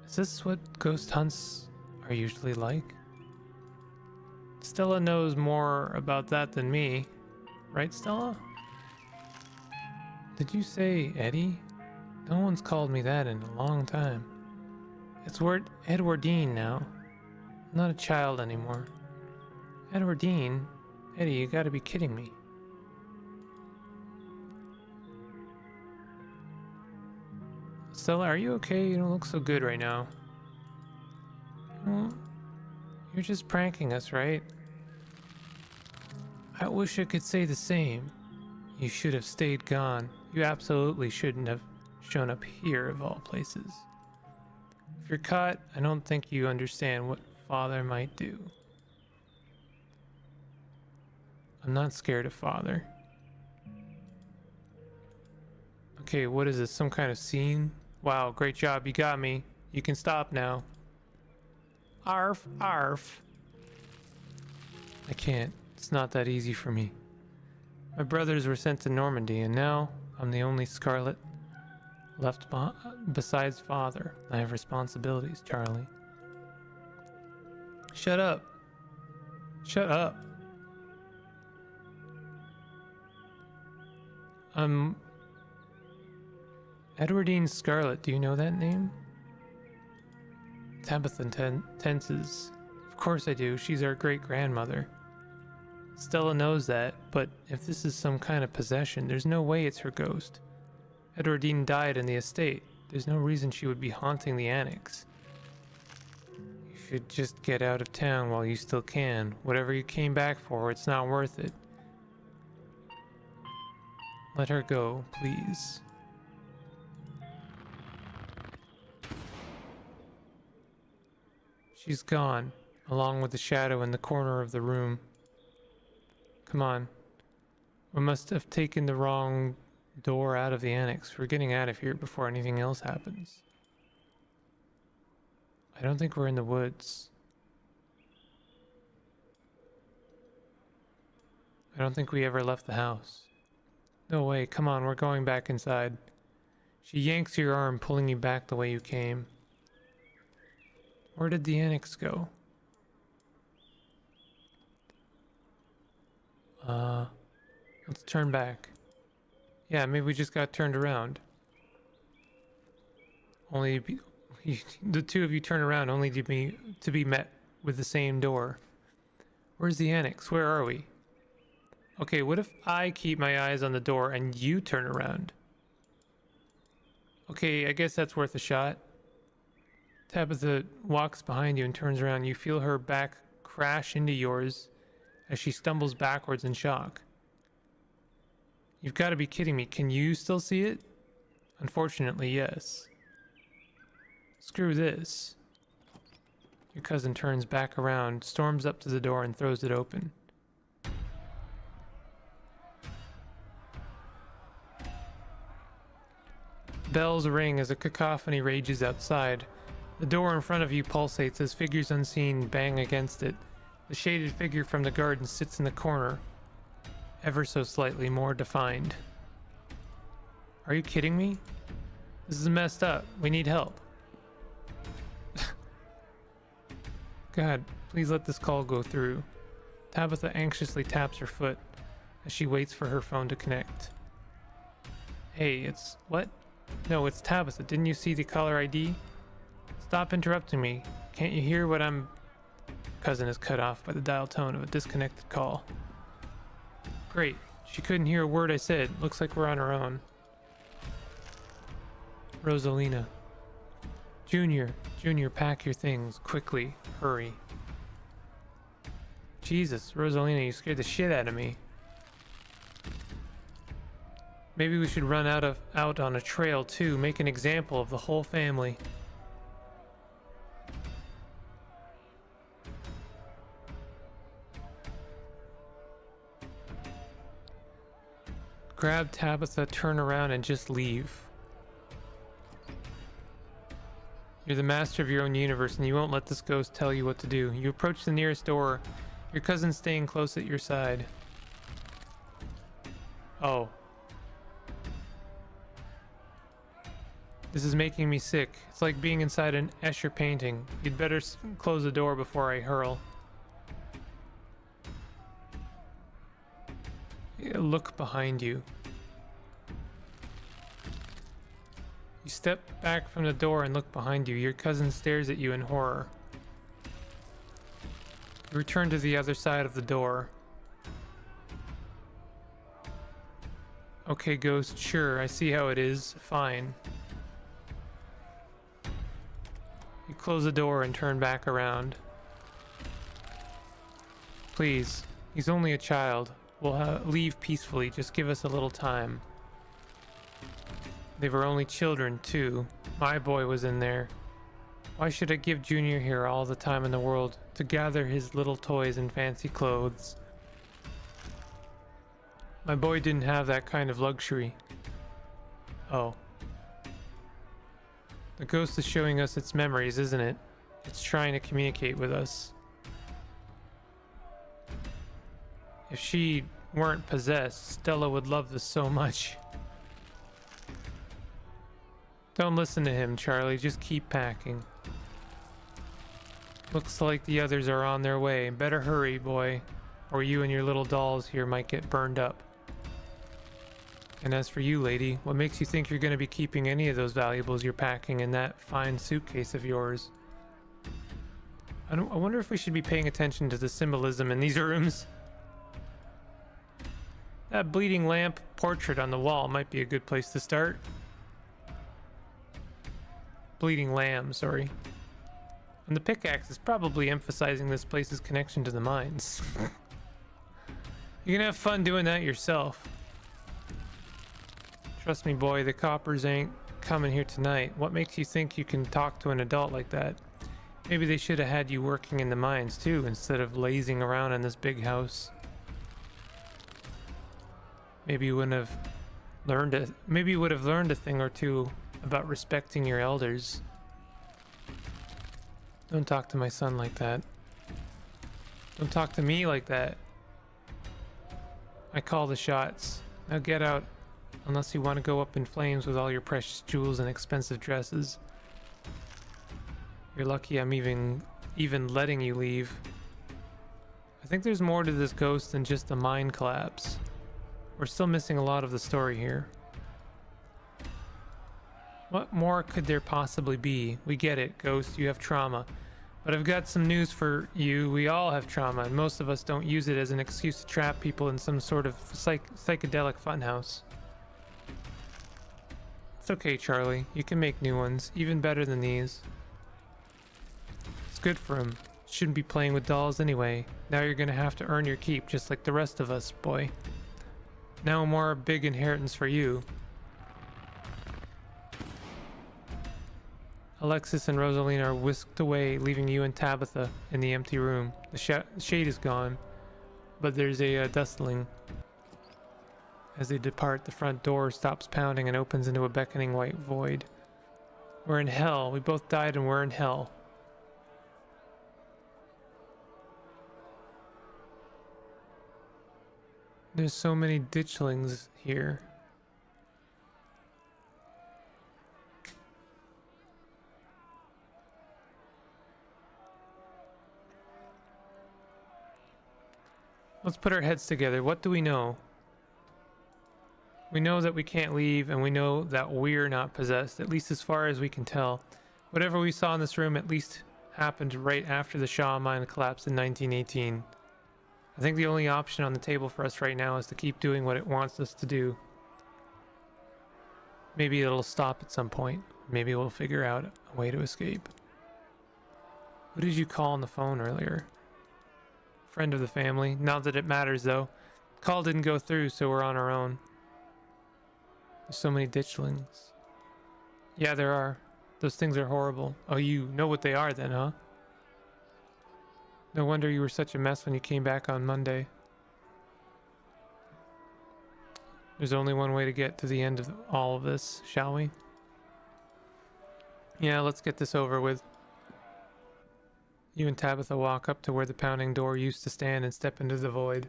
Speaker 1: Is this what ghost hunts are usually like? Stella knows more about that than me. Right, Stella? Did you say Eddie? No one's called me that in a long time. It's Edwardine now. I'm not a child anymore. Edwardine? Eddie, you gotta be kidding me. Stella, are you okay? You don't look so good right now. Well, you're just pranking us, right? I wish I could say the same. You should have stayed gone. You absolutely shouldn't have shown up here of all places. If you're caught, I don't think you understand what Father might do. I'm not scared of Father. Okay, what is this? Some kind of scene? Wow, great job. You got me. You can stop now. Arf, arf. I can't. It's not that easy for me. My brothers were sent to Normandy, and now I'm the only Scarlet left besides Father. I have responsibilities, Charlie. Shut up. Shut up. Edwardine Scarlet, do you know that name? Tabitha tenses. Of course I do, she's our great-grandmother. Stella knows that, but if this is some kind of possession, there's no way it's her ghost. Edwardine died in the estate. There's no reason she would be haunting the annex. You should just get out of town while you still can. Whatever you came back for, it's not worth it. Let her go, please. She's gone, along with the shadow in the corner of the room. Come on. We must have taken the wrong door out of the annex. We're getting out of here before anything else happens. I don't think we're in the woods. I don't think we ever left the house. No way, come on, we're going back inside. She yanks your arm, pulling you back the way you came. Where did the annex go? Let's turn back. Yeah, maybe we just got turned around. Only the two of you turn around only to be met with the same door. Where's the annex? Where are we? Okay, what if I keep my eyes on the door and you turn around? Okay, I guess that's worth a shot. Tabitha walks behind you and turns around. You feel her back crash into yours as she stumbles backwards in shock. You've got to be kidding me. Can you still see it? Unfortunately, yes. Screw this. Your cousin turns back around, storms up to the door, and throws it open. Bells ring as a cacophony rages outside. The door in front of you pulsates as figures unseen bang against it. The shaded figure from the garden sits in the corner, ever so slightly more defined. Are you kidding me? This is messed up. We need help. God, please let this call go through. Tabitha anxiously taps her foot as she waits for her phone to connect. Hey, it's... what? No, it's Tabitha. Didn't you see the caller ID? Stop interrupting me. Can't you hear what I'm... Cousin is cut off by the dial tone of a disconnected call. Great. She couldn't hear a word I said. Looks like we're on our own. Rosalina. Junior, pack your things. Quickly. Hurry. Jesus, Rosalina, you scared the shit out of me. Maybe we should run out on a trail too. Make an example of the whole family. Grab Tabitha, turn around, and just leave. You're the master of your own universe, and you won't let this ghost tell you what to do. You approach the nearest door, your cousin staying close at your side. Oh. This is making me sick. It's like being inside an Escher painting. You'd better close the door before I hurl. Look behind you. You step back from the door and look behind you. Your cousin stares at you in horror. You return to the other side of the door. Okay, ghost, sure, I see how it is. Fine. You close the door and turn back around. Please, he's only a child. We'll leave peacefully. Just give us a little time. They were only children, too. My boy was in there. Why should I give Junior here all the time in the world to gather his little toys and fancy clothes? My boy didn't have that kind of luxury. Oh. The ghost is showing us its memories, isn't it? It's trying to communicate with us. If she weren't possessed, Stella would love this so much. Don't listen to him, Charlie. Just keep packing. Looks like the others are on their way. Better hurry, boy, or you and your little dolls here might get burned up. And as for you, lady, what makes you think you're going to be keeping any of those valuables you're packing in that fine suitcase of yours? I wonder if we should be paying attention to the symbolism in these rooms. That bleeding lamp portrait on the wall might be a good place to start. Bleeding lamb, sorry. And the pickaxe is probably emphasizing this place's connection to the mines. You can have fun doing that yourself. Trust me, boy, the coppers ain't coming here tonight. What makes you think you can talk to an adult like that? Maybe they should have had you working in the mines too, instead of lazing around in this big house. Maybe you would have learned a thing or two about respecting your elders. Don't talk to my son like that. Don't talk to me like that. I call the shots. Now get out, unless you want to go up in flames with all your precious jewels and expensive dresses. You're lucky I'm even letting you leave. I think there's more to this ghost than just a mine collapse. We're still missing a lot of the story here. What more could there possibly be? We get it, Ghost, you have trauma. But I've got some news for you. We all have trauma, and most of us don't use it as an excuse to trap people in some sort of psychedelic funhouse. It's okay, Charlie. You can make new ones, even better than these. It's good for him. Shouldn't be playing with dolls anyway. Now you're gonna have to earn your keep, just like the rest of us, boy. Now more big inheritance for you. Alexis and Rosalina are whisked away, leaving you and Tabitha in the empty room. The shade is gone, but there's a dustling. As they depart, the front door stops pounding and opens into a beckoning white void. We're in hell. We both died and we're in hell. There's so many ditchlings here. Let's put our heads together. What do we know? We know that we can't leave, and we know that we're not possessed, at least as far as we can tell. Whatever we saw in this room at least happened right after the Shaw mine collapsed in 1918. I think the only option on the table for us right now is to keep doing what it wants us to do. Maybe it'll stop at some point. Maybe we'll figure out a way to escape. Who did you call on the phone earlier? Friend of the family. Not that it matters though. Call didn't go through, so we're on our own. There's so many ditchlings. Yeah, there are. Those things are horrible. Oh, you know what they are then, huh? No wonder you were such a mess when you came back on Monday. There's only one way to get to the end of all of this, shall we? Yeah, let's get this over with. You and Tabitha walk up to where the pounding door used to stand and step into the void.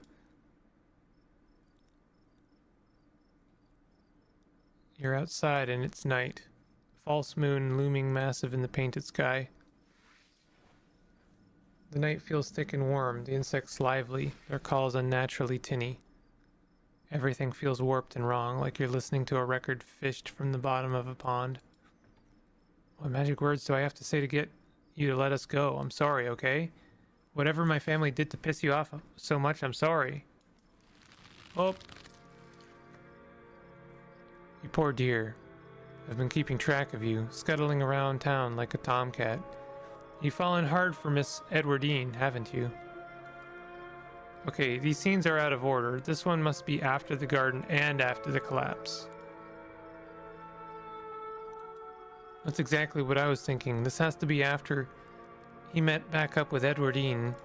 Speaker 1: You're outside and it's night. False moon looming massive in the painted sky. The night feels thick and warm, the insects lively, their calls unnaturally tinny. Everything feels warped and wrong, like you're listening to a record fished from the bottom of a pond. What magic words do I have to say to get you to let us go? I'm sorry, okay? Whatever my family did to piss you off so much, I'm sorry. Oh. You poor dear. I've been keeping track of you, scuttling around town like a tomcat. You've fallen hard for Miss Edwardine, haven't you? Okay, these scenes are out of order. This one must be after the garden and after the collapse. That's exactly what I was thinking. This has to be after he met back up with Edwardine.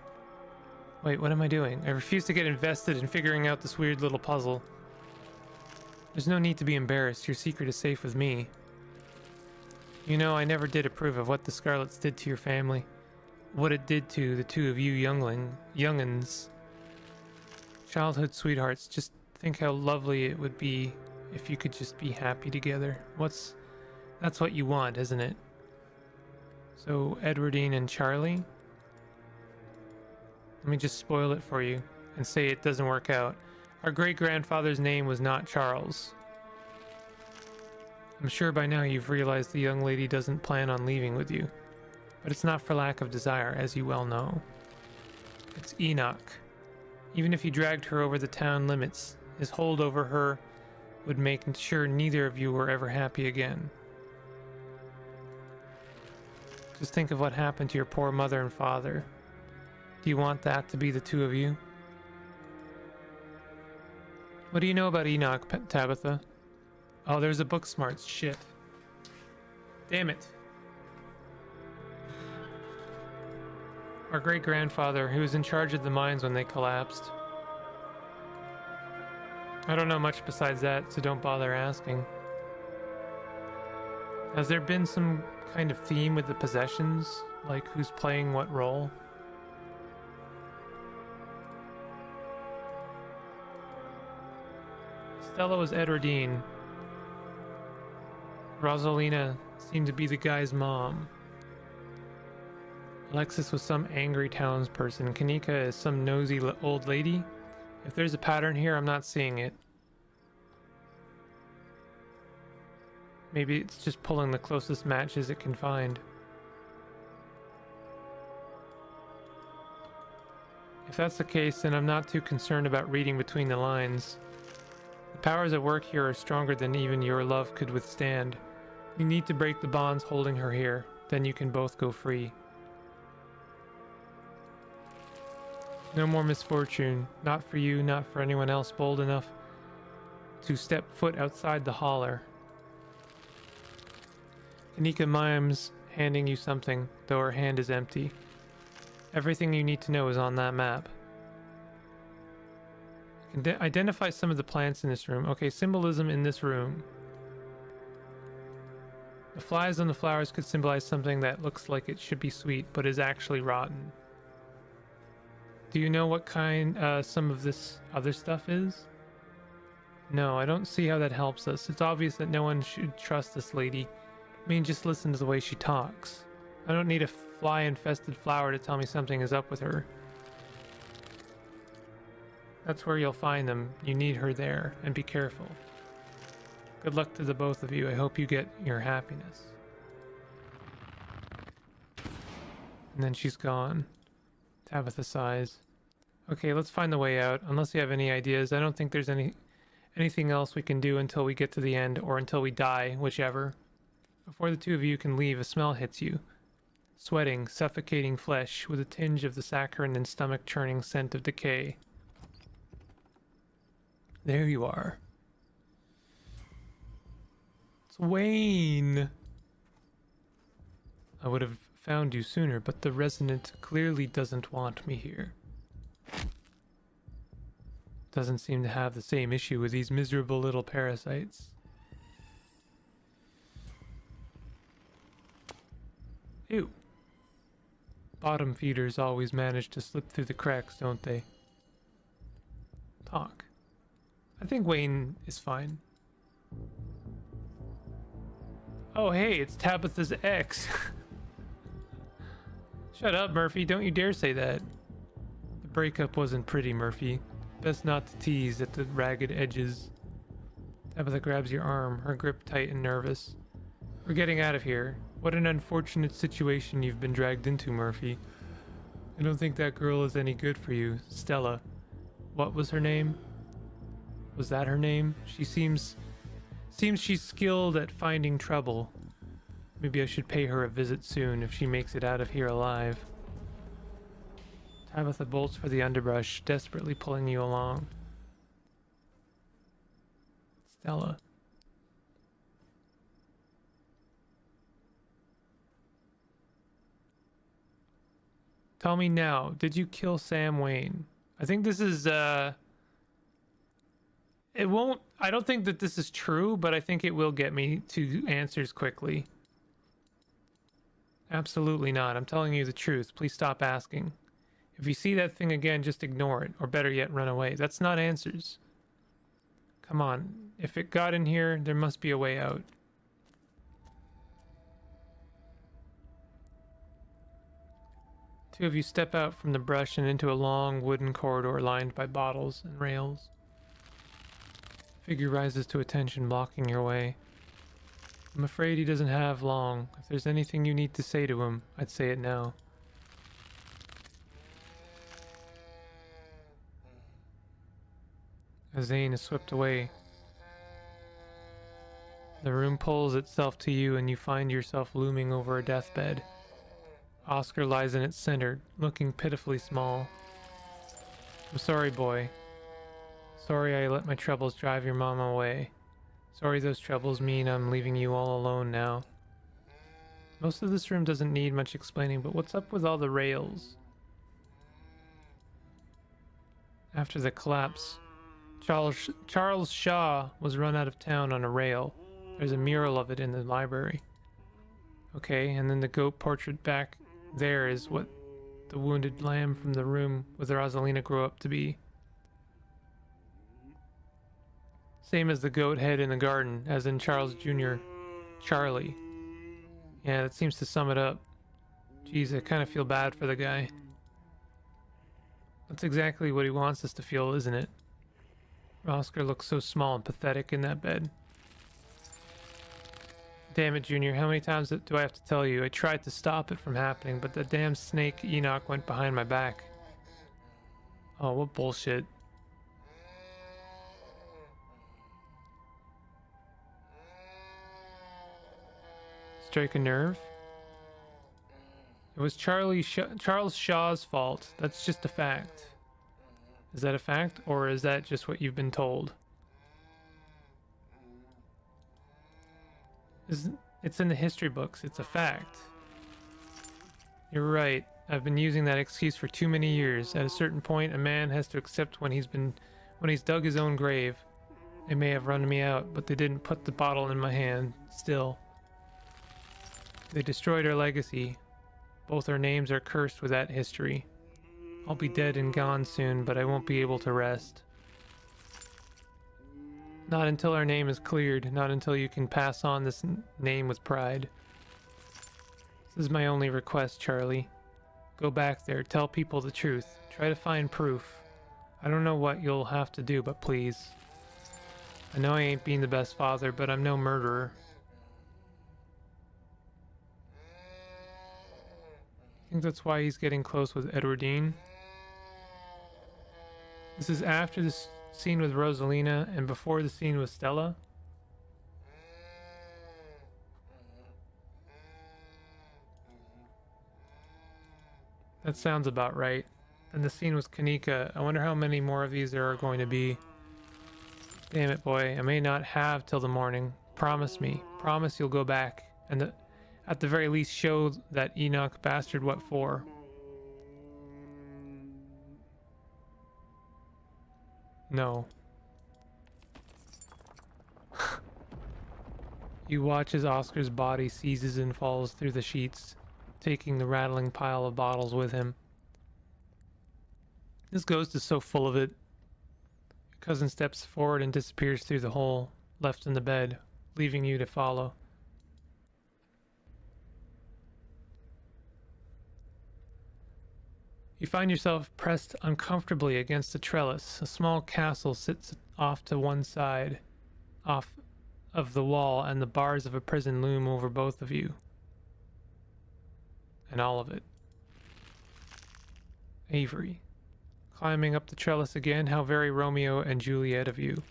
Speaker 1: Wait, what am I doing? I refuse to get invested in figuring out this weird little puzzle. There's no need to be embarrassed. Your secret is safe with me. You know, I never did approve of what the Scarlets did to your family. What it did to the two of you young'uns. Childhood sweethearts, just think how lovely it would be if you could just be happy together. That's what you want, isn't it? So, Edwardine and Charlie? Let me just spoil it for you and say it doesn't work out. Our great-grandfather's name was not Charles. I'm sure by now you've realized the young lady doesn't plan on leaving with you. But it's not for lack of desire, as you well know. It's Enoch. Even if you dragged her over the town limits, his hold over her would make sure neither of you were ever happy again. Just think of what happened to your poor mother and father. Do you want that to be the two of you? What do you know about Enoch, Tabitha? Oh, there's a book smarts. Shit. Damn it. Our great-grandfather, who was in charge of the mines when they collapsed. I don't know much besides that, so don't bother asking. Has there been some kind of theme with the possessions? Like who's playing what role? Stella was Edwardine. Rosalina seemed to be the guy's mom. Alexis was some angry townsperson. Kanika is some nosy old lady. If there's a pattern here, I'm not seeing it. Maybe it's just pulling the closest matches it can find. If that's the case, then I'm not too concerned about reading between the lines. The powers at work here are stronger than even your love could withstand. You need to break the bonds holding her here, then you can both go free. No more misfortune, not for you, not for anyone else bold enough to step foot outside the holler. Kanika mimes handing you something, though her hand is empty. Everything you need to know is on that map. Identify some of the plants in this room. Okay, symbolism in this room. The flies on the flowers could symbolize something that looks like it should be sweet, but is actually rotten. Do you know what kind some of this other stuff is? No, I don't see how that helps us. It's obvious that no one should trust this lady. I mean, just listen to the way she talks. I don't need a fly-infested flower to tell me something is up with her. That's where you'll find them. You need her there, and be careful. Good luck to the both of you. I hope you get your happiness. And then she's gone. Tabitha sighs. Okay, let's find the way out. Unless you have any ideas, I don't think there's anything else we can do until we get to the end, or until we die, whichever. Before the two of you can leave, a smell hits you. Sweating, suffocating flesh, with a tinge of the saccharine and stomach-churning scent of decay. There you are. It's Wayne! I would have found you sooner, but the resident clearly doesn't want me here. Doesn't seem to have the same issue with these miserable little parasites. Ew. Bottom feeders always manage to slip through the cracks, don't they? Talk. I think Wayne is fine. Oh hey, it's Tabitha's ex. Shut up, Murphy. Don't you dare say that. The breakup wasn't pretty, Murphy. Best not to tease at the ragged edges. Tabitha grabs your arm, her grip tight and nervous. We're getting out of here. What an unfortunate situation you've been dragged into, Murphy. I don't think that girl is any good for you. Stella. What was her name? Was that her name? She seems she's skilled at finding trouble. Maybe I should pay her a visit soon if she makes it out of here alive. Tabitha bolts for the underbrush, desperately pulling you along. Stella. Tell me now, did you kill Sam Wayne? I think this is, I don't think that this is true, but I think it will get me to answers quickly. Absolutely not. I'm telling you the truth. Please stop asking. If you see that thing again, just ignore it, or better yet, run away. That's not answers. Come on. If it got in here, there must be a way out. Two of you step out from the brush and into a long wooden corridor lined by bottles and rails. Figure rises to attention, blocking your way. I'm afraid he doesn't have long. If there's anything you need to say to him, I'd say it now. As Zane is swept away, the room pulls itself to you and you find yourself looming over a deathbed. Oscar lies in its center, looking pitifully small. I'm sorry, boy. Sorry I let my troubles drive your mama away. Sorry those troubles mean I'm leaving you all alone now. Most of this room doesn't need much explaining, but what's up with all the rails? After the collapse, Charles Shaw was run out of town on a rail. There's a mural of it in the library. Okay, and then the goat portrait back there is what the wounded lamb from the room with Rosalina grew up to be. Same as the goat head in the garden, as in Charles Jr. Charlie. Yeah, that seems to sum it up. Geez, I kind of feel bad for the guy. That's exactly what he wants us to feel, isn't it? Oscar looks so small and pathetic in that bed. Damn it, Junior, how many times do I have to tell you? I tried to stop it from happening, but the damn snake Enoch went behind my back. Oh, what bullshit. Strike a nerve? It was Charles Shaw's fault. That's just a fact. Is that a fact, or is that just what you've been told? It's in the history books. It's a fact. You're right. I've been using that excuse for too many years. At a certain point, a man has to accept when he's dug his own grave. They may have run me out, but they didn't put the bottle in my hand. Still. They destroyed our legacy. Both our names are cursed with that history. I'll be dead and gone soon, but I won't be able to rest. Not until our name is cleared, not until you can pass on this name with pride. This is my only request, Charlie. Go back there, tell people the truth. Try to find proof. I don't know what you'll have to do, but please. I know I ain't being the best father, but I'm no murderer. I think that's why he's getting close with Edwardine. This is after the scene with Rosalina and before the scene with Stella. That sounds about right. And the scene with Kanika. I wonder how many more of these there are going to be. Damn it, boy. I may not have till the morning. Promise me. Promise you'll go back. And at the very least show that Enoch bastard what for. No. You watch as Oscar's body seizes and falls through the sheets, taking the rattling pile of bottles with him. This ghost is so full of it. Your cousin steps forward and disappears through the hole left in the bed, leaving you to follow. You find yourself pressed uncomfortably against a trellis. A small castle sits off to one side, off of the wall, and the bars of a prison loom over both of you. And all of it. Avery. Climbing up the trellis again, how very Romeo and Juliet of you.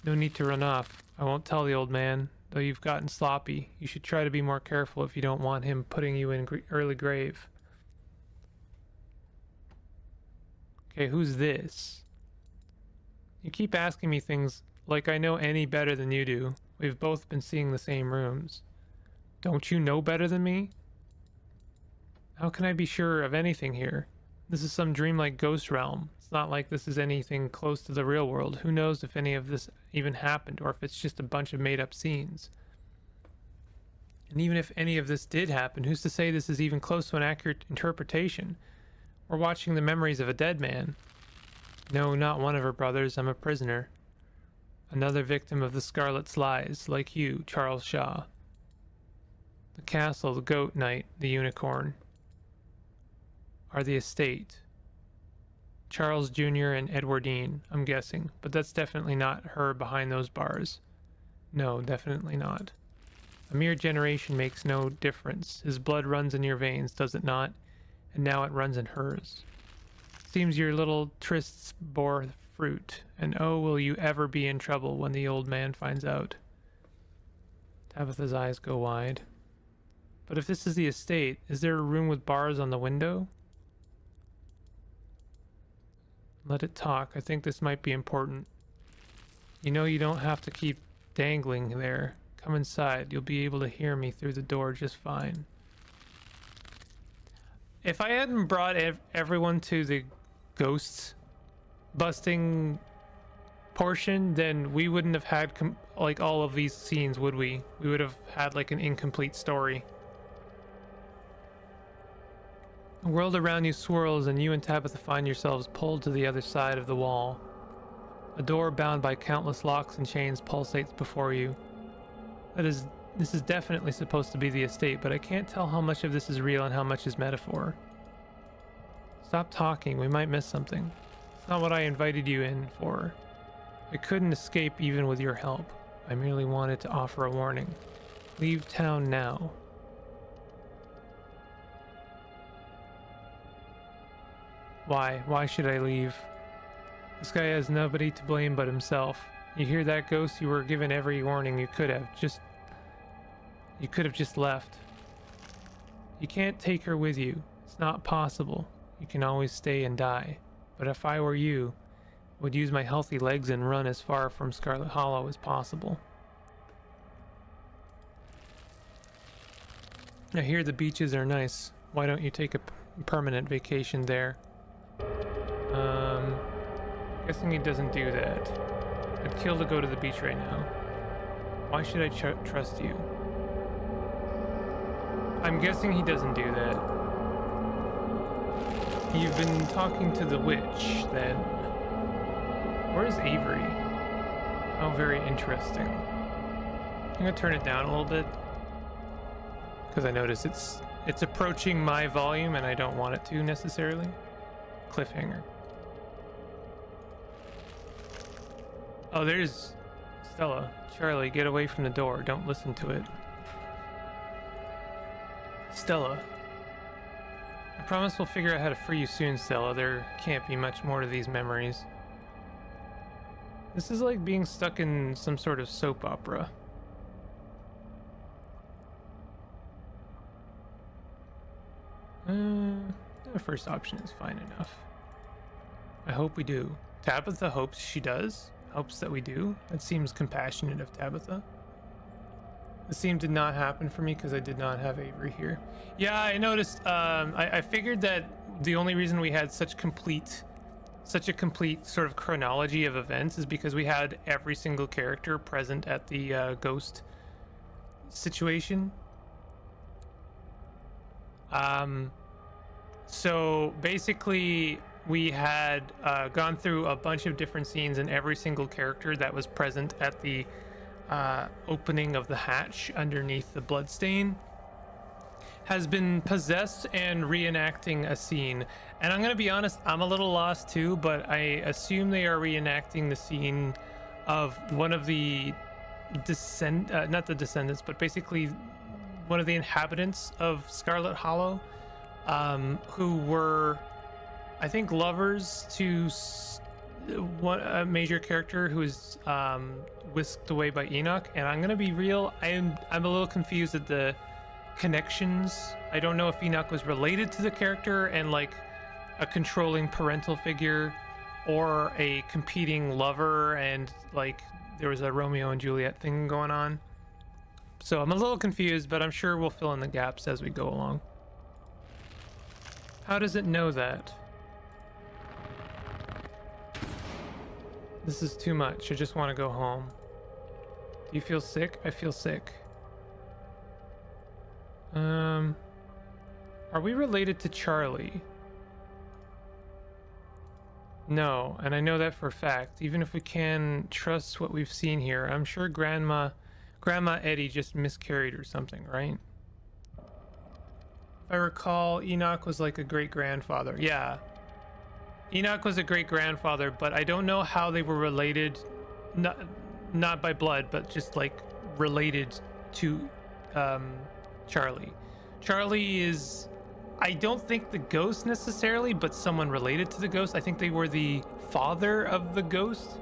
Speaker 1: No need to run off. I won't tell the old man, though you've gotten sloppy. You should try to be more careful if you don't want him putting you in early grave. Okay, who's this? You keep asking me things like I know any better than you do. We've both been seeing the same rooms. Don't you know better than me? How can I be sure of anything here? This is some dreamlike ghost realm. It's not like this is anything close to the real world. Who knows if any of this even happened, or if it's just a bunch of made-up scenes. And even if any of this did happen, who's to say this is even close to an accurate interpretation? We're watching the memories of a dead man. No, not one of her brothers. I'm a prisoner. Another victim of the Scarlet's lies, like you, Charles Shaw. The castle, the goat knight, the unicorn. Are the estate. Charles Jr. and Edwardine, I'm guessing. But that's definitely not her behind those bars. No, definitely not. A mere generation makes no difference. His blood runs in your veins, does it not? And now it runs in hers. Seems your little trysts bore fruit, and oh, will you ever be in trouble when the old man finds out. Tabitha's eyes go wide. But if this is the estate, is there a room with bars on the window? Let it talk. I think this might be important. You know you don't have to keep dangling there. Come inside. You'll be able to hear me through the door just fine. If I hadn't brought everyone to the ghosts busting portion, then we wouldn't have had like all of these scenes, would we? We would have had like an incomplete story. The world around you swirls and you and Tabitha find yourselves pulled to the other side of the wall. A door bound by countless locks and chains pulsates before you. This is definitely supposed to be the estate, but I can't tell how much of this is real and how much is metaphor. Stop talking, we might miss something. It's not what I invited you in for. I couldn't escape even with your help. I merely wanted to offer a warning. Leave town now. Why? Why should I leave? This guy has nobody to blame but himself. You hear that, Ghost? You were given every warning you could have. You could have just left. You can't take her with you. It's not possible. You can always stay and die. But if I were you, I would use my healthy legs and run as far from Scarlet Hollow as possible. I hear the beaches are nice. Why don't you take a permanent vacation there? Guessing he doesn't do that. I'd kill to go to the beach right now. Why should I trust you? I'm guessing he doesn't do that. You've been talking to the witch, then. Where's Avery? Oh, very interesting. I'm gonna turn it down a little bit, because I notice it's approaching my volume and I don't want it to necessarily. Cliffhanger. Oh, there's Stella. Charlie, get away from the door. Don't listen to it. Stella. I promise we'll figure out how to free you soon, Stella. There can't be much more to these memories. This is like being stuck in some sort of soap opera. The first option is fine enough. I hope we do. Tabitha hopes she does. Hopes that we do. That seems compassionate of Tabitha. The scene did not happen for me because I did not have Avery here. Yeah, I noticed. I figured that the only reason we had such a complete sort of chronology of events is because we had every single character present at the ghost situation. So basically, we had gone through a bunch of different scenes, and every single character that was present at the opening of the hatch underneath the bloodstain has been possessed and reenacting a scene. And I'm gonna be honest, I'm a little lost too, but I assume they are reenacting the scene of one of the not the descendants, but basically one of the inhabitants of Scarlet Hollow, who were, I think, lovers to a major character who is whisked away by Enoch. And I'm gonna be real, I'm a little confused at the connections. I don't know if Enoch was related to the character and like a controlling parental figure, or a competing lover, and like there was a Romeo and Juliet thing going on. So I'm a little confused, but I'm sure we'll fill in the gaps as we go along. How does it know that? This is too much. I just want to go home. Do you feel sick? I feel sick. Are we related to Charlie? No, and I know that for a fact. Even if we can trust what we've seen here, I'm sure Grandma Eddie just miscarried or something, right? If I recall, Enoch was like a great-grandfather. Yeah. Enoch was a great-grandfather, but I don't know how they were related, not by blood, but just like related to Charlie. Charlie is, I don't think the ghost necessarily, but someone related to the ghost. I think they were the father of the ghost.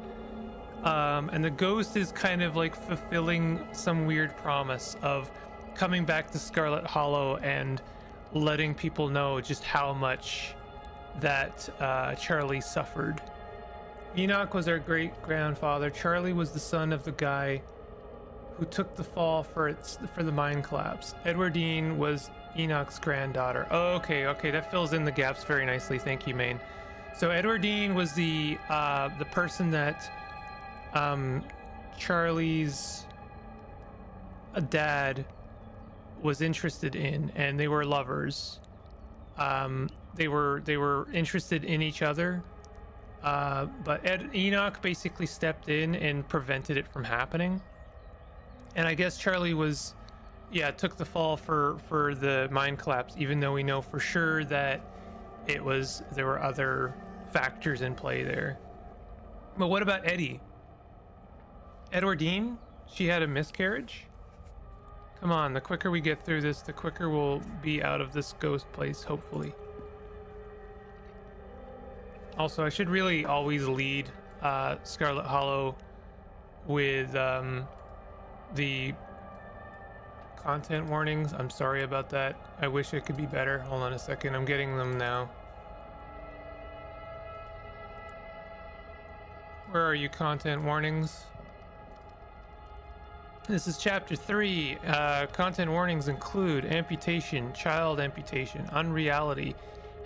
Speaker 1: And the ghost is kind of like fulfilling some weird promise of coming back to Scarlet Hollow and letting people know just how much that Charlie suffered. Enoch was our great-grandfather. Charlie was the son of the guy who took the fall for the mine collapse. Edwardine was Enoch's granddaughter. Oh, okay, that fills in the gaps very nicely. Thank you, Maine. So Edwardine was the person that Charlie's dad was interested in, and they were lovers. They were interested in each other, but Enoch basically stepped in and prevented it from happening. And I guess Charlie was, took the fall for the mine collapse, even though we know for sure that there were other factors in play there. But what about Eddie? Edwardine? She had a miscarriage? Come on, the quicker we get through this, the quicker we'll be out of this ghost place, hopefully. Also, I should really always lead Scarlet Hollow with the content warnings. I'm sorry about that. I wish it could be better. Hold on a second. I'm getting them now. Where are you, content warnings? This is chapter 3. Content warnings include amputation, child amputation, unreality,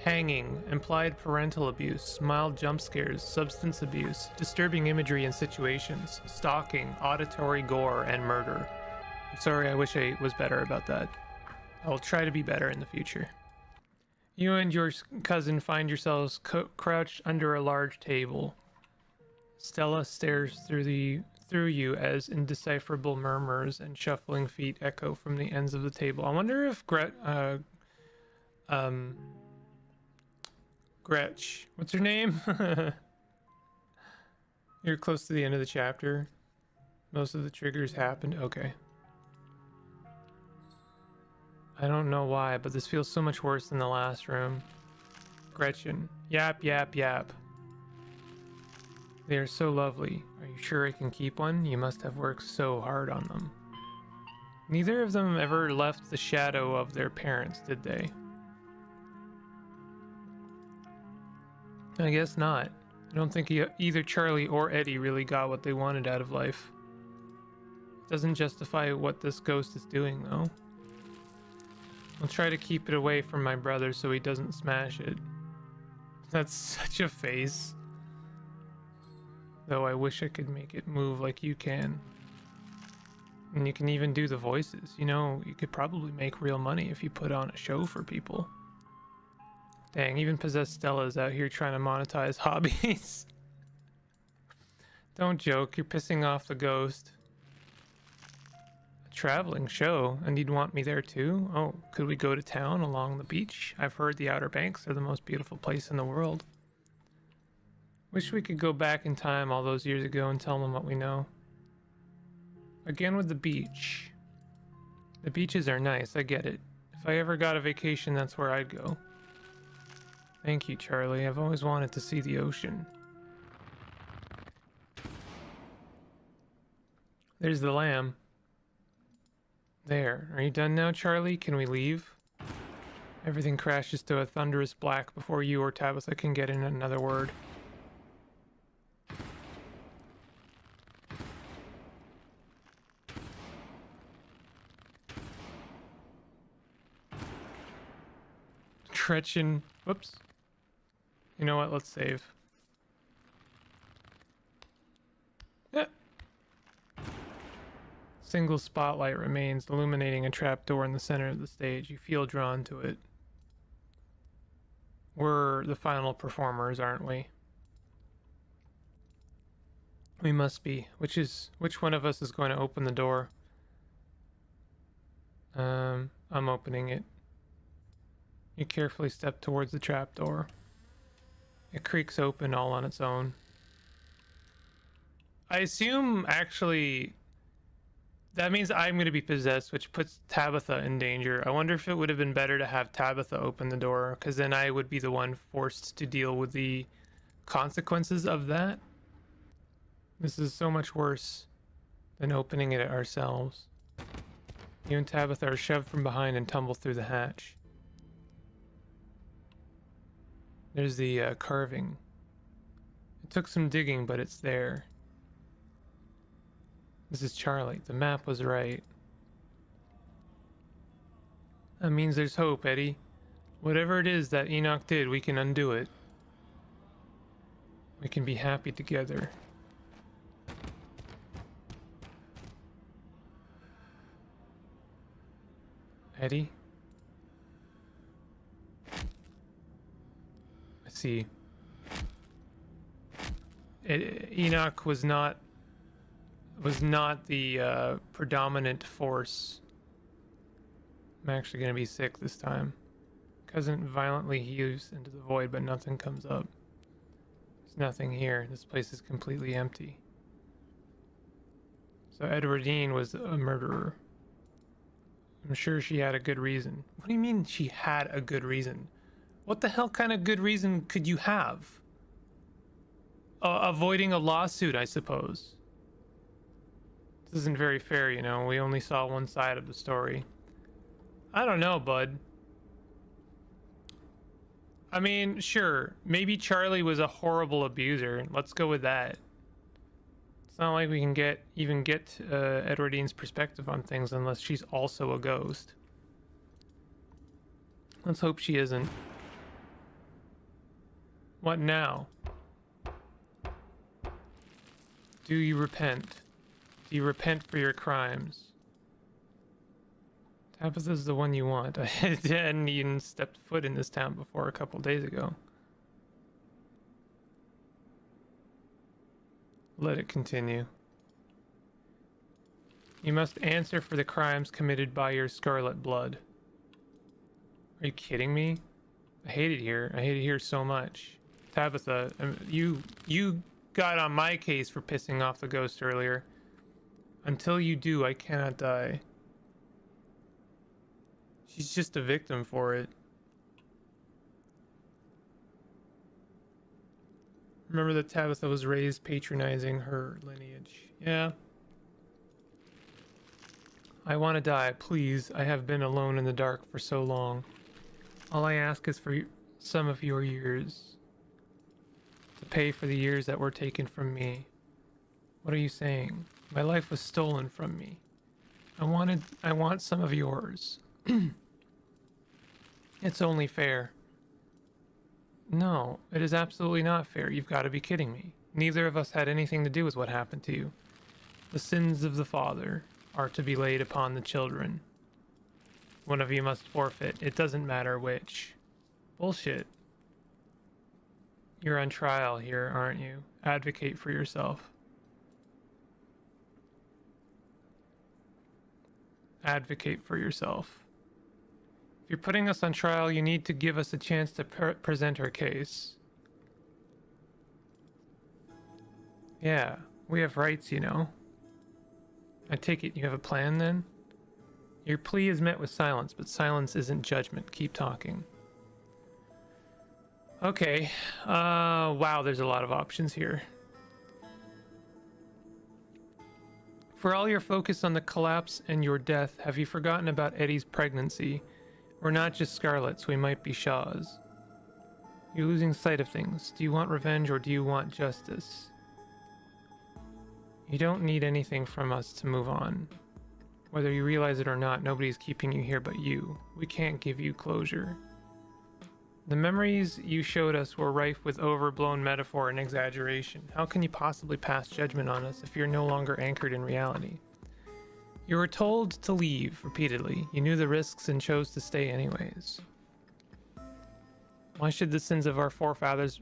Speaker 1: hanging, implied parental abuse, mild jump scares, substance abuse, disturbing imagery and situations, stalking, auditory gore, and murder. I'm sorry, I wish I was better about that. I will try to be better in the future. You and your cousin find yourselves crouched under a large table. Stella stares through you as indecipherable murmurs and shuffling feet echo from the ends of the table. I wonder if Gretch, what's her name? You're close to the end of the chapter. Most of the triggers happened. Okay. I don't know why, but this feels so much worse than the last room. Gretchen. Yap, yap, yap. They are so lovely. Are you sure I can keep one? You must have worked so hard on them. Neither of them ever left the shadow of their parents, did they? I guess not. I don't think either Charlie or Eddie really got what they wanted out of life. It doesn't justify what this ghost is doing, though. I'll try to keep it away from my brother so he doesn't smash it. That's such a face. Though I wish I could make it move like you can. And you can even do the voices. You know, you could probably make real money if you put on a show for people. Dang, even possessed Stella's out here trying to monetize hobbies. Don't joke, you're pissing off the ghost. A traveling show, and you'd want me there too? Oh, could we go to town along the beach? I've heard the Outer Banks are the most beautiful place in the world. Wish we could go back in time all those years ago and tell them what we know. Again with the beach. The beaches are nice, I get it. If I ever got a vacation, that's where I'd go. Thank you, Charlie. I've always wanted to see the ocean. There's the lamb. There. Are you done now, Charlie? Can we leave? Everything crashes to a thunderous black before you or Tabitha can get in another word. Gretchen. Whoops. You know what? Let's save. Yeah. Single spotlight remains, illuminating a trapdoor in the center of the stage. You feel drawn to it. We're the final performers, aren't we? We must be. Which one of us is going to open the door? I'm opening it. You carefully step towards the trapdoor. It creaks open all on its own. I assume, actually, that means I'm going to be possessed, which puts Tabitha in danger. I wonder if it would have been better to have Tabitha open the door, because then I would be the one forced to deal with the consequences of that. This is so much worse than opening it ourselves. You and Tabitha are shoved from behind and tumble through the hatch. There's the carving. It took some digging, but it's there. This is Charlie. The map was right. That means there's hope, Eddie. Whatever it is that Enoch did, we can undo it. We can be happy together. Eddie? I see. Enoch was not the predominant force. I'm actually going to be sick this time. Cousin violently heaves into the void, but nothing comes up. There's nothing here. This place is completely empty. So Edwardine was a murderer. I'm sure she had a good reason. What do you mean she had a good reason? What the hell kind of good reason could you have? Avoiding a lawsuit, I suppose. This isn't very fair, you know. We only saw one side of the story. I don't know, bud. I mean, sure. Maybe Charlie was a horrible abuser. Let's go with that. It's not like we can even get Edwardine's perspective on things unless she's also a ghost. Let's hope she isn't. What now? Do you repent? Do you repent for your crimes? Tabitha's the one you want. I hadn't even stepped foot in this town before a couple days ago. Let it continue. You must answer for the crimes committed by your Scarlet blood. Are you kidding me? I hate it here. I hate it here so much. Tabitha, you got on my case for pissing off the ghost earlier. Until you do, I cannot die. She's just a victim for it. Remember that Tabitha was raised patronizing her lineage. Yeah. I want to die, please. I have been alone in the dark for so long. All I ask is for some of your years. To pay for the years that were taken from me. What are you saying? My life was stolen from me. I want some of yours. It's only fair. No, it is absolutely not fair. You've got to be kidding me. Neither of us had anything to do with what happened to you. The sins of the father are to be laid upon the children. One of you must forfeit. It doesn't matter which. Bullshit. You're on trial here, aren't you? Advocate for yourself. Advocate for yourself. If you're putting us on trial, you need to give us a chance to present our case. Yeah, we have rights, you know. I take it you have a plan then? Your plea is met with silence, but silence isn't judgment. Keep talking. Okay. Wow, there's a lot of options here. For all your focus on the collapse and your death, have you forgotten about Eddie's pregnancy? We're not just Scarlets, we might be Shaws. You're losing sight of things. Do you want revenge or do you want justice? You don't need anything from us to move on. Whether you realize it or not, nobody's keeping you here but you. We can't give you closure. The memories you showed us were rife with overblown metaphor and exaggeration. How can you possibly pass judgment on us if you're no longer anchored in reality? You were told to leave repeatedly. You knew the risks and chose to stay anyways. Why should the sins of our forefathers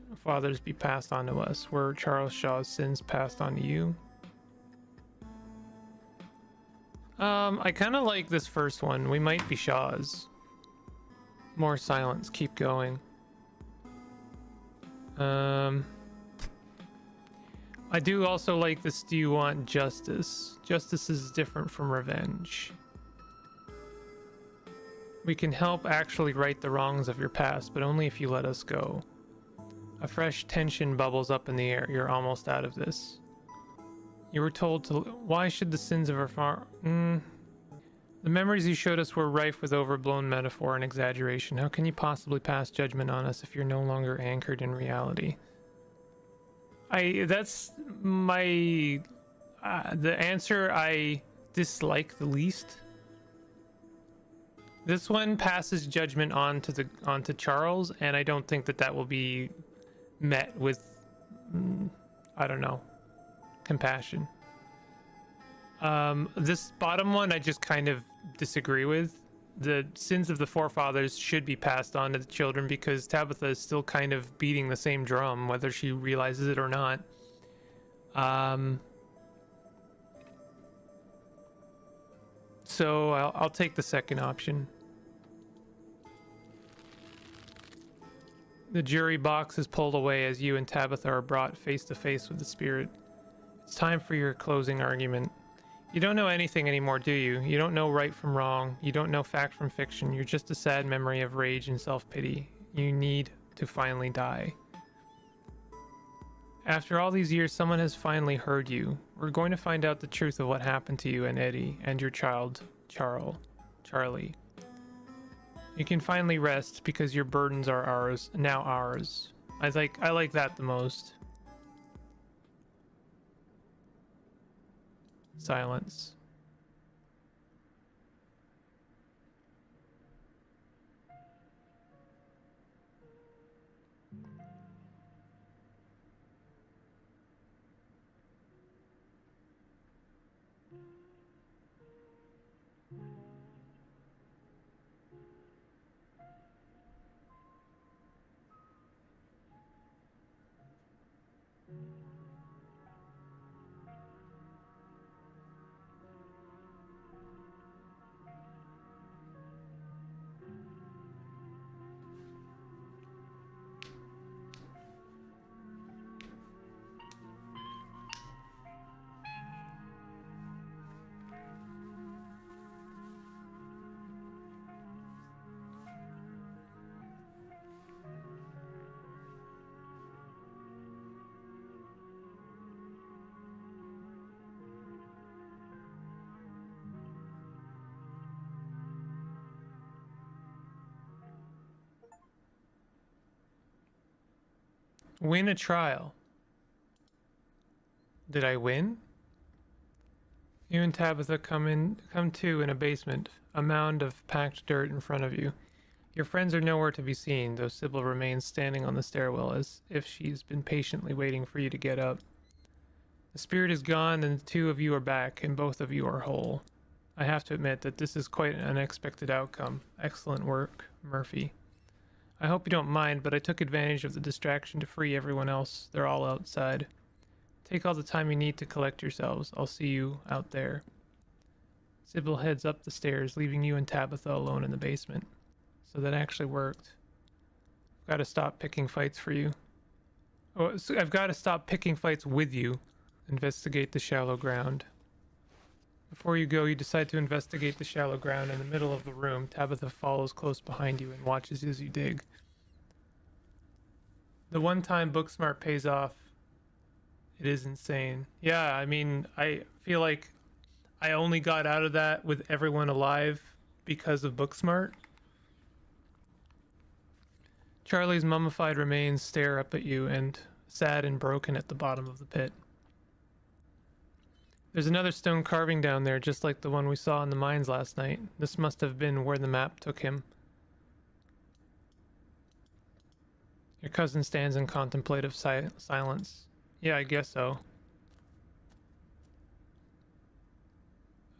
Speaker 1: be passed on to us? Were Charles Shaw's sins passed on to you? I kind of like this first one. We might be Shaws. More silence. Keep going. I do also like this. Do you want justice? Justice is different from revenge. We can help actually right the wrongs of your past, but only if you let us go. A fresh tension bubbles up in the air. You're almost out of this. You were told to... Why should the sins of our The memories you showed us were rife with overblown metaphor and exaggeration. How can you possibly pass judgment on us if you're no longer anchored in reality? That's my... the answer I dislike the least. This one passes judgment onto Charles, and I don't think that will be met with, I don't know, compassion. This bottom one I just kind of disagree with. The sins of the forefathers should be passed on to the children because Tabitha is still kind of beating the same drum, whether she realizes it or not. So I'll take the second option. The jury box is pulled away as you and Tabitha are brought face to face with the spirit. It's time for your closing argument. You don't know anything anymore, do you? You don't know right from wrong. You don't know fact from fiction. You're just a sad memory of rage and self-pity. You need to finally die. After all these years, someone has finally heard you. We're going to find out the truth of what happened to you and Eddie and your child, Charlie. You can finally rest because your burdens are ours, now ours. I like that the most. Silence. Win a trial. Did I win? You and Tabitha come to in a basement, a mound of packed dirt in front of you. Your friends are nowhere to be seen, though Sybil remains standing on the stairwell as if she's been patiently waiting for you to get up. The spirit is gone and the two of you are back, and both of you are whole. I have to admit that this is quite an unexpected outcome. Excellent work, Murphy. I hope you don't mind, but I took advantage of the distraction to free everyone else. They're all outside. Take all the time you need to collect yourselves. I'll see you out there. Sybil heads up the stairs, leaving you and Tabitha alone in the basement. So that actually worked. I've got to stop picking fights for you. Oh, so I've got to stop picking fights with you. Investigate the shallow ground. Before you go, you decide to investigate the shallow ground in the middle of the room. Tabitha follows close behind you and watches as you dig. The one time Booksmart pays off, it is insane. Yeah, I mean, I feel like I only got out of that with everyone alive because of Booksmart. Charlie's mummified remains stare up at you and sad and broken at the bottom of the pit. There's another stone carving down there, just like the one we saw in the mines last night. This must have been where the map took him. Your cousin stands in contemplative silence. Yeah, I guess so.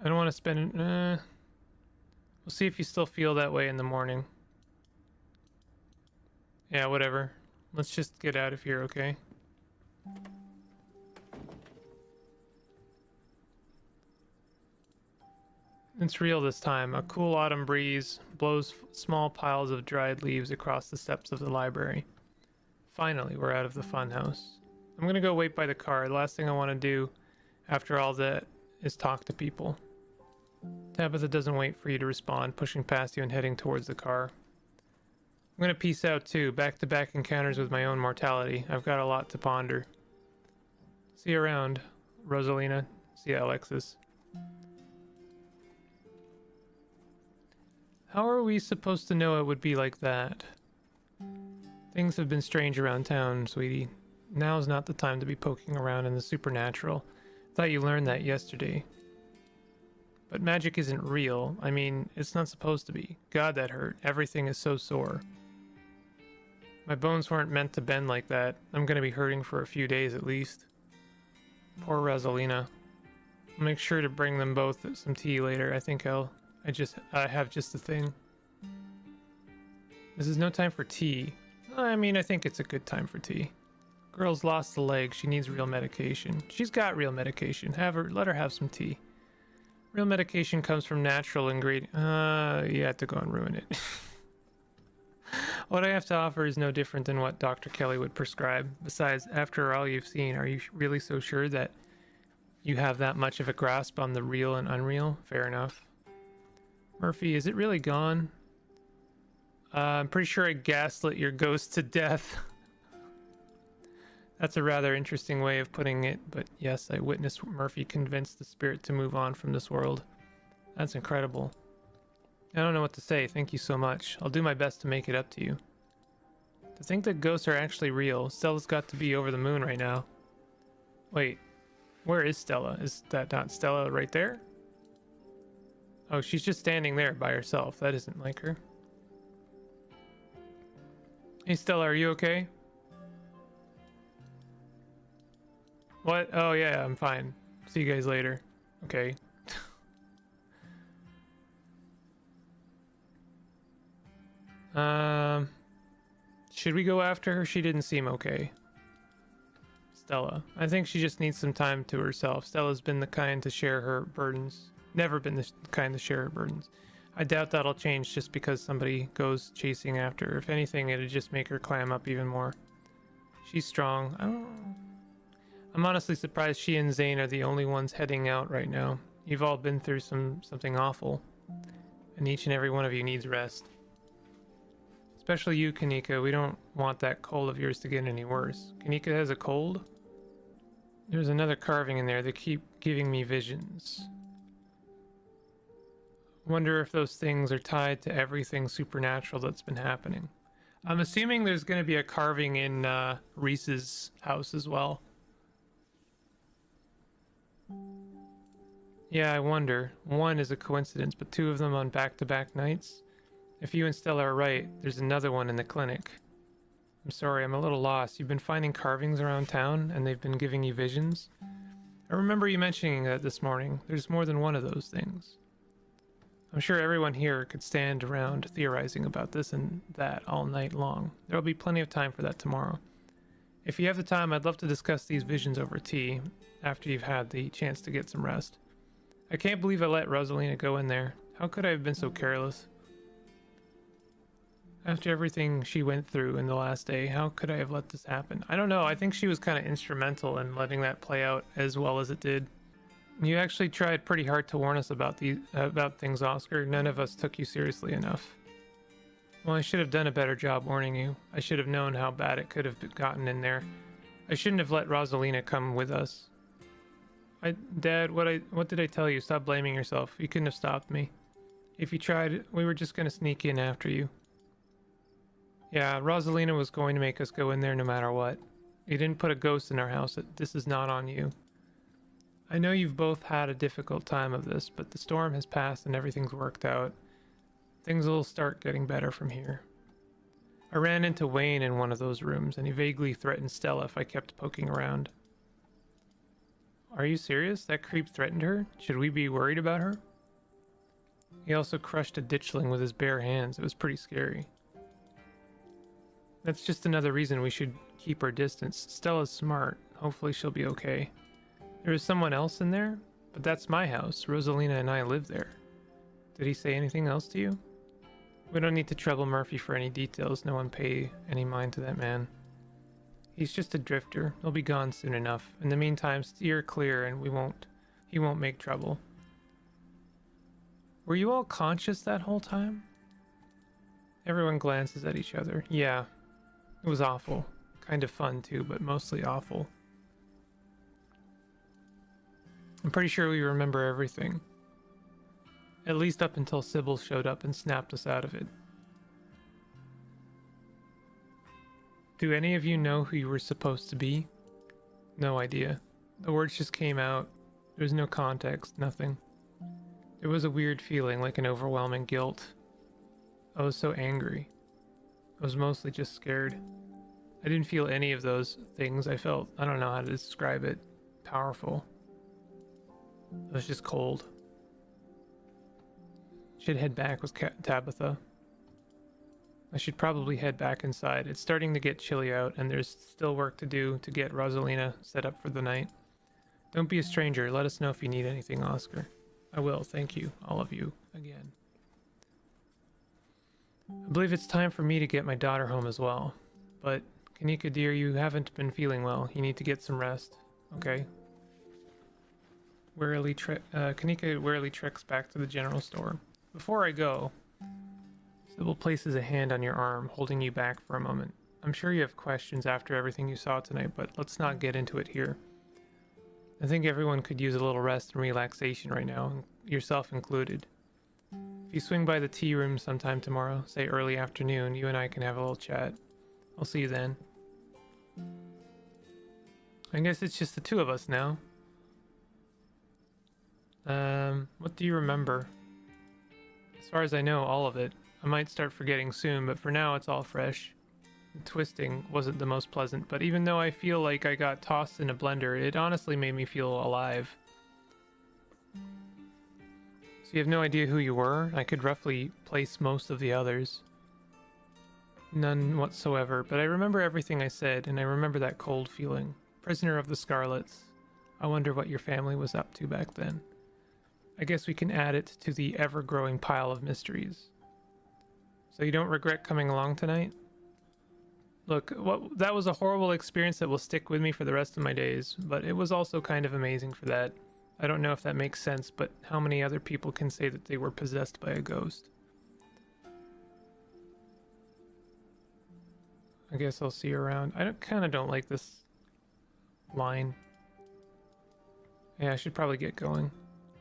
Speaker 1: I don't want to spend... we'll see if you still feel that way in the morning. Yeah, whatever. Let's just get out of here, okay? It's real this time. A cool autumn breeze blows small piles of dried leaves across the steps of the library. Finally, we're out of the funhouse. I'm gonna go wait by the car. The last thing I want to do after all that is talk to people. Tabitha doesn't wait for you to respond, pushing past you and heading towards the car. I'm gonna peace out too. Back-to-back encounters with my own mortality. I've got a lot to ponder. See you around, Rosalina. See you, Alexis. How are we supposed to know it would be like that? Things have been strange around town, sweetie. Now's not the time to be poking around in the supernatural. Thought you learned that yesterday. But magic isn't real. I mean, it's not supposed to be. God, that hurt. Everything is so sore. My bones weren't meant to bend like that. I'm gonna be hurting for a few days at least. Poor Rosalina. I'll make sure to bring them both some tea later. I think I have just the thing. This is no time for tea. I mean, I think it's a good time for tea. Girl's lost a leg. She needs real medication. She's got real medication. Let her have some tea. Real medication comes from natural ingredients. You have to go and ruin it. What I have to offer is no different than what Dr. Kelly would prescribe. Besides, after all you've seen, are you really so sure that you have that much of a grasp on the real and unreal? Fair enough. Murphy, is it really gone? I'm pretty sure I gaslit your ghost to death. That's a rather interesting way of putting it, but yes, I witnessed Murphy convince the spirit to move on from this world. That's incredible. I don't know what to say. Thank you so much. I'll do my best to make it up to you. To think that ghosts are actually real, Stella's got to be over the moon right now. Wait, where is Stella? Is that not Stella right there? Oh, she's just standing there by herself. That isn't like her. Hey Stella, are you okay? What? Oh yeah, I'm fine. See you guys later. Okay. Should we go after her? She didn't seem okay. Stella. I think she just needs some time to herself. Stella's been the kind to share her burdens. Never been the kind to share her burdens. I doubt that'll change just because somebody goes chasing after her. If anything, it'd just make her clam up even more. She's strong. I'm honestly surprised she and Zane are the only ones heading out right now. You've all been through something awful. And each and every one of you needs rest. Especially you, Kanika. We don't want that cold of yours to get any worse. Kanika has a cold? There's another carving in there. They keep giving me visions. Wonder if those things are tied to everything supernatural that's been happening. I'm assuming there's going to be a carving in Reese's house as well. Yeah, I wonder. One is a coincidence, but two of them on back-to-back nights? If you and Stella are right, there's another one in the clinic. I'm sorry, I'm a little lost. You've been finding carvings around town, and they've been giving you visions? I remember you mentioning that this morning. There's more than one of those things. I'm sure everyone here could stand around theorizing about this and that all night long. There'll be plenty of time for that tomorrow. If you have the time, I'd love to discuss these visions over tea, after you've had the chance to get some rest. I can't believe I let Rosalina go in there. How could I have been so careless? After everything she went through in the last day, how could I have let this happen? I don't know. I think she was kind of instrumental in letting that play out as well as it did. You actually tried pretty hard to warn us about things, Oscar. None of us took you seriously enough. Well, I should have done a better job warning you. I should have known how bad it could have gotten in there. I shouldn't have let Rosalina come with us. Dad, what did I tell you? Stop blaming yourself. You couldn't have stopped me. If you tried, we were just gonna sneak in after you. Yeah, Rosalina was going to make us go in there no matter what. You didn't put a ghost in our house. This is not on you. I know you've both had a difficult time of this, but the storm has passed and everything's worked out. Things will start getting better from here. I ran into Wayne in one of those rooms, and he vaguely threatened Stella if I kept poking around. Are you serious? That creep threatened her? Should we be worried about her? He also crushed a ditchling with his bare hands. It was pretty scary. That's just another reason we should keep our distance. Stella's smart. Hopefully she'll be okay. There was someone else in there? But that's my house. Rosalina and I live there. Did he say anything else to you? We don't need to trouble Murphy for any details. No one pay any mind to that man. He's just a drifter. He'll be gone soon enough. In the meantime, steer clear and he won't make trouble. Were you all conscious that whole time? Everyone glances at each other. Yeah. It was awful. Kind of fun too, but mostly awful. I'm pretty sure we remember everything. At least up until Sybil showed up and snapped us out of it. Do any of you know who you were supposed to be? No idea. The words just came out. There was no context, nothing. There was a weird feeling, like an overwhelming guilt. I was so angry. I was mostly just scared. I didn't feel any of those things. I felt, I don't know how to describe it, powerful. I was just cold. Should head back with Tabitha. I should probably head back inside. It's starting to get chilly out, and there's still work to do to get Rosalina set up for the night. Don't be a stranger. Let us know if you need anything, Oscar. I will. Thank you, all of you, again. I believe it's time for me to get my daughter home as well. But, Kanika dear, you haven't been feeling well. You need to get some rest. Okay? Kanika warily treks back to the general store. Before I go, Sybil places a hand on your arm, holding you back for a moment. I'm sure you have questions after everything you saw tonight, but let's not get into it here. I think everyone could use a little rest and relaxation right now, yourself included. If you swing by the tea room sometime tomorrow, say early afternoon, you and I can have a little chat. I'll see you then. I guess it's just the two of us now. What do you remember? As far as I know, all of it. I might start forgetting soon, but for now it's all fresh. The twisting wasn't the most pleasant, but even though I feel like I got tossed in a blender, it honestly made me feel alive. So you have no idea who you were? I could roughly place most of the others. None whatsoever, but I remember everything I said, and I remember that cold feeling. Prisoner of the Scarlets. I wonder what your family was up to back then. I guess we can add it to the ever-growing pile of mysteries. So you don't regret coming along tonight? Look, that was a horrible experience that will stick with me for the rest of my days, but it was also kind of amazing for that. I don't know if that makes sense, but how many other people can say that they were possessed by a ghost? I guess I'll see you around. I kind of don't like this line. Yeah, I should probably get going.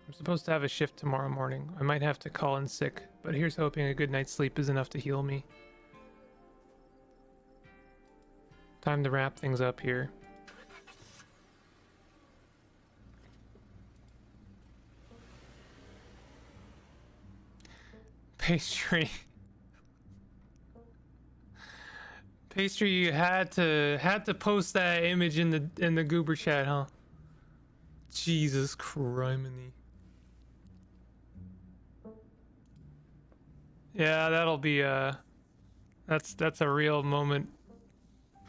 Speaker 1: I'm supposed to have a shift tomorrow morning. I might have to call in sick, but here's hoping a good night's sleep is enough to heal me. Time to wrap things up here. Pastry. Pastry, you had to post that image in the goober chat, huh? Jesus criminy. Yeah, that'll be that's a real moment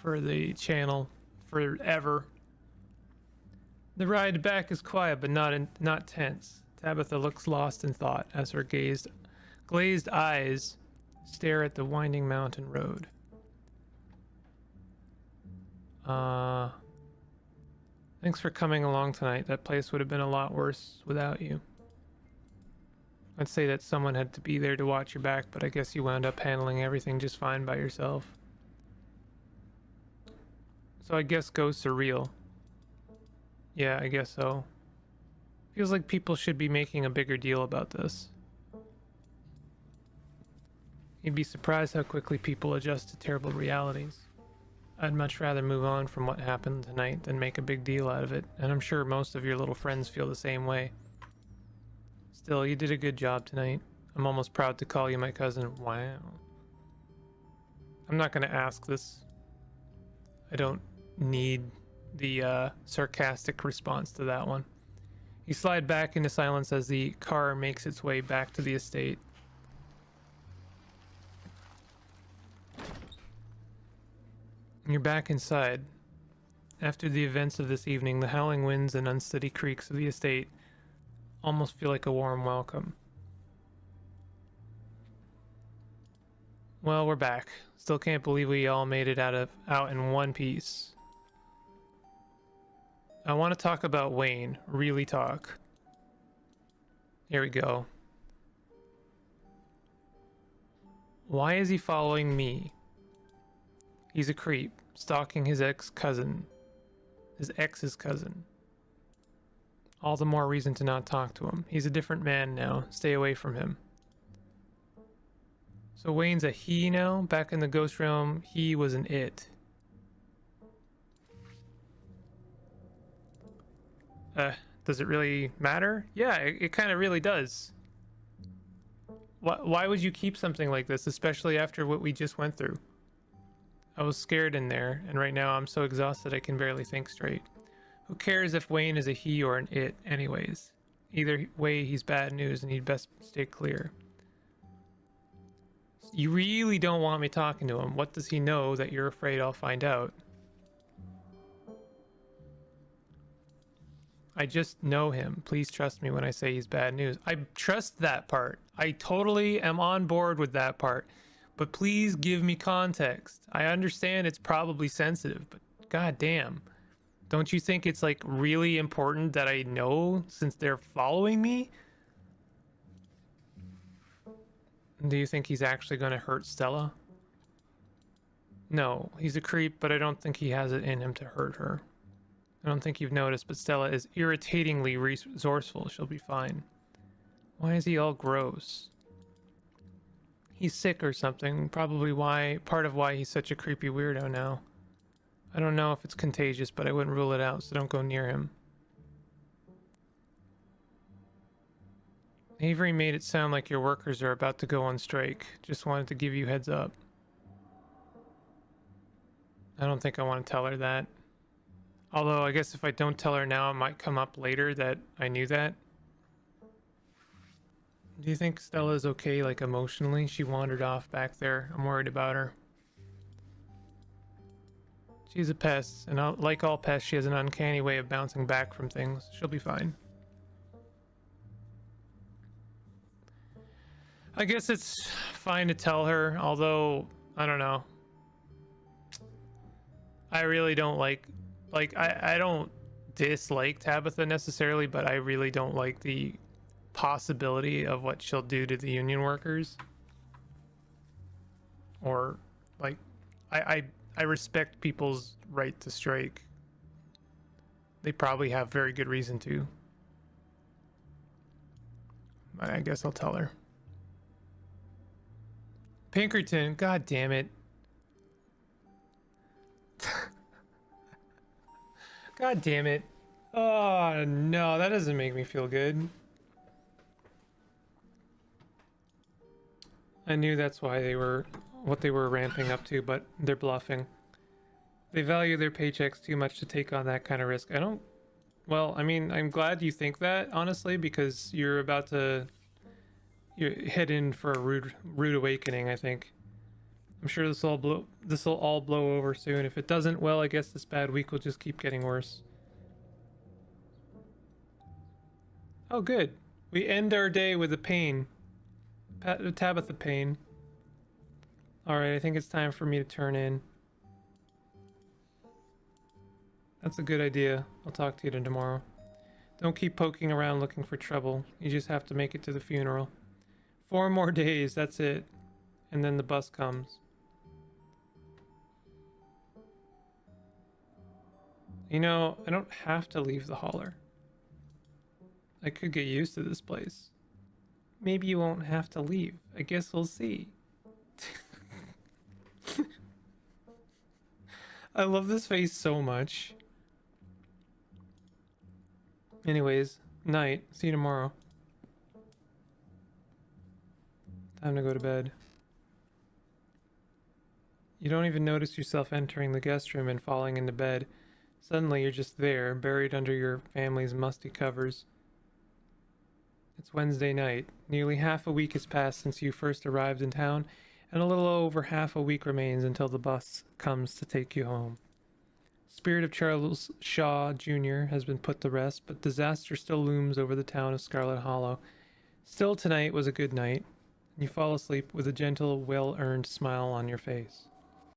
Speaker 1: for the channel forever. The ride back is quiet but not tense. Tabitha looks lost in thought as her glazed eyes stare at the winding mountain road. Thanks for coming along tonight. That place would have been a lot worse without you. I'd say that someone had to be there to watch your back, but I guess you wound up handling everything just fine by yourself. So I guess ghosts are real. Yeah, I guess so. Feels like people should be making a bigger deal about this. You'd be surprised how quickly people adjust to terrible realities. I'd much rather move on from what happened tonight than make a big deal out of it, and I'm sure most of your little friends feel the same way. Still, you did a good job tonight. I'm almost proud to call you my cousin. Wow. I'm not going to ask this. I don't need the sarcastic response to that one. You slide back into silence as the car makes its way back to the estate. You're back inside. After the events of this evening, the howling winds and unsteady creaks of the estate almost feel like a warm welcome. Well, we're back. Still can't believe we all made it out in one piece. I want to talk about Wayne. Really talk. Here we go. Why is he following me? He's a creep, stalking his ex's cousin. All the more reason to not talk to him. He's a different man now. Stay away from him. So Wayne's a he now? Back in the ghost realm, he was an it. Does it really matter? Yeah, it kind of really does. Why would you keep something like this, especially after what we just went through? I was scared in there, and right now I'm so exhausted I can barely think straight. Who cares if Wayne is a he or an it anyways? Either way, he's bad news and you'd best stay clear. You really don't want me talking to him. What does he know that you're afraid I'll find out? I just know him. Please trust me when I say he's bad news. I trust that part. I totally am on board with that part. But please give me context. I understand it's probably sensitive, but goddamn. Don't you think it's like really important that I know since they're following me? Do you think he's actually going to hurt Stella? No, he's a creep, but I don't think he has it in him to hurt her. I don't think you've noticed, but Stella is irritatingly resourceful. She'll be fine. Why is he all gross? He's sick or something. Probably part of why he's such a creepy weirdo now. I don't know if it's contagious, but I wouldn't rule it out, so don't go near him. Avery made it sound like your workers are about to go on strike. Just wanted to give you heads up. I don't think I want to tell her that. Although, I guess if I don't tell her now, it might come up later that I knew that. Do you think Stella's okay, like, emotionally? She wandered off back there. I'm worried about her. She's a pest, and like all pests, she has an uncanny way of bouncing back from things. She'll be fine. I guess it's fine to tell her, although, I don't know. I really don't like I don't dislike Tabitha necessarily, but I really don't like the possibility of what she'll do to the union workers. Or, like, I respect people's right to strike. They probably have very good reason to. I guess I'll tell her. Pinkerton, god damn it. God damn it. Oh no, that doesn't make me feel good. I knew that's why they were what they were ramping up to, but they're bluffing. They value their paychecks too much to take on that kind of risk. I don't. Well, I mean, I'm glad you think that, honestly, because you're about to head in for a rude awakening, I think. I'm sure this will all blow over soon. If it doesn't, well, I guess this bad week will just keep getting worse. Oh, good. We end our day with a pain. Tabitha pain. Alright, I think it's time for me to turn in. That's a good idea. I'll talk to you tomorrow. Don't keep poking around looking for trouble. You just have to make it to the funeral. 4 more days, that's it. And then the bus comes. You know, I don't have to leave the holler. I could get used to this place. Maybe you won't have to leave. I guess we'll see. I love this face so much. Anyways, night. See you tomorrow. Time to go to bed. You don't even notice yourself entering the guest room and falling into bed. Suddenly you're just there, buried under your family's musty covers. It's Wednesday night. Nearly half a week has passed since you first arrived in town, and a little over half a week remains until the bus comes to take you home. Spirit of Charles Shaw Jr. has been put to rest, but disaster still looms over the town of Scarlet Hollow. Still, tonight was a good night, and you fall asleep with a gentle, well-earned smile on your face.